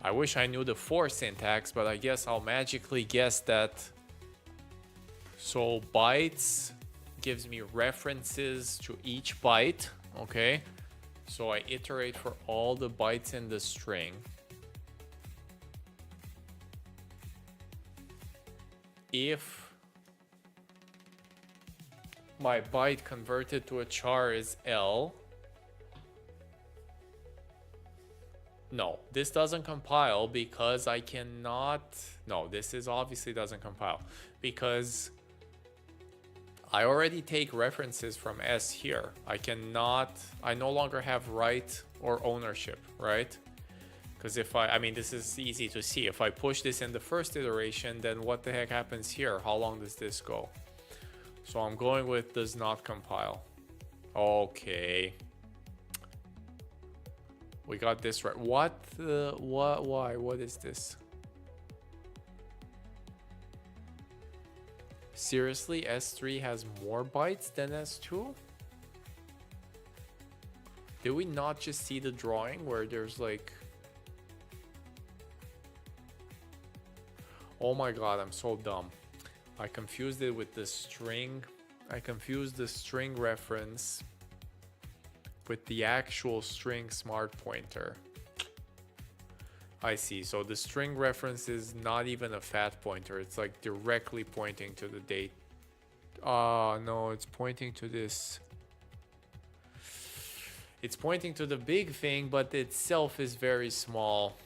Speaker 1: I wish I knew the for syntax, but I guess I'll magically guess that. So bytes gives me references to each byte, okay? So I iterate for all the bytes in the string. If my byte converted to a char is L, no, this doesn't compile because I cannot. No, this is obviously doesn't compile because I already take references from S here. I no longer have right or ownership, right? Because if I mean, this is easy to see. If I push this in the first iteration, then what the heck happens here? How long does this go? So I'm going with does not compile. Okay. We got this right. What? Why? What is this? Seriously, S3 has more bytes than S2? Did we not just see the drawing where there's like... Oh my god, I'm so dumb. I confused it with the string. I confused the string reference with the actual string smart pointer. I see. So the string reference is not even a fat pointer. It's like directly pointing to the date. No, it's pointing to this. It's pointing to the big thing, but itself is very small.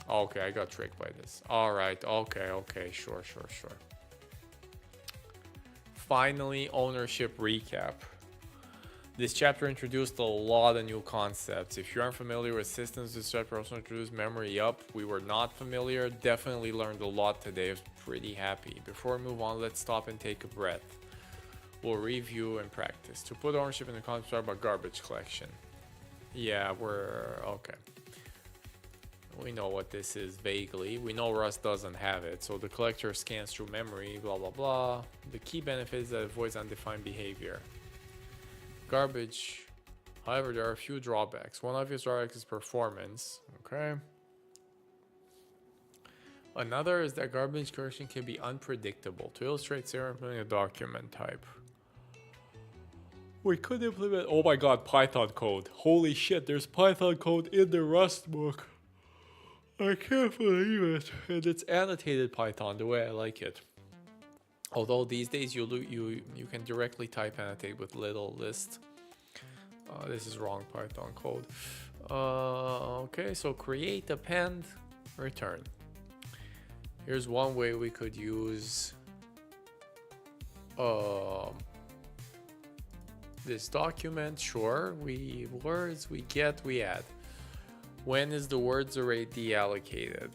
Speaker 1: Okay, I got tricked by this. All right. Okay. Sure. Finally, ownership recap. This chapter introduced a lot of new concepts. If you aren't familiar with systems, this chapter also introduced memory up. We were not familiar. Definitely learned a lot today. I was pretty happy. Before we move on, let's stop and take a breath. We'll review and practice. To put ownership in the concept, start about garbage collection. Yeah, we're okay. We know what this is vaguely. We know Rust doesn't have it. So the collector scans through memory, blah, blah, blah. The key benefit is that it avoids undefined behavior. Garbage. However, there are a few drawbacks. One obvious drawback is performance. Okay. Another is that garbage collection can be unpredictable. To illustrate, say we're implementing a document type. We could implement, oh my god, Python code. Holy shit, there's Python code in the Rust book. I can't believe it. And it's annotated Python the way I like it. Although these days you can directly type annotate with little list. This is wrong Python code. Okay, so create, append, return. Here's one way we could use this document. Sure, words we get, we add. When is the words array deallocated?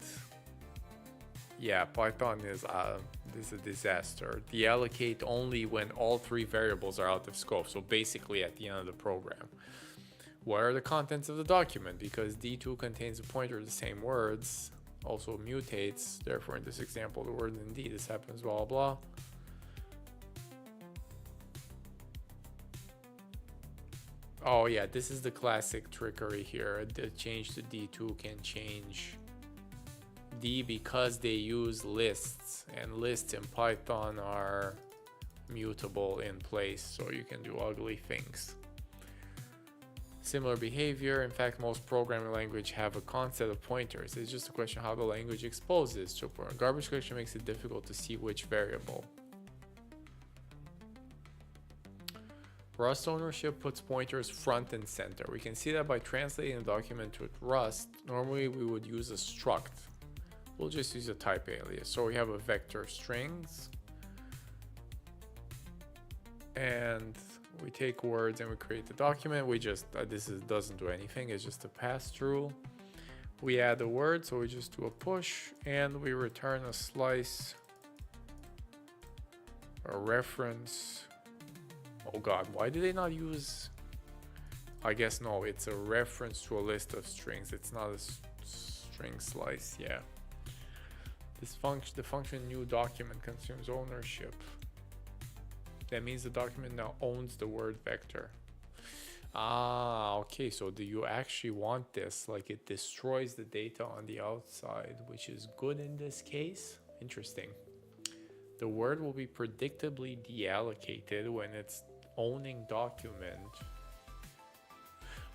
Speaker 1: Yeah, Python is a disaster. Deallocate only when all three variables are out of scope. So basically at the end of the program. What are the contents of the document? Because D2 contains a pointer to the same words, also mutates. Therefore, in this example, the word in D, this happens, blah, blah. Oh yeah, this is the classic trickery here. The change to D2 can change D because they use lists, and lists in Python are mutable in place, so you can do ugly things. Similar behavior. In fact, most programming languages have a concept of pointers. It's just a question of how the language exposes. So garbage collection makes it difficult to see which variable. Rust ownership puts pointers front and center. We can see that by translating the document with Rust. Normally we would use a struct. We'll just use a type alias. So we have a vector strings, and we take words and we create the document. We just doesn't do anything. It's just a pass through. We add a word, so we just do a push, and we return a slice, a reference. Oh god, why do they not use... I guess no, it's a reference to a list of strings. It's not a string slice, yeah. The function new document consumes ownership. That means the document now owns the word vector. Ah, okay, so do you actually want this? Like it destroys the data on the outside, which is good in this case. Interesting. The word will be predictably deallocated when it's owning document.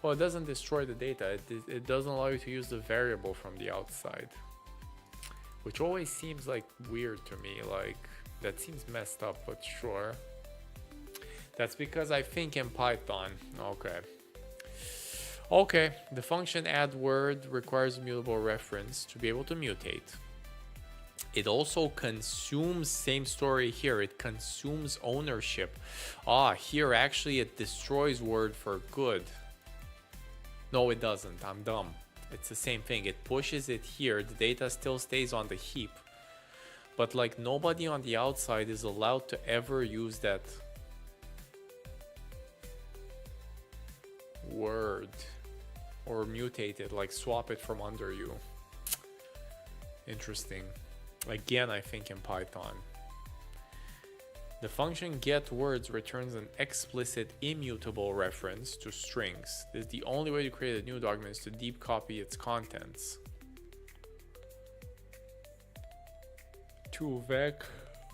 Speaker 1: Well, it doesn't destroy the data. It doesn't allow you to use the variable from the outside, which always seems like weird to me. Like that seems messed up, but sure. That's because I think in Python. Okay, the function add word requires mutable reference to be able to mutate. It also consumes, same story here, it consumes ownership. Here actually it destroys word for good. No, it doesn't. I'm dumb. It's the same thing. It pushes it here. The data still stays on the heap. But like nobody on the outside is allowed to ever use that word or mutate it, like swap it from under you. Interesting. Again, I think in Python. The function getWords returns an explicit immutable reference to strings. This is the only way to create a new document is to deep copy its contents. To vec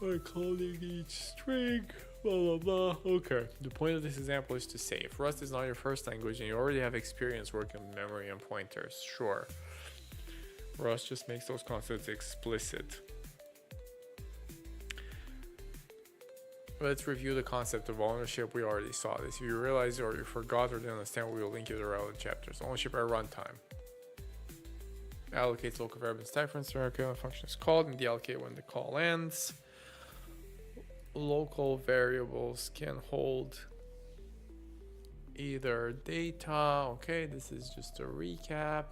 Speaker 1: by calling each string, blah blah blah. Okay. The point of this example is to say if Rust is not your first language and you already have experience working with memory and pointers, sure. Rust just makes those concepts explicit. Let's review the concept of ownership. We already saw this. If you realize or you forgot or didn't understand, we will link you to the relevant chapters. Ownership at runtime. Allocates local variable stack for instance, when a function is called, and deallocate when the call ends. Local variables can hold either data. Okay, this is just a recap.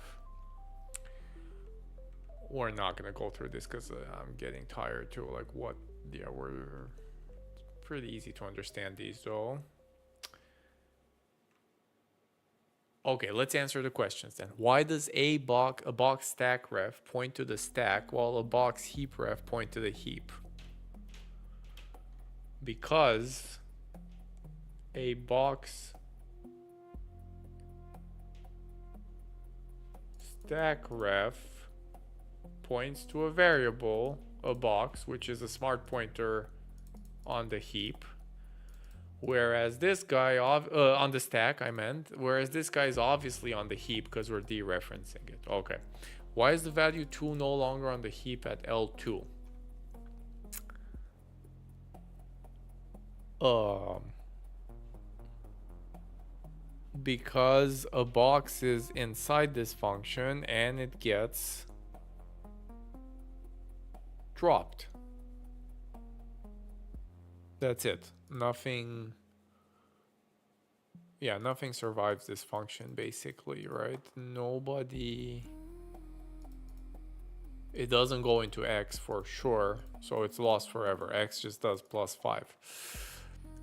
Speaker 1: We're not gonna go through this because I'm getting tired too. Like what? Yeah, we're pretty easy to understand these though. Okay, let's answer the questions then. Why does a box stack ref point to the stack while a box heap ref point to the heap? Because a box stack ref points to a variable, a box, which is a smart pointer on the heap, whereas this guy on the stack, I meant, whereas this guy is obviously on the heap because we're dereferencing it. Okay, why is the value 2 no longer on the heap at L2? Because a box is inside this function and it gets dropped. That's it. Nothing survives this function basically, right? Nobody, it doesn't go into X for sure, so it's lost forever. X just does +5.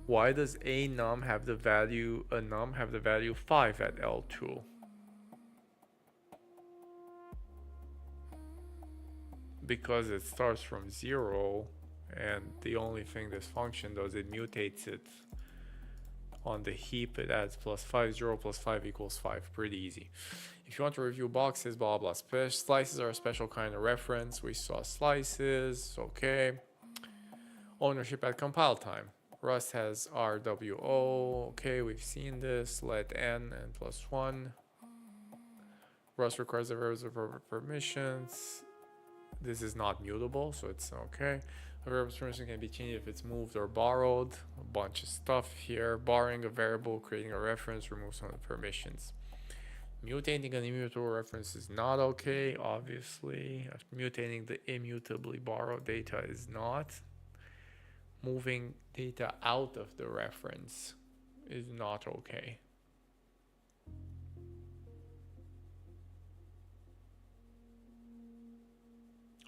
Speaker 1: Why does a num have the value 5 at L2? Because it starts from 0, and the only thing this function does, it mutates it on the heap. It adds +5, 0 + 5 = 5. Pretty easy. If you want to review boxes, blah blah. Slices are a special kind of reference. We saw slices. Okay. Ownership at compile time. Rust has RWO. Okay, we've seen this. Let n +1. Rust requires the variables of permissions. This is not mutable, so it's okay. A variable's permission can be changed if it's moved or borrowed. A bunch of stuff here. Borrowing a variable, creating a reference, remove some of the permissions. Mutating an immutable reference is not okay, obviously. Mutating the immutably borrowed data is not. Moving data out of the reference is not okay.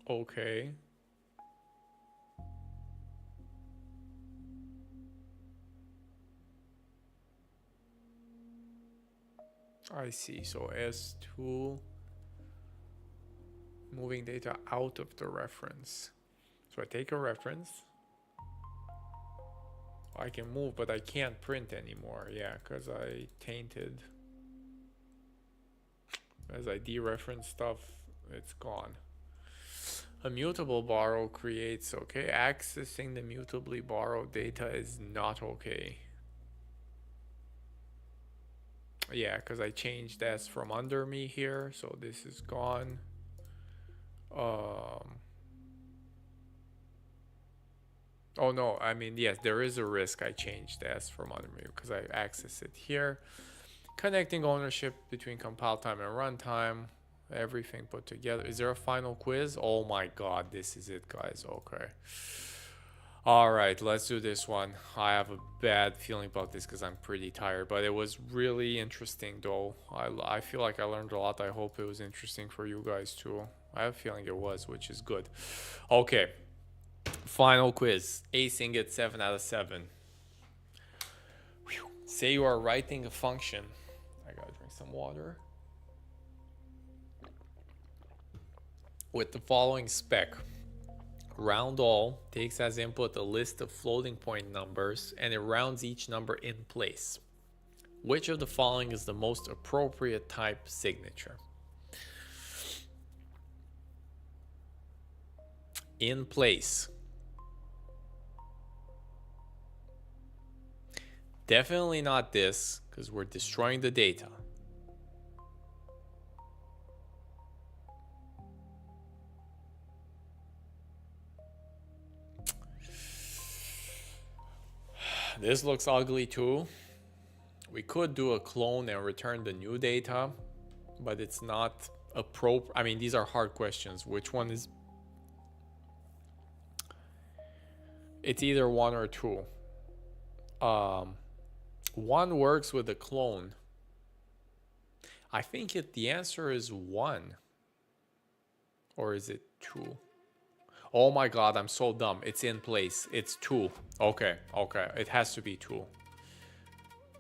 Speaker 1: Okay. I see. So S2, moving data out of the reference. So I take a reference. I can move, but I can't print anymore. Yeah, because I tainted. As I dereference stuff, it's gone. A mutable borrow creates, okay, accessing the mutably borrowed data is not okay. Yeah, because I changed S from under me here, so this is gone. Oh no, I mean, yes, there is a risk I changed S from under me because I access it here. Connecting ownership between compile time and runtime. Everything put together. Is there a final quiz? Oh my god, this is it, guys. Okay. All right, let's do this one. I have a bad feeling about this because I'm pretty tired, but it was really interesting though. I feel like I learned a lot. I hope it was interesting for you guys too. I have a feeling it was, which is good. Okay, final quiz. Acing it 7 out of 7. Whew. Say you are writing a function. I gotta drink some water. With the following spec. Round all takes as input a list of floating point numbers and it rounds each number in place. Which of the following is the most appropriate type signature? In place. Definitely not this, because we're destroying the data. This looks ugly too. We could do a clone and return the new data, but it's not appropriate. I mean, these are hard questions. Which one is? It's either one or two. One works with a clone. I think the answer is one. Or is it two? Oh my god, I'm so dumb. It's in place. It's two. Okay. It has to be two.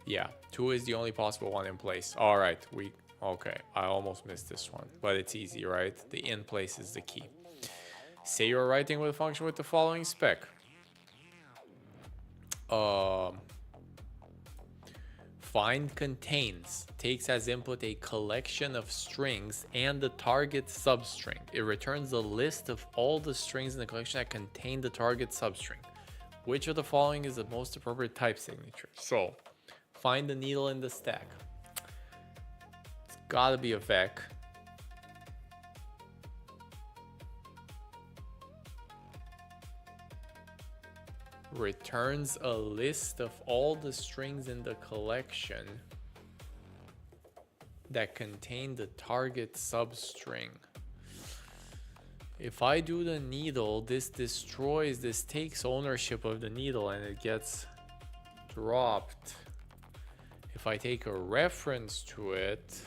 Speaker 1: Yeah, two is the only possible one in place. All right, okay. I almost missed this one, but it's easy, right? The in place is the key. Say you're writing with a function with the following spec. Find contains takes as input a collection of strings and the target substring. It returns a list of all the strings in the collection that contain the target substring. Which of the following is the most appropriate type signature? So, find the needle in the stack. It's gotta be a vec. Returns a list of all the strings in the collection that contain the target substring. If I do the needle, this takes ownership of the needle and it gets dropped. If I take a reference to it,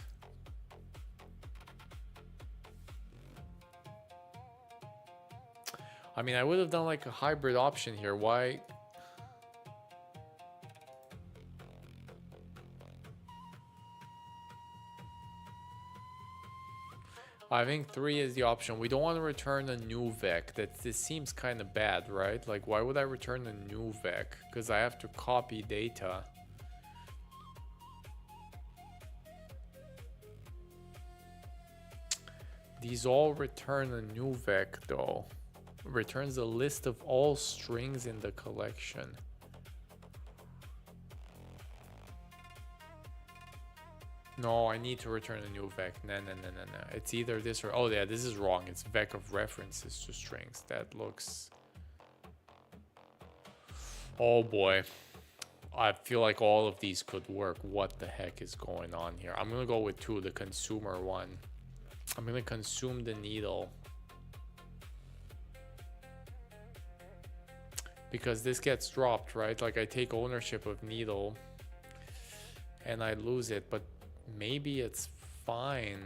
Speaker 1: I mean, I would have done like a hybrid option here. Why? I think 3 is the option. We don't want to return a new vec. This seems kind of bad, right? Like, why would I return a new vec? Because I have to copy data. These all return a new vec though. Returns a list of all strings in the collection. No, I need to return a new vec. No. It's either this or... Oh, yeah, this is wrong. It's vec of references to strings. That looks... Oh, boy. I feel like all of these could work. What the heck is going on here? I'm going to go with 2, the consumer one. I'm going to consume the needle. Because this gets dropped, right? Like, I take ownership of needle and I lose it, but maybe it's fine.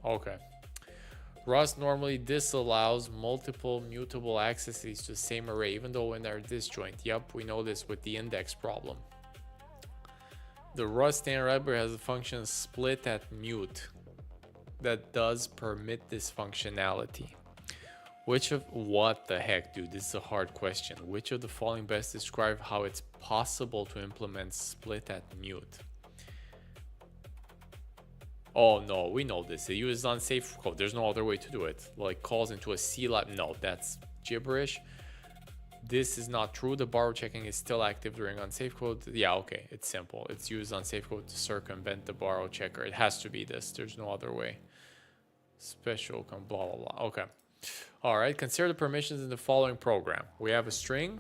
Speaker 1: Okay. Rust normally disallows multiple mutable accesses to the same array, even though when they're disjoint. Yep, we know this with the index problem. The Rust standard library has a function split at mute that does permit this functionality. Which of... What the heck, dude? This is a hard question. Which of the following best describe how it's possible to implement split at mute? Oh, no, we know this. It uses unsafe code. There's no other way to do it. Like, calls into a C lab. No, that's gibberish. This is not true. The borrow checking is still active during unsafe code. Yeah, okay. It's simple. It's used unsafe code to circumvent the borrow checker. It has to be this. There's no other way. Special, blah, blah, blah. Okay. All right, consider the permissions in the following program. We have a string.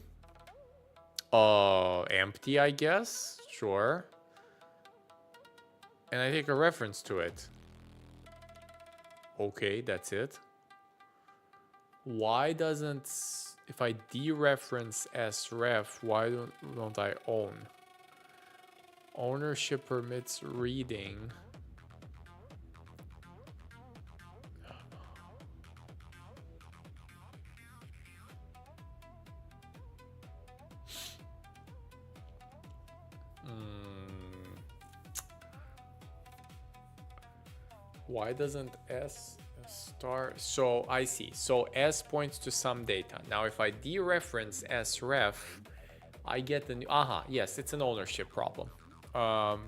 Speaker 1: Empty, I guess. Sure. and I take a reference to it. Okay, that's it. Why doesn't, if I dereference sref, why don't I own? Ownership permits reading. Why doesn't s star? So I see. So s points to some data. Now if I dereference sref, I get the new, yes, it's an ownership problem.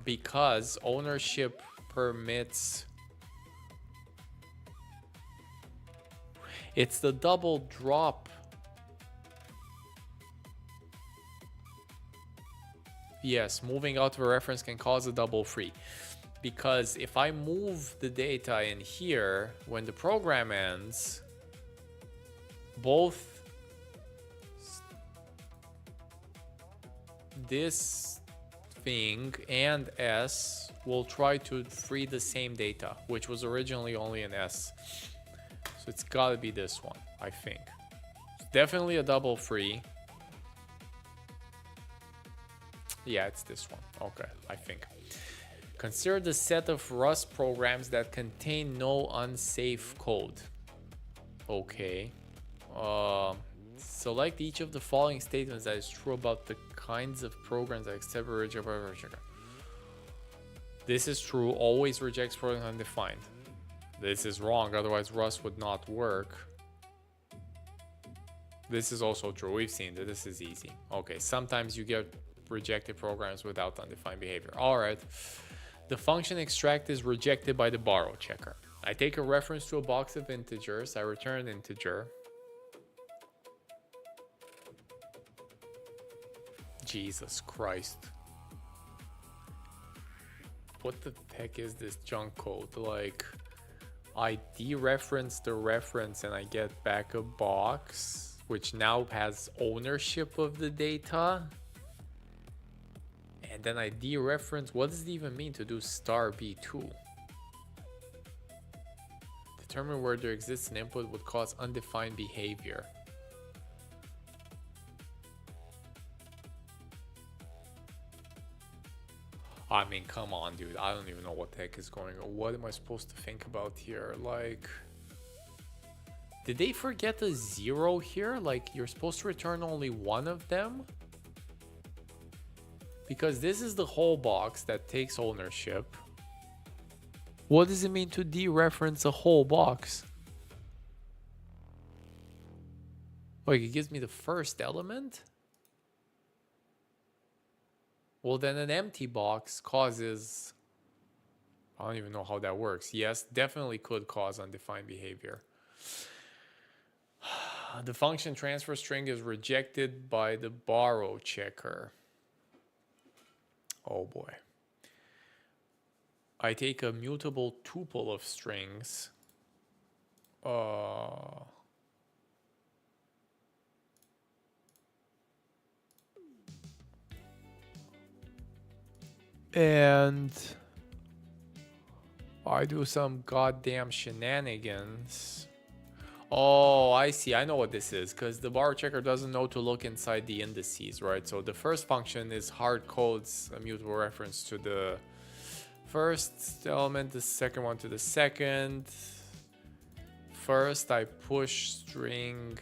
Speaker 1: Because ownership permits, it's the double drop. Yes, moving out of a reference can cause a double free. Because if I move the data in here, when the program ends, both this thing and S will try to free the same data, which was originally only an S. So it's gotta be this one, I think. It's definitely a double free. Yeah, it's this one. Okay, I think. Consider the set of Rust programs that contain no unsafe code. Okay. Select each of the following statements that is true about the kinds of programs that accept or reject. This is true. Always rejects programs undefined. This is wrong. Otherwise, Rust would not work. This is also true. We've seen that. This is easy. Okay. Sometimes you get rejected programs without undefined behavior. All right. The function extract is rejected by the borrow checker. I take a reference to a box of integers. I return an integer. Jesus Christ. What the heck is this junk code? Like, I dereference the reference and I get back a box, which now has ownership of the data. And then I dereference. What does it even mean to do star B2? Determine where there exists an input would cause undefined behavior. I mean, come on, dude. I don't even know what the heck is going on. What am I supposed to think about here? Like, did they forget the 0 here? Like, you're supposed to return only one of them? Because this is the whole box that takes ownership. What does it mean to dereference a whole box? Like, it gives me the first element? Well, then an empty box causes... I don't even know how that works. Yes, definitely could cause undefined behavior. The function transfer string is rejected by the borrow checker. Oh boy. I take a mutable tuple of strings. And I do some goddamn shenanigans. Oh, I see. I know what this is, because the borrow checker doesn't know to look inside the indices, right? So the first function is hard codes a mutable reference to the first element, the second one to the second. First, I push string.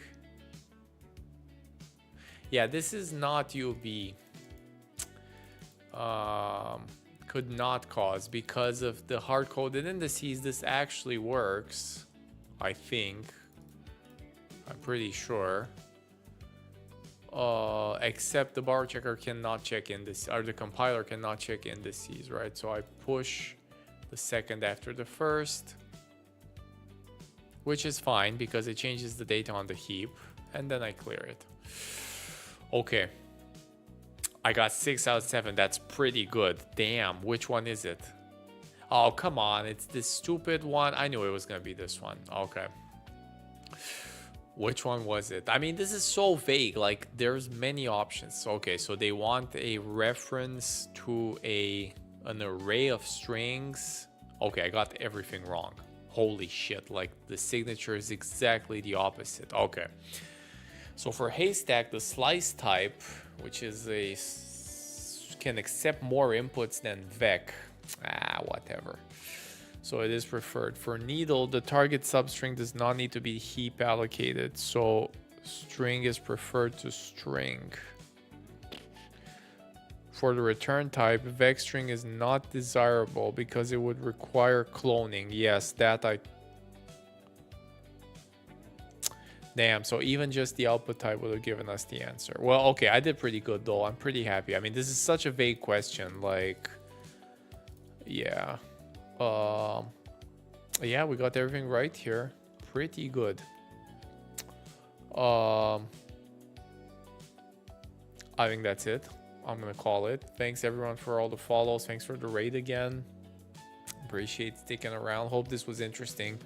Speaker 1: Yeah, this is not UB. Could not cause because of the hard coded indices. This actually works, I think. I'm pretty sure. Except the borrow checker cannot check indices, or the compiler cannot check indices, right? So I push the second after the first, which is fine because it changes the data on the heap, and then I clear it. Okay. I got 6 out of 7. That's pretty good. Damn, which one is it? Oh, come on. It's this stupid one. I knew it was going to be this one. Okay. Which one was it? I mean, this is so vague. Like, there's many options. Okay, so they want a reference to a an array of strings. Okay, I got everything wrong. Holy shit, like the signature is exactly the opposite. Okay. So for haystack, the slice type, which is can accept more inputs than vec. Whatever. So it is preferred. For needle, the target substring does not need to be heap allocated. So string is preferred to string. For the return type, vec string is not desirable because it would require cloning. Yes, that I... Damn, so even just the output type would have given us the answer. Well, okay, I did pretty good though. I'm pretty happy. I mean, this is such a vague question. Like, yeah. Yeah, we got everything right here. Pretty good. I think that's it. I'm gonna call it. Thanks everyone for all the follows. Thanks for the raid again. Appreciate sticking around. Hope this was interesting.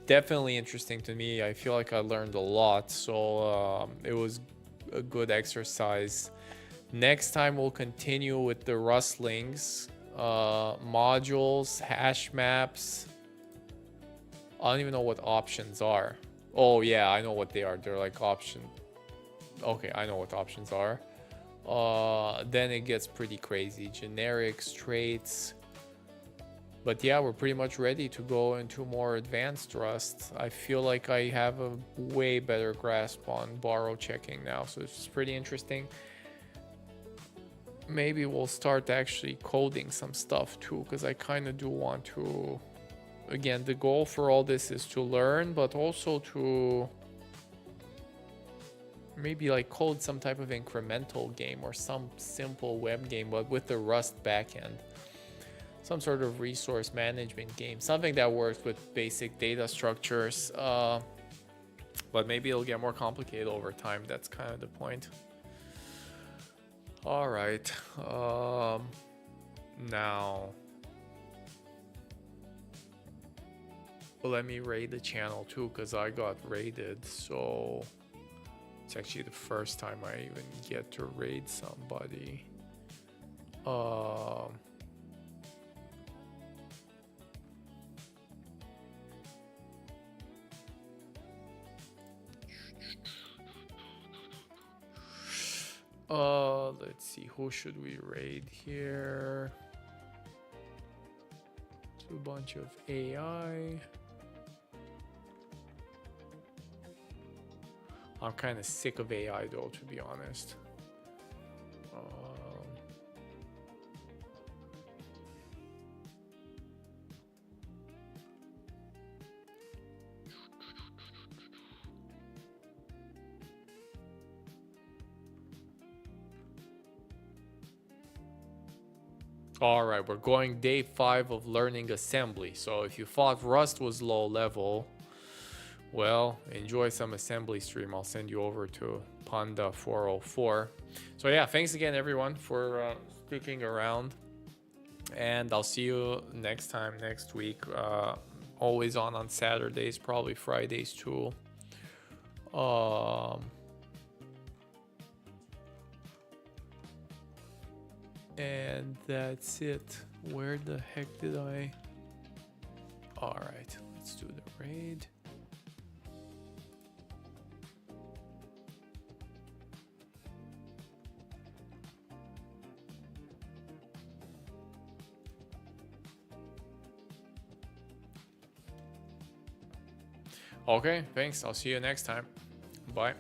Speaker 1: Definitely interesting to me. I feel like I learned a lot. So it was a good exercise. Next time we'll continue with the rustlings, modules, hash maps. I don't even know what options are. Oh yeah, I know what they are. They're like option. Okay, I know what options are. Then it gets pretty crazy. Generics, traits. But yeah, we're pretty much ready to go into more advanced Rust. I feel like I have a way better grasp on borrow checking now, so it's pretty interesting. Maybe we'll start actually coding some stuff too, because I kind of do want to... Again, the goal for all this is to learn, but also to... maybe like code some type of incremental game or some simple web game, but with the Rust backend. Some sort of resource management game, something that works with basic data structures, but maybe it'll get more complicated over time. That's kind of the point. All right, now let me raid the channel too, because I got raided, so it's actually the first time I even get to raid somebody. Let's see, who should we raid here? It's a bunch of AI. I'm kind of sick of AI though, to be honest. All right, we're going day 5 of learning assembly. So if you thought Rust was low level, well, enjoy some assembly stream. I'll send you over to Panda 404. So yeah, thanks again everyone for sticking around, and I'll see you next time next week. Always on Saturdays, probably Fridays too. And that's it. Where the heck did I... All right, let's do the raid. Okay, thanks. I'll see you next time. Bye.